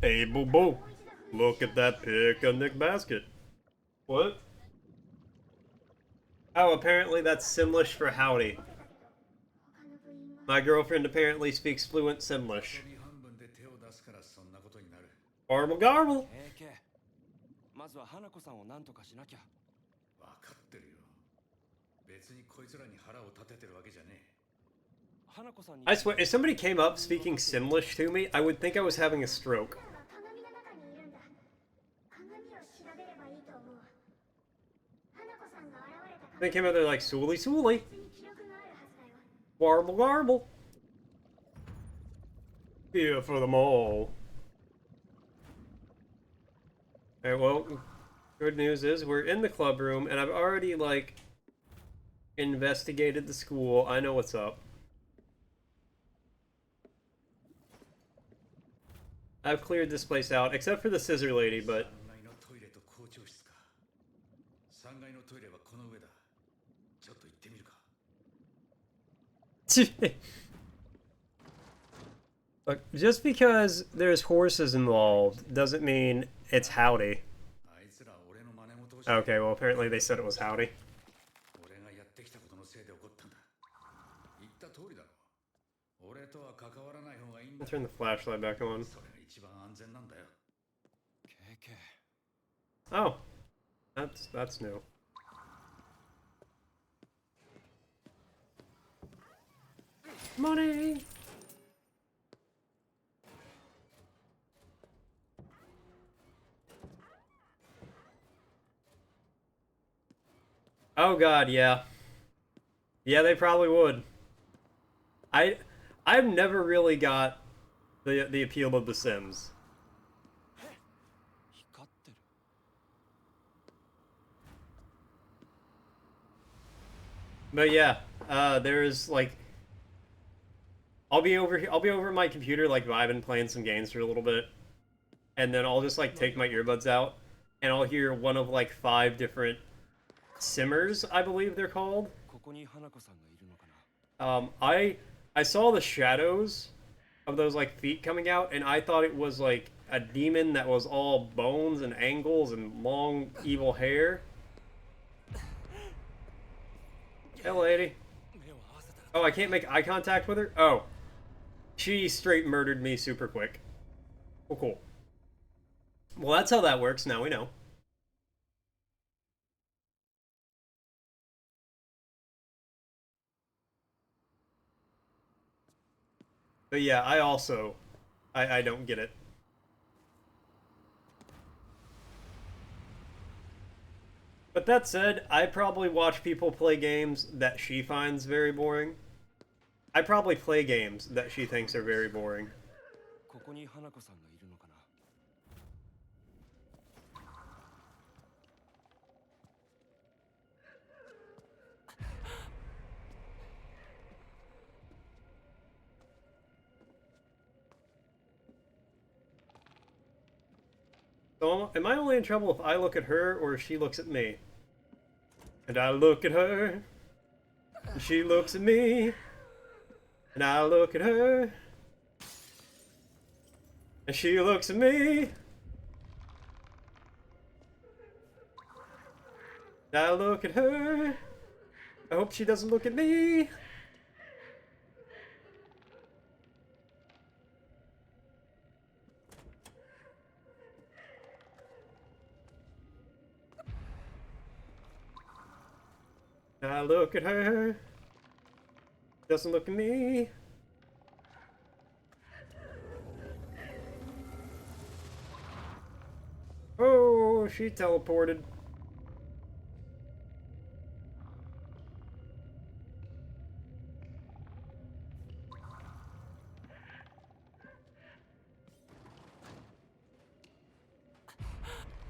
Hey, boo boo. Look at that picnic basket. What? Oh, apparently that's Simlish for howdy. 他の部員は My girlfriend apparently speaks fluent Simlish. 遊び半分で手を出すからそんなことになる。 Garble garble. AK、まずは花子さんを何とかしなきゃ。わかってるよ。別にこいつらに腹を立ててるわけじゃねえ。花子さんに I swear, if somebody came up speaking Simlish to me, I would think I was having a stroke. 彼は鏡の中にいるんだ。鏡を調べればいいと思う。花子さんが現れた They came out there like, Sooly, Sooly. 別に記録があるはずだよ。 Garble garble. Here for them all. Alright, well, good news is we're in the club room, and I've already, like, investigated the school. I know what's up. I've cleared this place out, except for the scissor lady, but... 3階のトイレと校長室か。3階のトイレ Look, just because there's horses involved doesn't mean it's howdy. あいつら俺の真似事をして Okay, well apparently they said it was howdy. 俺がやってきたことのせいで起こったんだ。言った通りだろ。俺とは関わらない方がいいん I'll だ。 turn the flashlight back on. それが一番安全なんだよ。 KK Oh, that's new. Money. Oh god, yeah. Yeah, they probably would. I've never really got the appeal of The Sims. 光ってる But yeah, there's like I'll be over my computer like vibing, playing some games for a little bit, and then I'll just like take my earbuds out and I'll hear one of like 5 different simmers, I believe they're called. ここに花子さんがいるのかな I saw the shadows of those like feet coming out, and I thought it was like a demon that was all bones and angles and long evil hair. Hey, lady. 目を合わせたら Oh, I can't make eye contact with her? Oh. She straight murdered me super quick. Oh, cool. Well, that's how that works. Now we know. But yeah, I don't get it. But that said, I probably watch people play games that she finds very boring. I probably play games that she thinks are very boring. ここに花子さんがいるのかな So am I only in trouble if I look at her or if she looks at me? And I look at her, and she looks at me, and I look at her, and she looks at me, and I look at her. I hope she doesn't look at me. I look at her. Doesn't look at me. Oh, she teleported.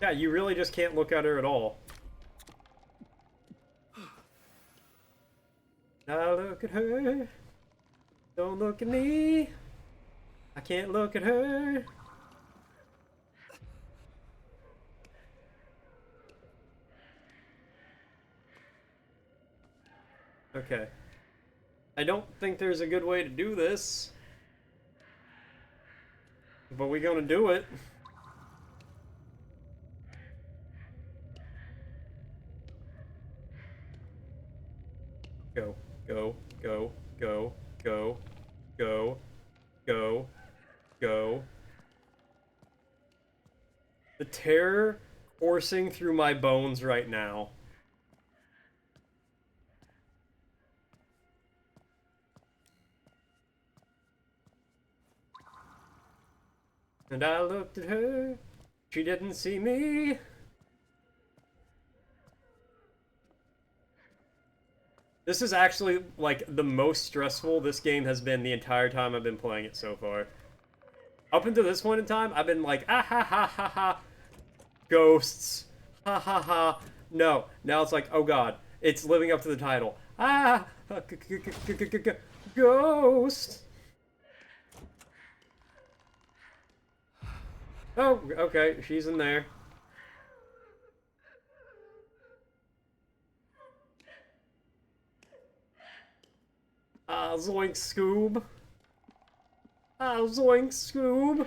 Yeah, you really just can't look at her at all. I look at her. Don't look at me. I can't look at her. Okay. I don't think there's a good way to do this. But we're gonna do it. Go, go, go, go, go, go, go, go. The terror coursing through my bones right now. And I looked at her. She didn't see me. This is actually, like, the most stressful this game has been the entire time I've been playing it so far. Up until this point in time, I've been like, ah ha ha ha ha, ghosts, ha ha ha. No, now it's like, oh god, it's living up to the title. Ah, ghost. Oh, okay, she's in there. Ah, zoink, Scoob. Ah, zoink, Scoob.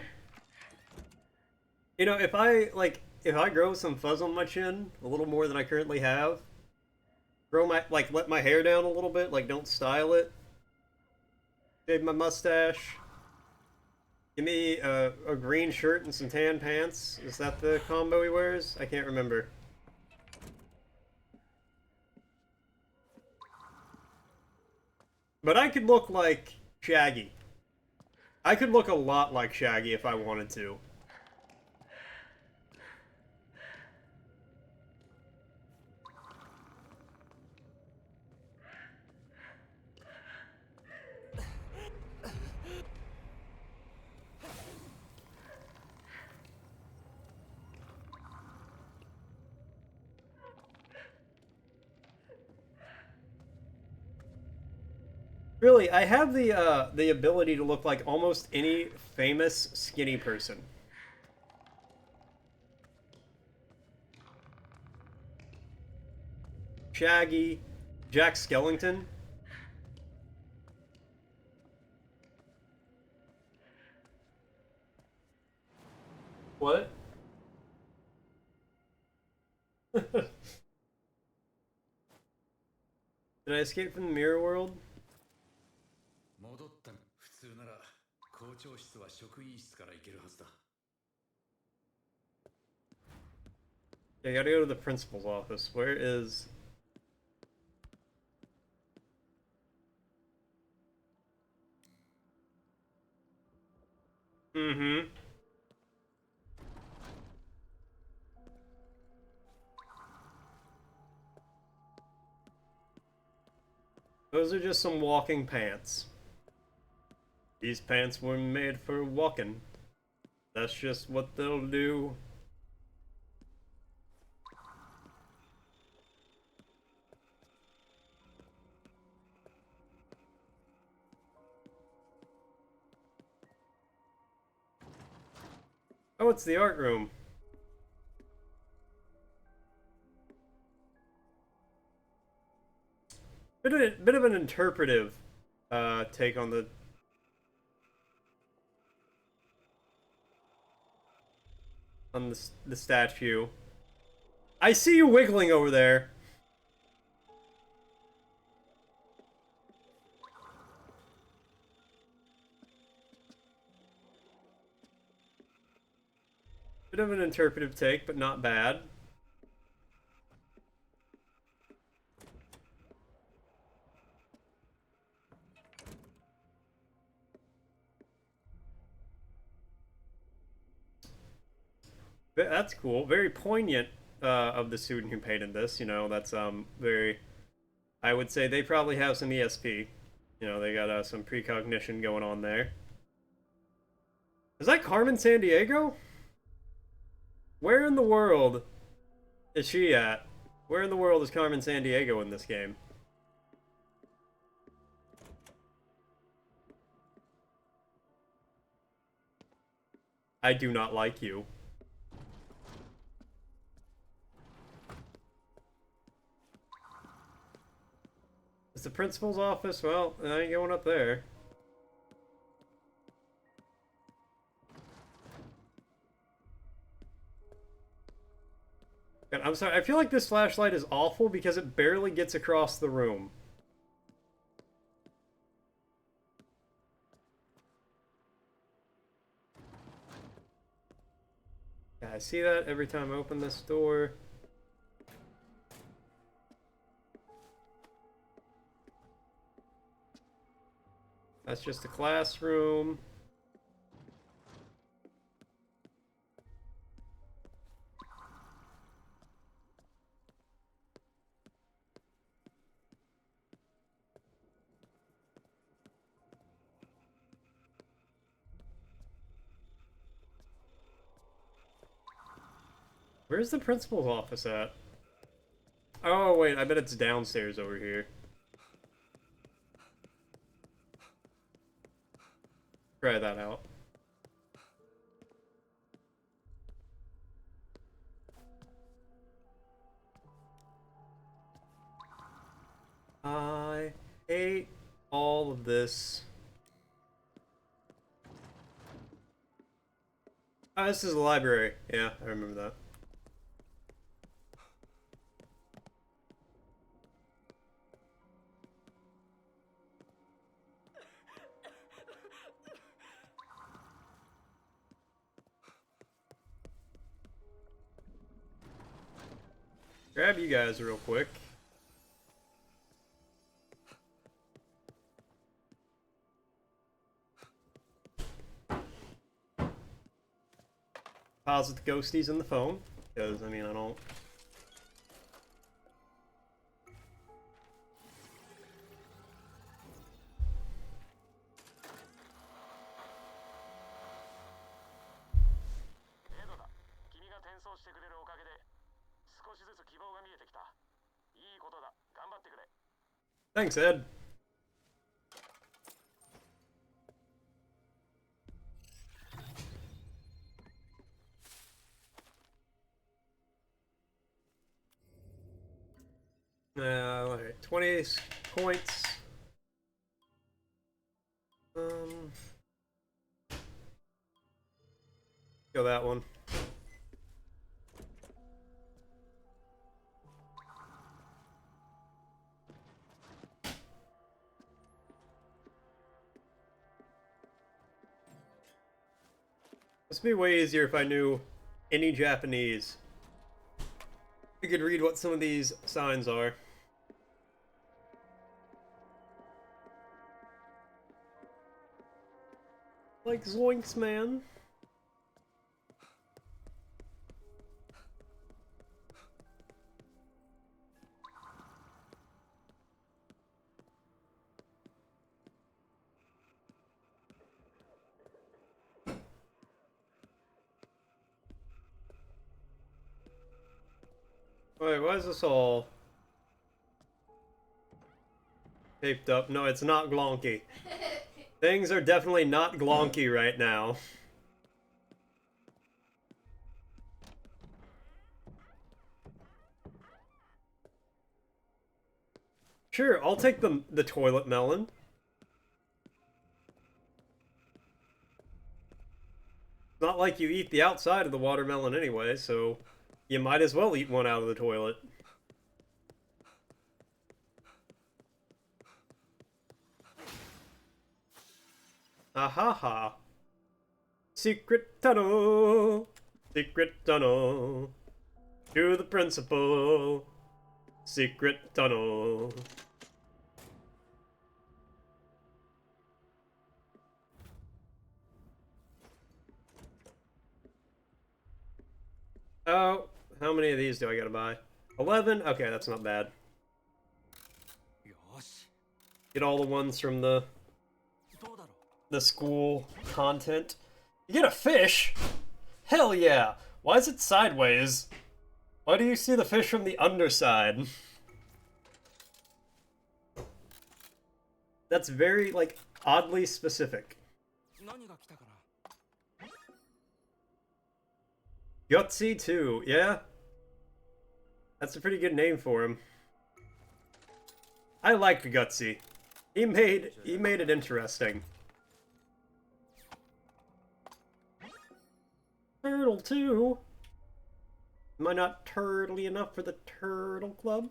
You know, if I grow some fuzz on my chin, a little more than I currently have, let my hair down a little bit, like, don't style it, shave my mustache, give me a green shirt and some tan pants. Is that the combo he wears? I can't remember. But I could look like Shaggy. I could look a lot like Shaggy if I wanted to. Really, I have the ability to look like almost any famous skinny person. Shaggy, Jack Skellington. What? Did I escape from the mirror world? 戻った。普通なら校長室は職員室から行けるはずだ。Yeah, I gotta go to the principal's office. Where is... Mm-hmm. Those are just some walking pants. These pants were made for walking. That's just what they'll do. Oh, it's the art room. Bit of an interpretive take on the statue. I see you wiggling over there. Bit of an interpretive take, but not bad. That's cool. Very poignant of the student who painted this. You know, that's very. I would say they probably have some ESP. You know, they got some precognition going on there. Is that Carmen Sandiego? Where in the world is she at? Where in the world is Carmen Sandiego in this game? I do not like you. Is the principal's office? Well, I ain't going up there. God, I'm sorry, I feel like this flashlight is awful because it barely gets across the room. Yeah, I see that every time I open this door. That's just a classroom. Where's the principal's office at? Oh, wait, I bet it's downstairs over here. Try that out. I hate all all of this. Oh, this is a library. Yeah, I remember that. Grab you guys real quick. Pause with the ghosties on the phone, because, I mean, I don't... Thanks, Ed. Alright, 20 points. Go that one. This would be way easier if I knew any Japanese. I could read what some of these signs are. Like Zoinks, man. Wait, why is this all taped up? No, it's not glonky. Things are definitely not glonky right now. Sure, I'll take the toilet melon. Not like you eat the outside of the watermelon anyway, so you might as well eat one out of the toilet. Ahaha. Secret tunnel. Secret tunnel. To the principal. Secret tunnel. Oh, how many of these do I gotta buy? 11? Okay, that's not bad. Get all the ones from the school content. You get a fish? Hell yeah! Why is it sideways? Why do you see the fish from the underside? That's very, like, oddly specific. Gutsy too, yeah? That's a pretty good name for him. I like Gutsy. He made it interesting. Turtle too? Am I not turtly enough for the Turtle Club?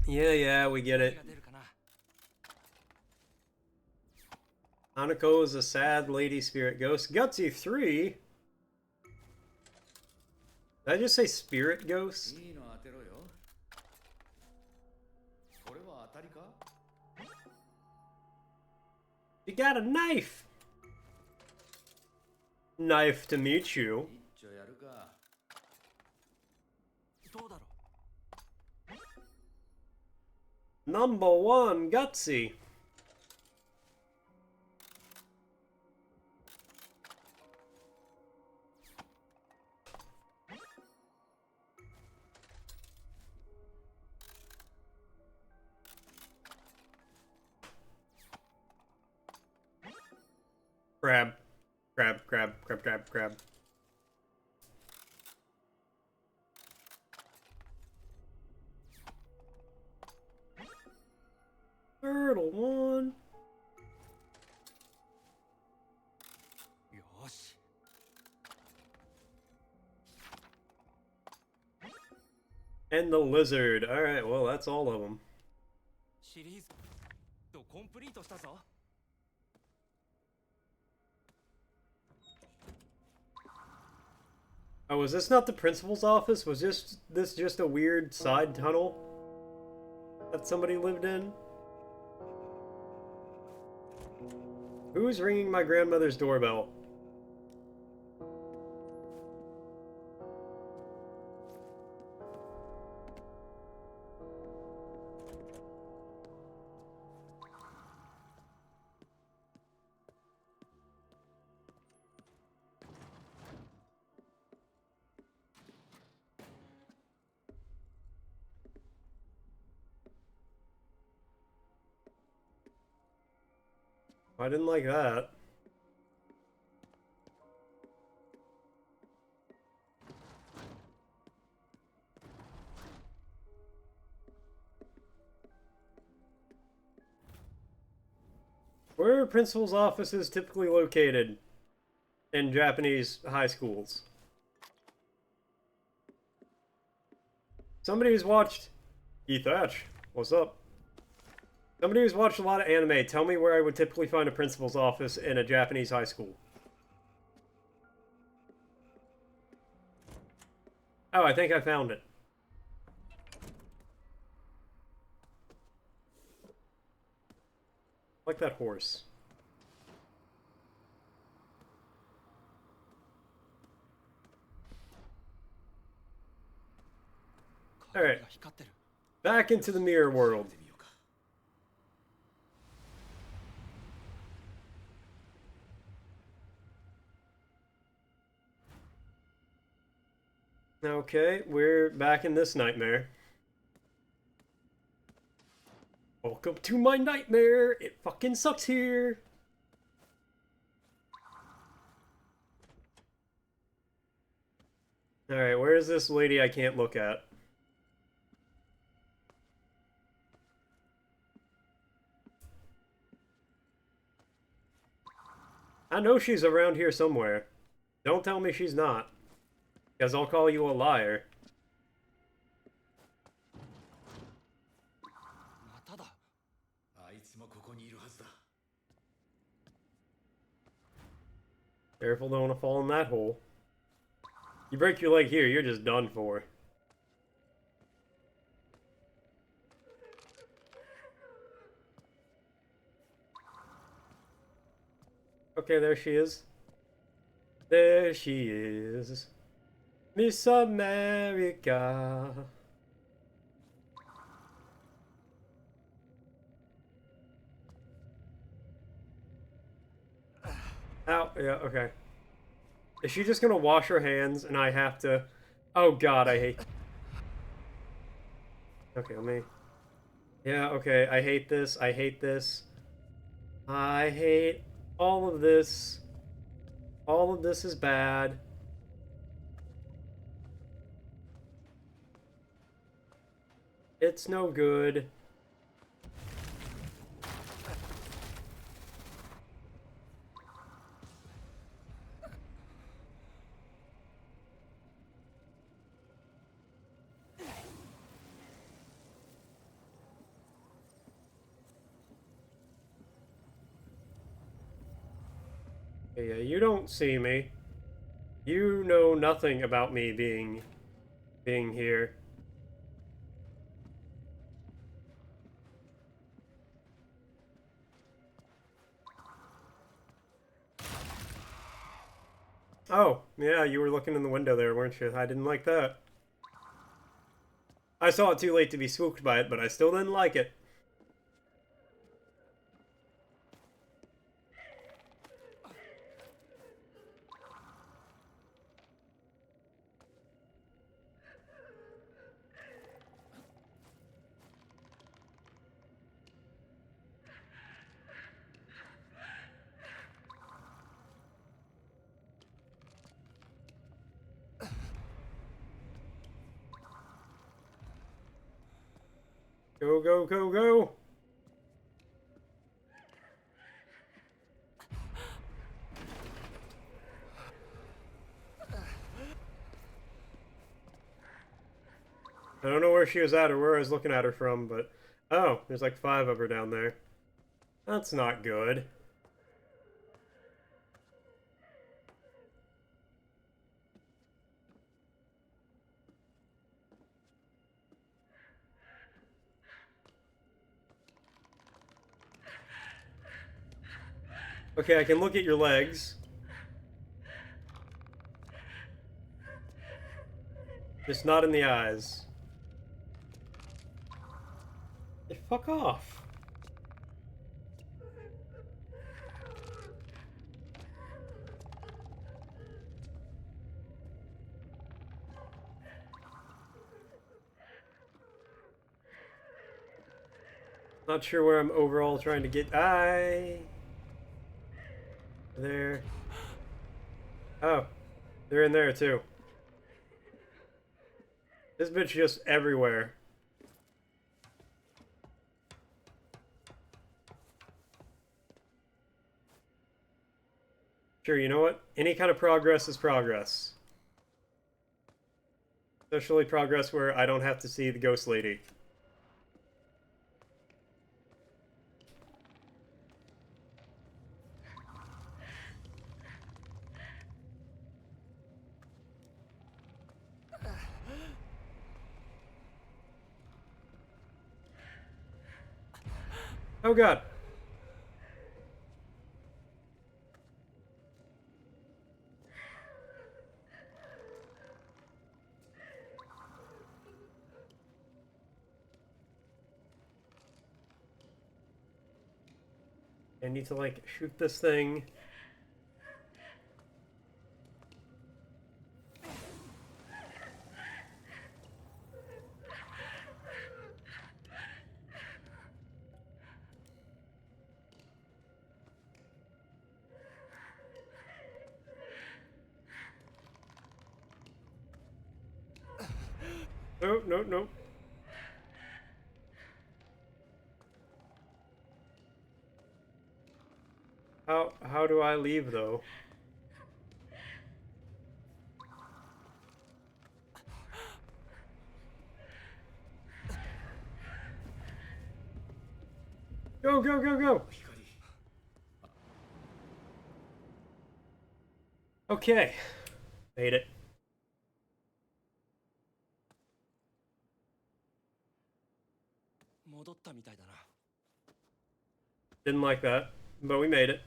Yeah, we get it. Hanako is a sad lady spirit ghost. Gutsy 3? Did I just say spirit ghost? You got a knife! Knife to meet you. Number 1, Gutsy. Crab. Grab, grab, grab, grab, grab. Turtle one. よし And the lizard. Alright, well, that's all of them. シリーズとコンプリートしたぞ Oh, was this not the principal's office? Was this just a weird side tunnel that somebody lived in? Who's ringing my grandmother's doorbell? I didn't like that. Where are principal's offices typically located in Japanese high schools? Somebody who's watched... Thatch, what's up? Somebody who's watched a lot of anime, tell me where I would typically find a principal's office in a Japanese high school. Oh, I think I found it. Like that horse. Alright. Back into the mirror world. Okay, we're back in this nightmare. Welcome to my nightmare! It fucking sucks here! Alright, where is this lady I can't look at? I know she's around here somewhere. Don't tell me she's not. Because I'll call you a liar. まただ あいつもここにいるはずだ Careful, don't want to fall in that hole. You break your leg here, you're just done for. Okay, there she is. There she is. Miss America. Ow, yeah, okay. Is she just gonna wash her hands and I have to... Oh god, I hate... Okay, let me... Yeah, okay, I hate this, I hate this. I hate all of this. All of this is bad. It's no good. Yeah, you don't see me. You know nothing about me being here. Oh, yeah, you were looking in the window there, weren't you? I didn't like that. I saw it too late to be spooked by it, but I still didn't like it. Go, go, go, go! I don't know where she was at or where I was looking at her from, but... Oh, there's like 5 of her down there. That's not good. Okay, I can look at your legs. Just not in the eyes. Hey, fuck off. Not sure where I'm overall trying to get. There. Oh, they're in there too. This bitch just everywhere. Sure, you know what? Any kind of progress is progress. Especially progress where I don't have to see the ghost lady. Oh god. I need to, like, shoot this thing. Oh, no, no. How do I leave, though? Go, go, go, go! Okay. Made it. Didn't like that, but we made it.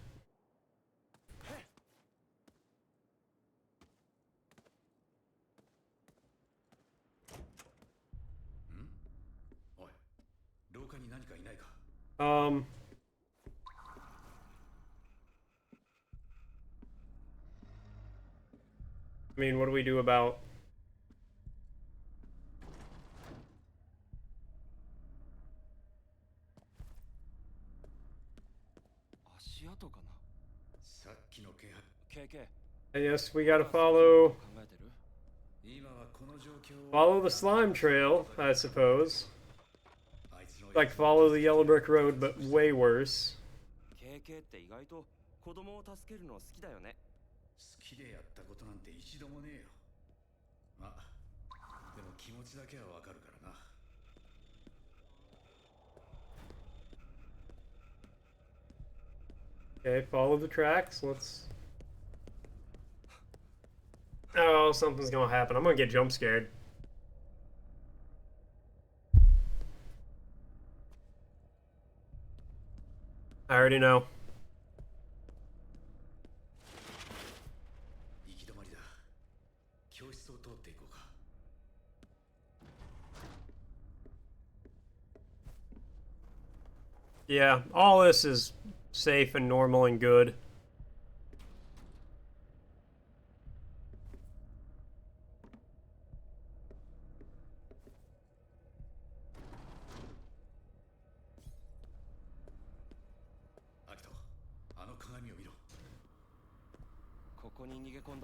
I mean, what do we do about... I guess we gotta follow the slime trail, I suppose. Like, follow the yellow brick road, but way worse. きでやったことなんて一度もねえよ。まあ、でも気持ちだけはわかるからな。Okay, follow the tracks. Let's... Oh, something's gonna happen. I'm gonna get jump scared. I already know. Yeah, all this is safe and normal and good.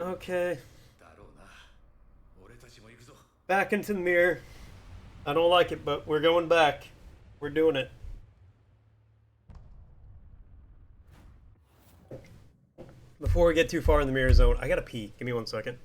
Okay. Back into the mirror. I don't like it, but we're going back. We're doing it. Before we get too far in the mirror zone, I gotta pee. Give me 1 second.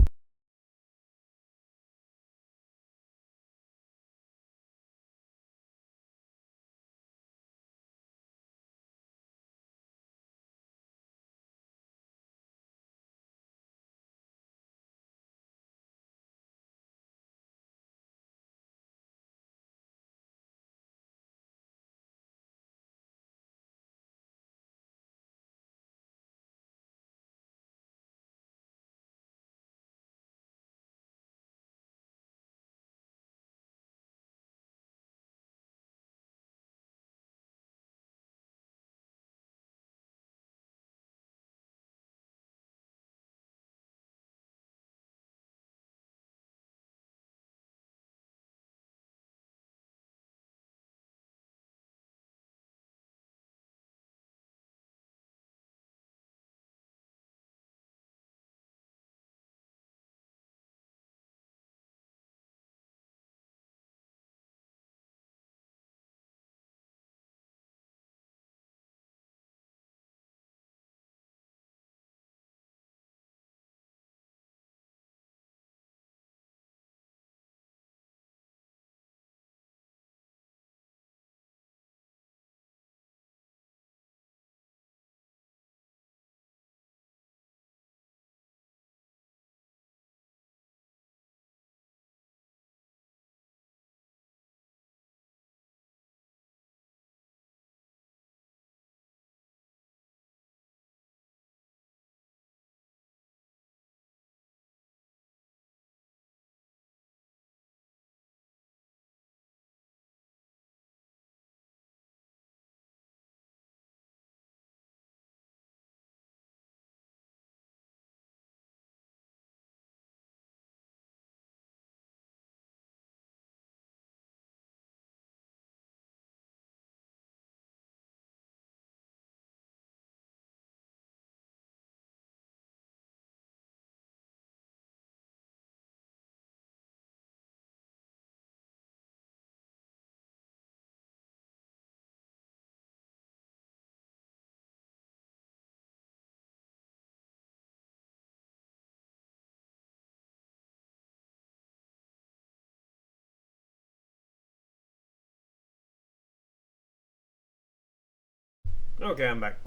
Okay, I'm back.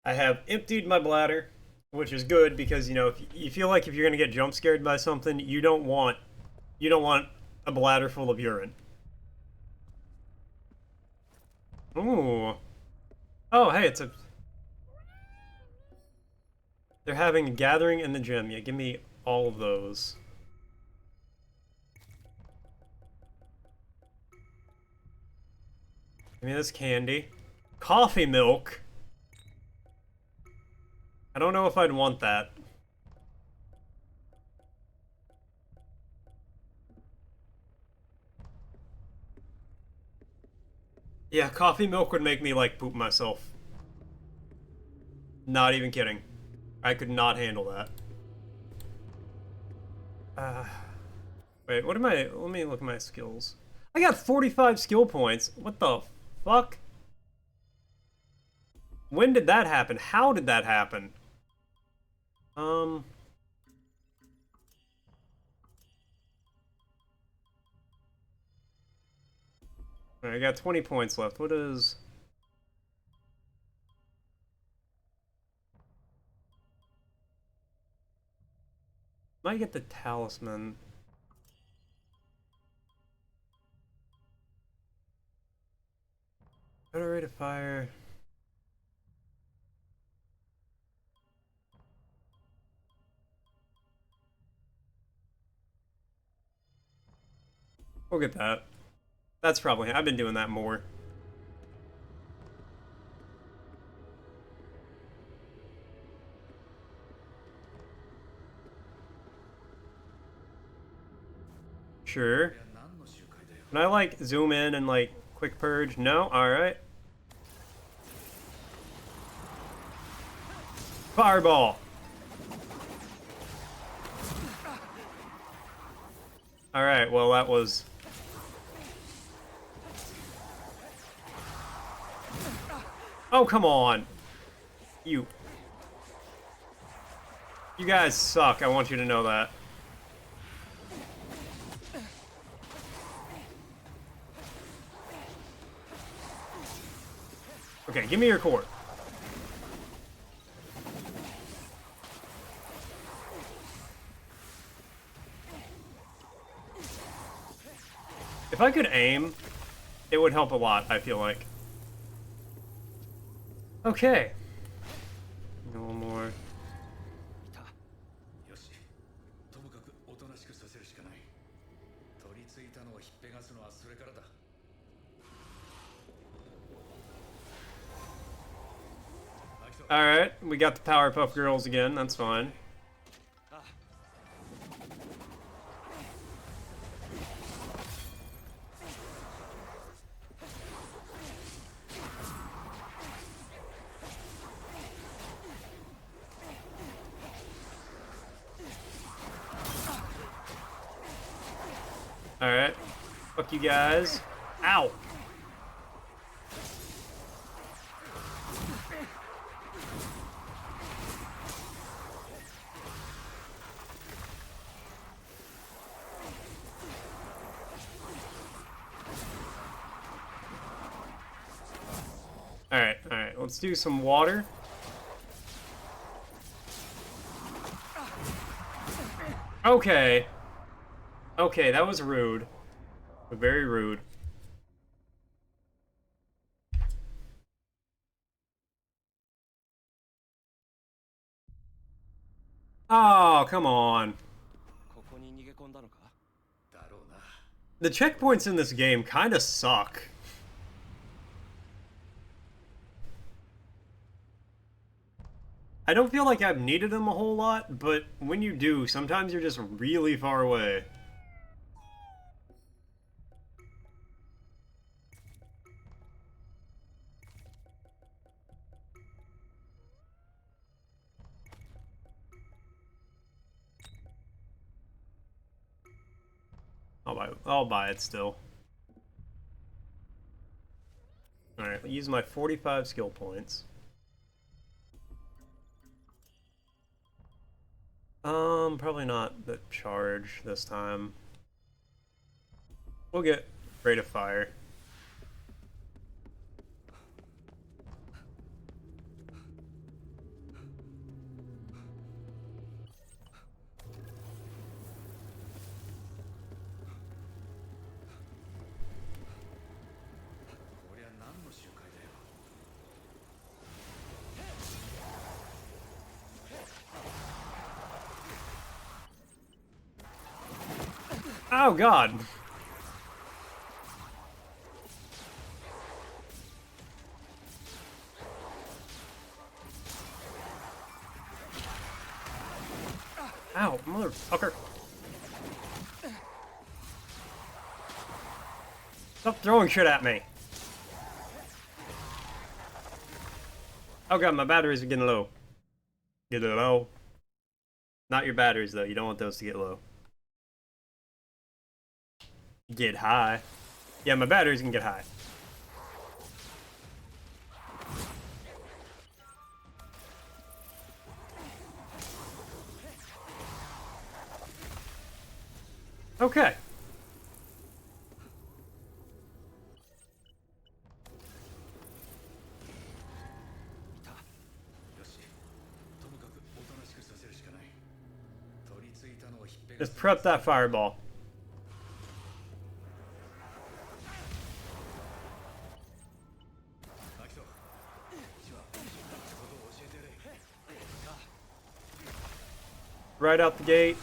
I have emptied my bladder, which is good because, you know, if you feel like if you're gonna get jump scared by something, you don't want a bladder full of urine. Ooh. Oh, hey, it's a... They're having a gathering in the gym. Yeah, give me all of those. Give me this candy. Coffee milk? I don't know if I'd want that. Yeah, coffee milk would make me, like, poop myself. Not even kidding. I could not handle that. Wait, what am I... Let me look at my skills. I got 45 skill points. What the fuck? When did that happen? How did that happen? Alright, I got 20 points left. What is... Might get the talisman. Better rate of fire. We'll get that. That's probably... I've been doing that more. Sure. Can I, like, zoom in and, like, quick purge? No? Alright. Fireball! Alright, well, that was... Oh, come on. You guys suck. I want you to know that. Okay, give me your core. If I could aim, it would help a lot, I feel like. Okay. One more. よし、ともかくおとなしくさせるしかない。取り付いたのをひっぺがすのはそれからだ。 Alright, we got the Powerpuff Girls again, that's fine. Alright. Fuck you guys. Ow! Alright, let's do some water. Okay. Okay, that was rude. Very rude. Oh, come on. ここに逃げ込んだのか？ だろうな。 The checkpoints in this game kinda suck. I don't feel like I've needed them a whole lot, but when you do, sometimes you're just really far away. I'll buy it still. Alright, I'll use my 45 skill points. Probably not the charge this time. We'll get Rate of Fire. Oh god. Ow, motherfucker. Stop throwing shit at me. Oh god, my batteries are getting low. Get low. Not your batteries though, you don't want those to get low. Get high. Yeah, my batteries can get high. Okay. Just prep that fireball. Right out the gate.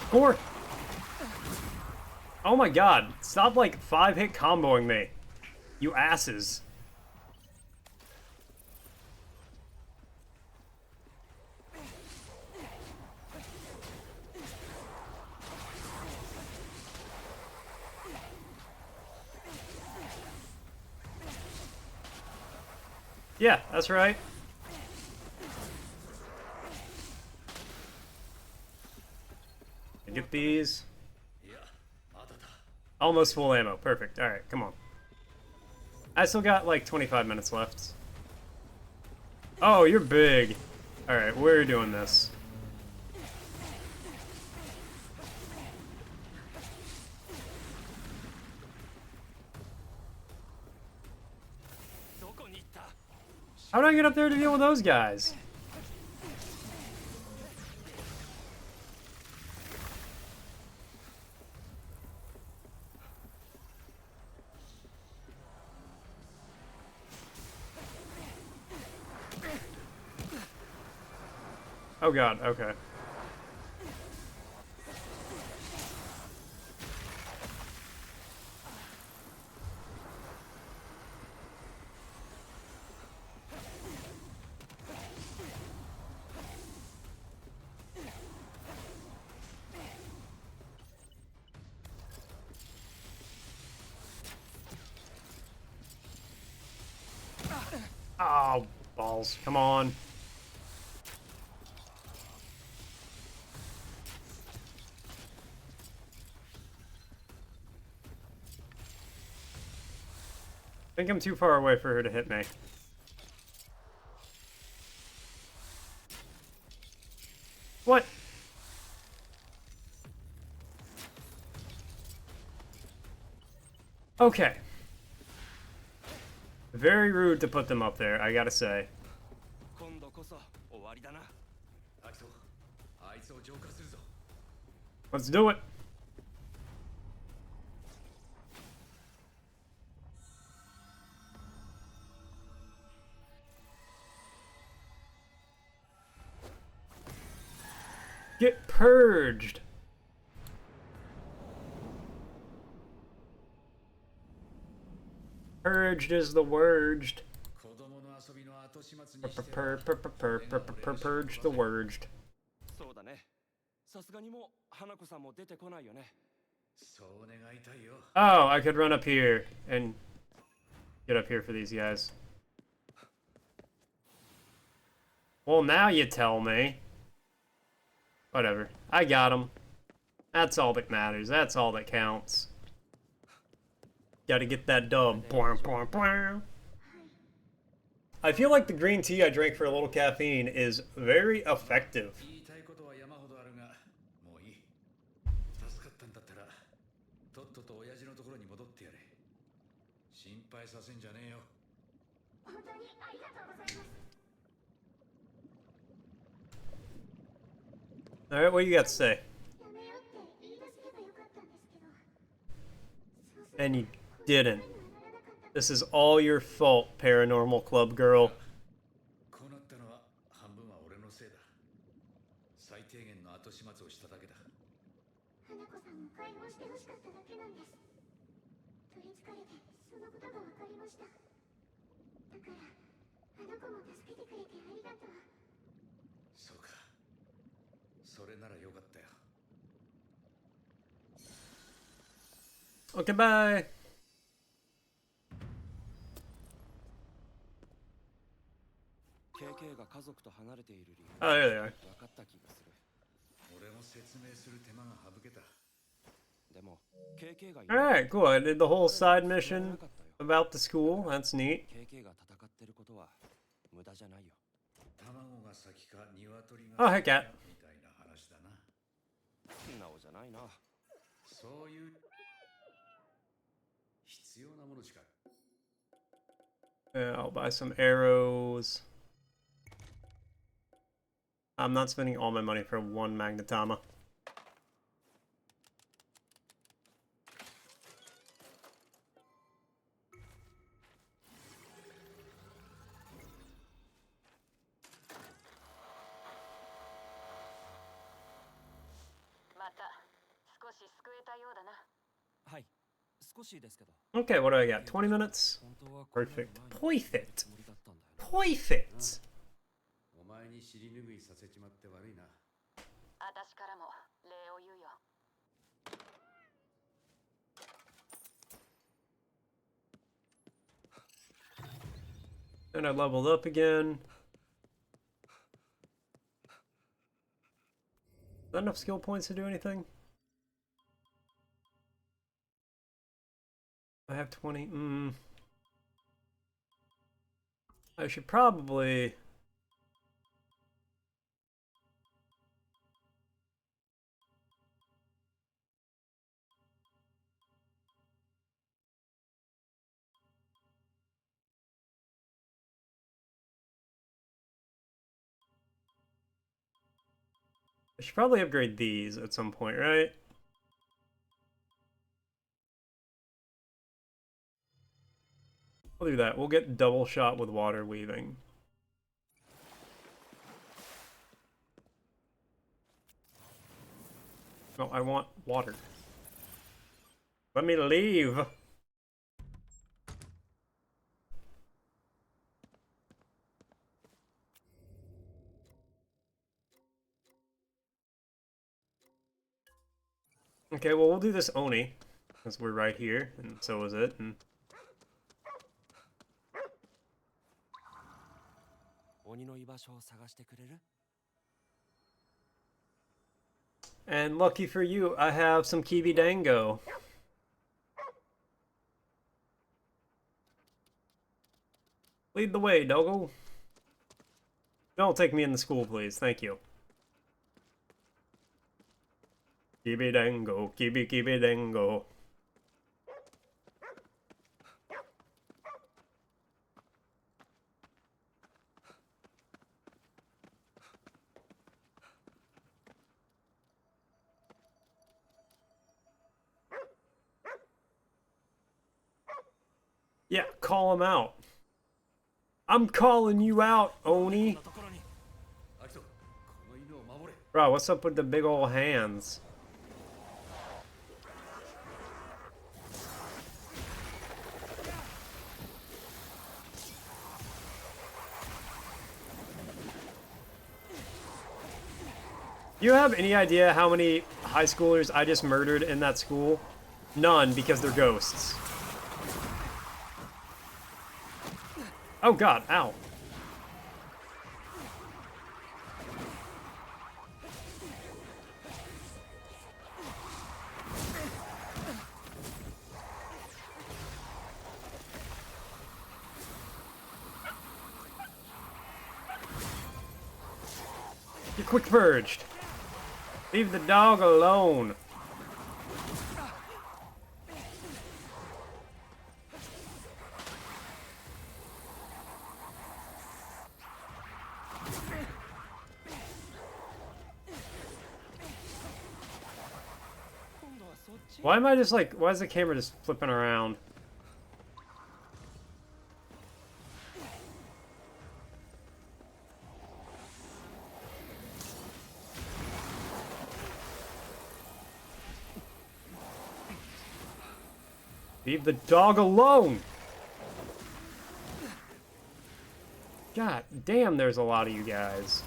Score! Oh my god, stop like 5-hit comboing me. You asses. Yeah, that's right. Get these. いやまだだ Almost full ammo. Perfect. Alright, come on. I still got like 25 minutes left. Oh, you're big. Alright, we're doing this. How do I get up there to deal with those guys? Oh god, okay. Oh, balls. Come on. I think I'm too far away for her to hit me. What? Okay. Very rude to put them up there, I gotta say. 今度こそ終わりだな。アキトあいつを浄化するぞ Let's do it. Get purged. Purged is the worded. 子供の遊びの後始末にしては Purge the worded. そうだね。さすがにもう花子さんも出てこないよね。そう願いたいよ Oh, I could run up here and get up here for these guys. Well, now you tell me. Whatever. I got them. That's all that matters. That's all that counts. Gotta get that dub. I feel like the green tea I drank for a little caffeine is very effective. 言いたいことは山ほどあるがもういい助かったんだったらとっとと親父のところに戻ってやれ心配させんじゃねえよ Alright, what do you got to say? And you didn't. This is all your fault, Paranormal Club girl. こうなったのは半分は俺のせいだ最低限の後始末をしただけだ花子さんを解放してほしかっただけなんです取り憑かれてそのことが分かりましただからあの子も助けてくれてありがとうそうかそれならよかったよ Okay, bye. KK が家族と離れている理由 Oh, there they are. 分かった気がする。俺も説明する手間が省けたでも KK がい Alright, cool. I did the whole side mission about the school. That's neat. KK が戦ってることは無駄じゃないよ。卵が先か鶏が Oh, hey, cat. みたいな話だな素直じゃないな。そういう必要なものしか Yeah, I'll buy some arrows. I'm not spending all my money for one magnetama. Okay, what do I got? 20 minutes? Perfect. Perfect. Perfect. お前に尻拭いさせちまって悪いな私からも礼を言うよ。And I leveled up again. Is that enough skill points to do anything? I have 20. I should probably... I should probably upgrade these at some point, right? We'll do that. We'll get double shot with water weaving. No, I want water. Let me leave. Okay, well, we'll do this Oni, because we're right here, and so is it, and... And lucky for you, I have some Kibi Dango. Lead the way, doggo. Don't take me in the school, please. Thank you. Kibi Dango, Kibi Dango. Yeah, call him out. I'm calling you out, Oni. Bro, what's up with the big ol' hands? You have any idea how many high schoolers I just murdered in that school? None, because they're ghosts. Oh god, ow. You're quick purged. Leave the dog alone. Why am I just like, why is the camera just flipping around? Leave the dog alone! God damn, there's a lot of you guys.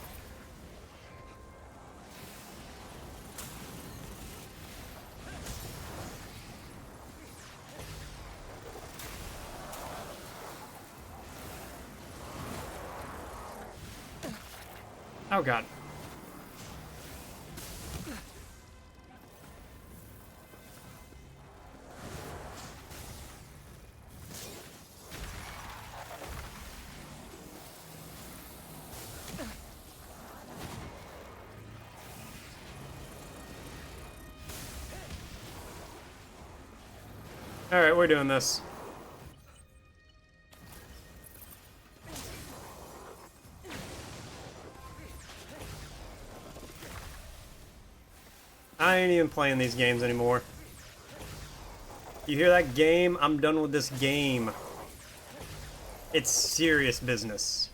Oh god. Alright, we're doing this. I ain't even playing these games anymore. You hear that game? I'm done with this game. It's serious business.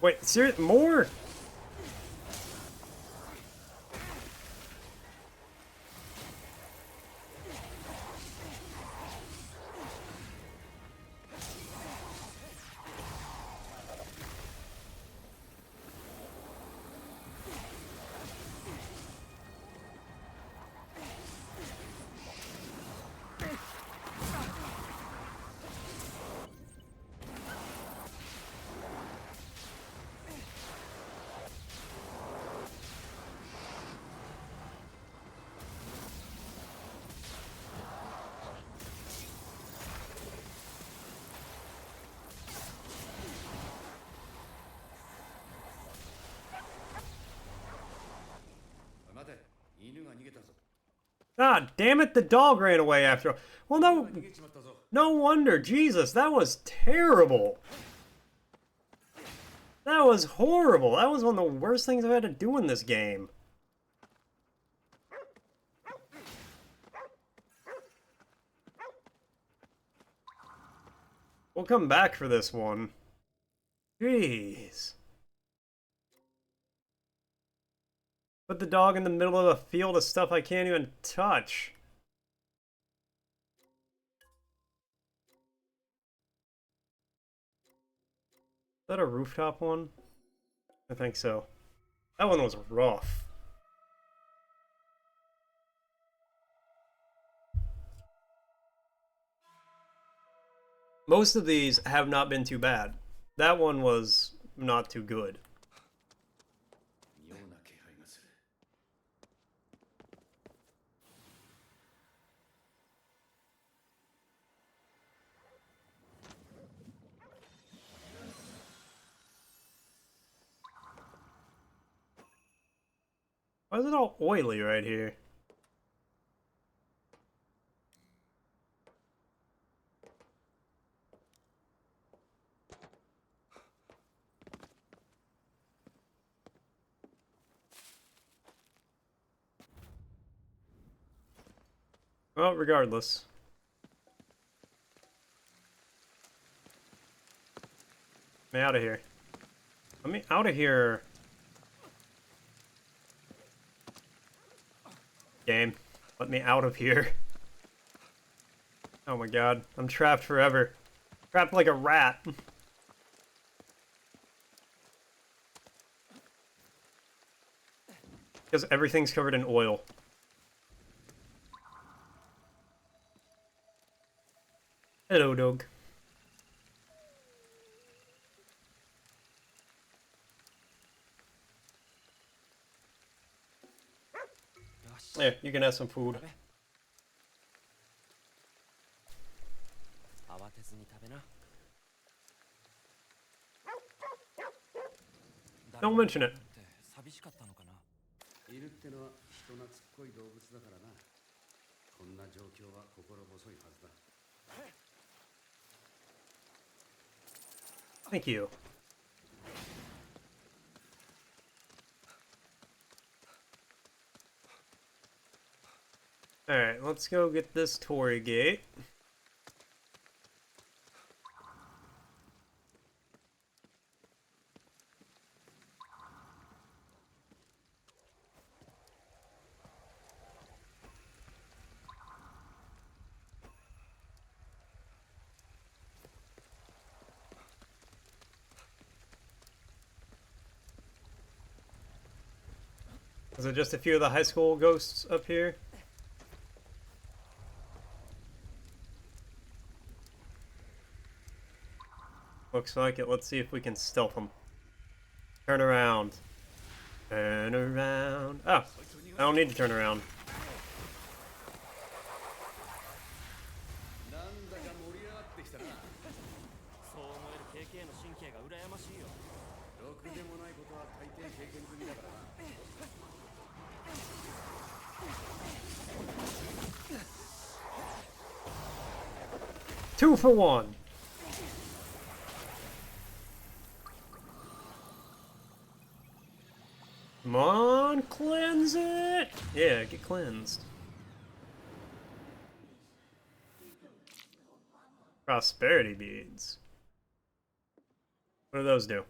Wait, serious? More? 犬が逃げたぞ。 God damn it, the dog ran away after. Well, 犬 no, が逃げちまったぞ。 no wonder. Jesus, that was terrible. That was horrible. That was one of the worst things I've had to do in this game. We'll come back for this one. Jeez. Put the dog in the middle of a field of stuff I can't even touch. Is that a rooftop one? I think so. That one was rough. Most of these have not been too bad. That one was not too good. 妙な気配がする。 Why is it all oily right here? Well, regardless. Let me out of here. Let me out of here. Game. Let me out of here. Oh my god. I'm trapped forever. Trapped like a rat. Because everything's covered in oil. Hello, dog. There, you can have some food. 慌てずに食べな。 Don't mention it. 寂しかったのかな。犬ってのは人懐っこい動物だからな。こんな状況は心細いはずだ。 Thank you. Alright, let's go get this Torii gate. Is it just a few of the high school ghosts up here? Looks like it. Let's see if we can stealth them. Turn around. Turn around. Oh, I don't need to turn around. なんだか盛り上がってきたな。そう思える KK の神経が羨ましいよ。ろくでもないことは大抵経験済みだからな。 2 for 1. Come on, cleanse it! Yeah, get cleansed. Prosperity beads. What do those do?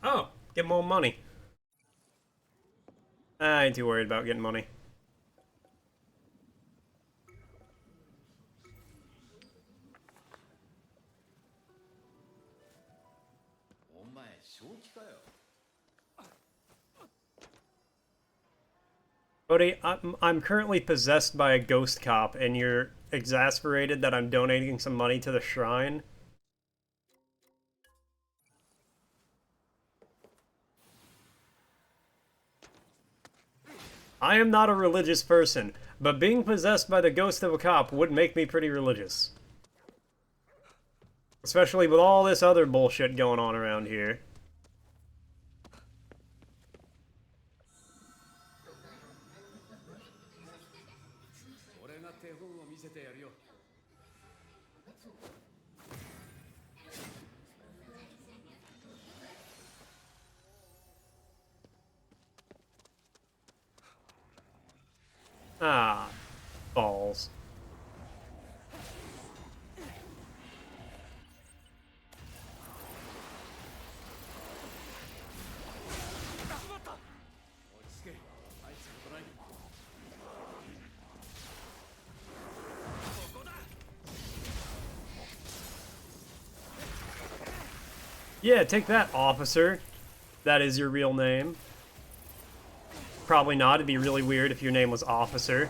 Oh, get more money. I ain't too worried about getting money. お前正気かよ。 Bodhi, I'm currently possessed by a ghost cop, and you're exasperated that I'm donating some money to the shrine? I am not a religious person. but being possessed by the ghost of a cop would make me pretty religious. Especially with all this other bullshit going on around here. Ah, balls. Yeah, take that, officer. That is your real name. Probably not. It'd be really weird if your name was Officer.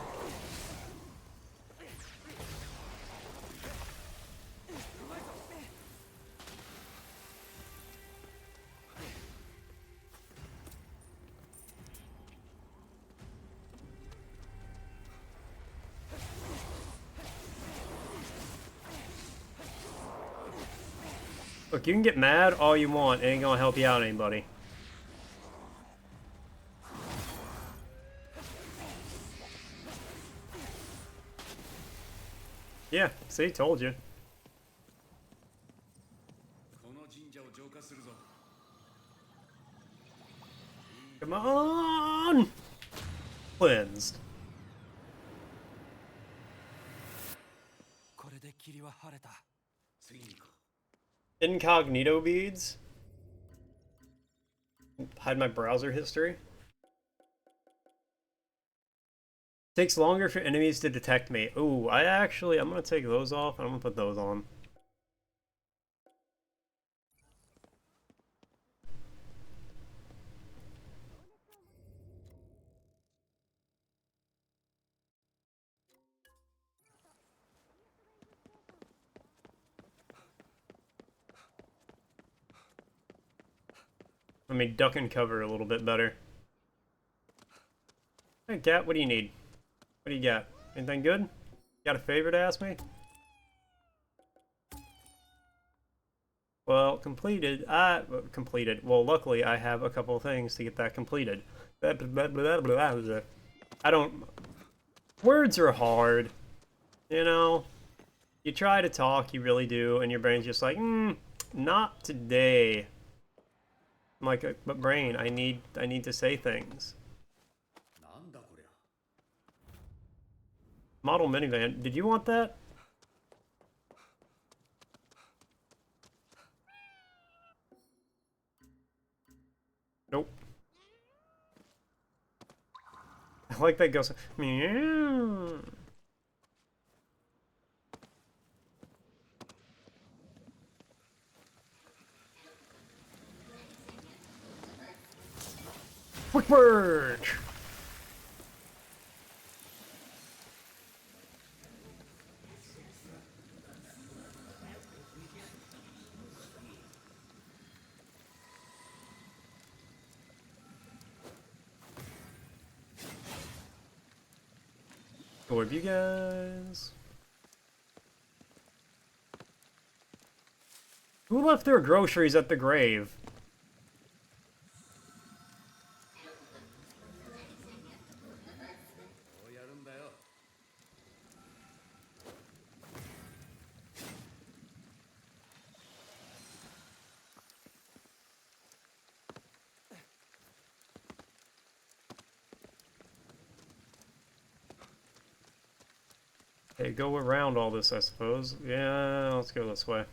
Look, you can get mad all you want. It ain't gonna help you out, anybody. Yeah, see, told you. Come on! Cleansed. これで霧は晴れた。 Incognito beads? Hide my browser history? Takes longer for enemies to detect me. Ooh, I'm gonna take those off and I'm gonna put those on. Let me duck and cover a little bit better. Hey, Cat, what do you need? What do you got? Anything good? Got a favor to ask me? Well, completed. Completed. Well, luckily, I have a couple of things to get that completed. I don't... Words are hard. You know? You try to talk, you really do, and your brain's just like, not today. I'm like, but brain, I need to say things. Model minivan. Did you want that? Nope. I like that goes. Meow. Quick purge! Orb you guys. Who left their groceries at the grave? Okay, go around all this, I suppose. Yeah, let's go this way.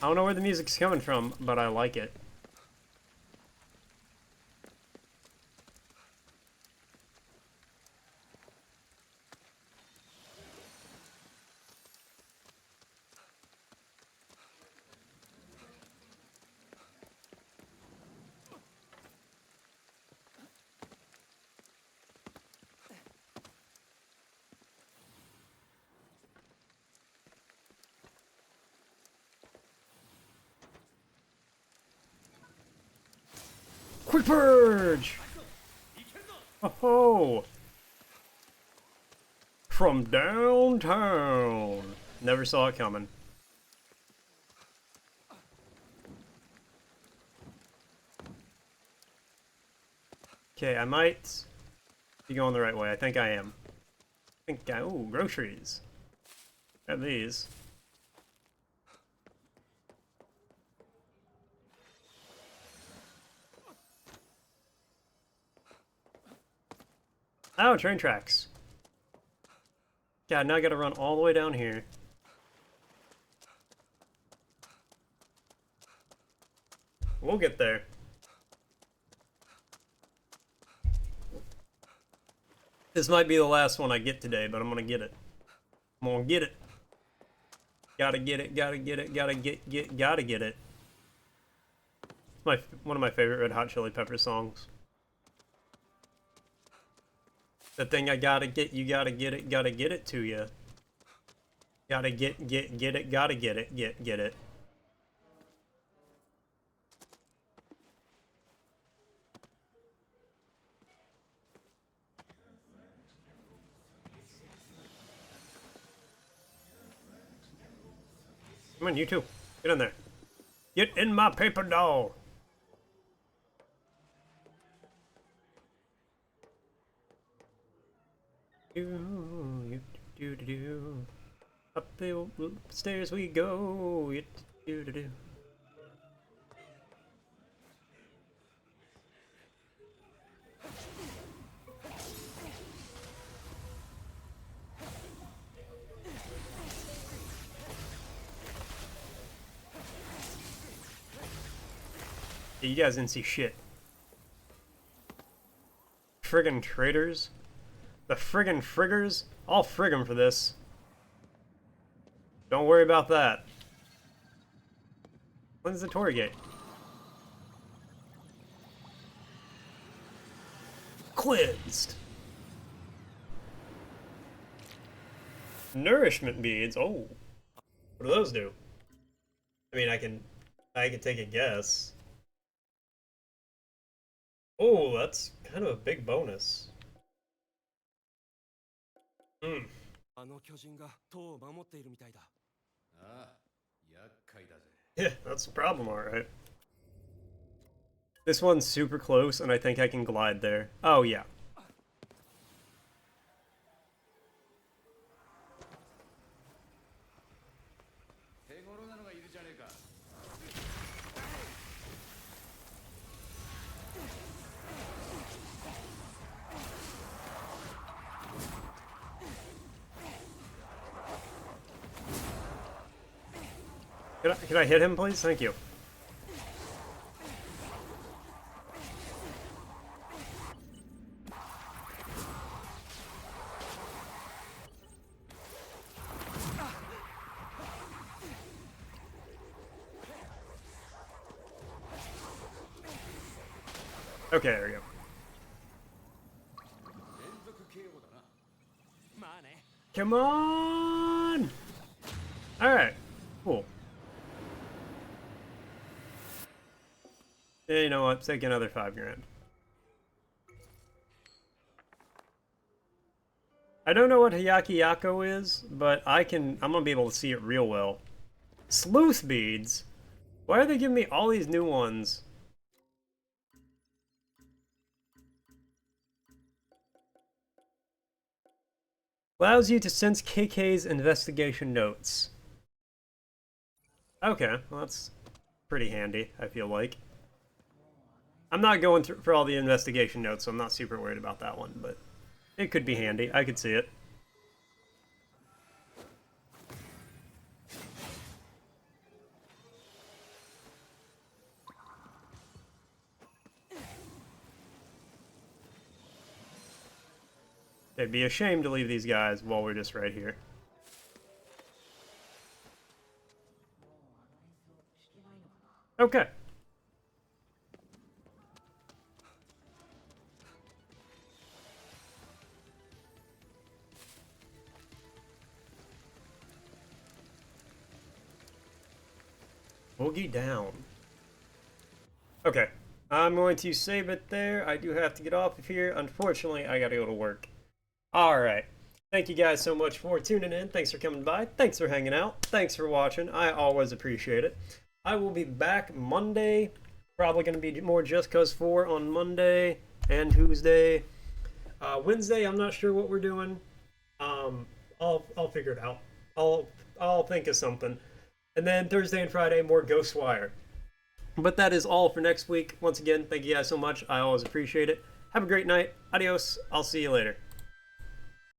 I don't know where the music's coming from, but I like it. Quick purge! Oh! From downtown! Never saw it coming. Okay, I might be going the right way. I think I am. Ooh, groceries. Got these. Oh, train tracks. God, now I gotta run all the way down here. We'll get there. This might be the last one I get today, but I'm gonna get it. I'm gonna get it. Gotta get it, gotta get it, gotta get it. It's one of my favorite Red Hot Chili Peppers songs. The thing I gotta get, you gotta get it to you. Gotta get it, gotta get it, get it. Come on, you too. Get in there. Get in my paper doll. Up the stairs we go. Yeah, you guys didn't see shit. Friggin' traitors. The friggin' friggers. I'll frig 'em for this. Don't worry about that. When's the Torii Gate? Cleansed. Nourishment beads. Oh. What do those do? I mean, I can take a guess. Oh, that's kind of a big bonus. Hmm. あの巨人が塔を守っているみたいだ。ああ、厄介だぜ。 Yeah, that's the problem, alright. This one's super close, and I think I can glide there. Oh, yeah. Can I hit him, please? Thank you. Okay, there we go. Come on! Alright, cool. Yeah, you know what? Take another $5 grand. I don't know what Hyaki Yako is, but I'm gonna be able to see it real well. Sleuth beads? Why are they giving me all these new ones? Allows you to sense KK's investigation notes. Okay, well that's pretty handy, I feel like. I'm not going through for all the investigation notes, so I'm not super worried about that one, but it could be handy. I could see it. It'd be a shame to leave these guys while we're just right here. Okay. Boogie down. Okay. I'm going to save it there. I do have to get off of here. Unfortunately, I gotta go to work. Alright. Thank you guys so much for tuning in. Thanks for coming by. Thanks for hanging out. Thanks for watching. I always appreciate it. I will be back Monday. Probably going to be more Just Cause 4 on Monday and Tuesday. Wednesday, I'm not sure what we're doing. I'll figure it out. I'll think of something. And then Thursday and Friday, more Ghostwire. But that is all for next week. Once again, thank you guys so much. I always appreciate it. Have a great night. Adios. I'll see you later.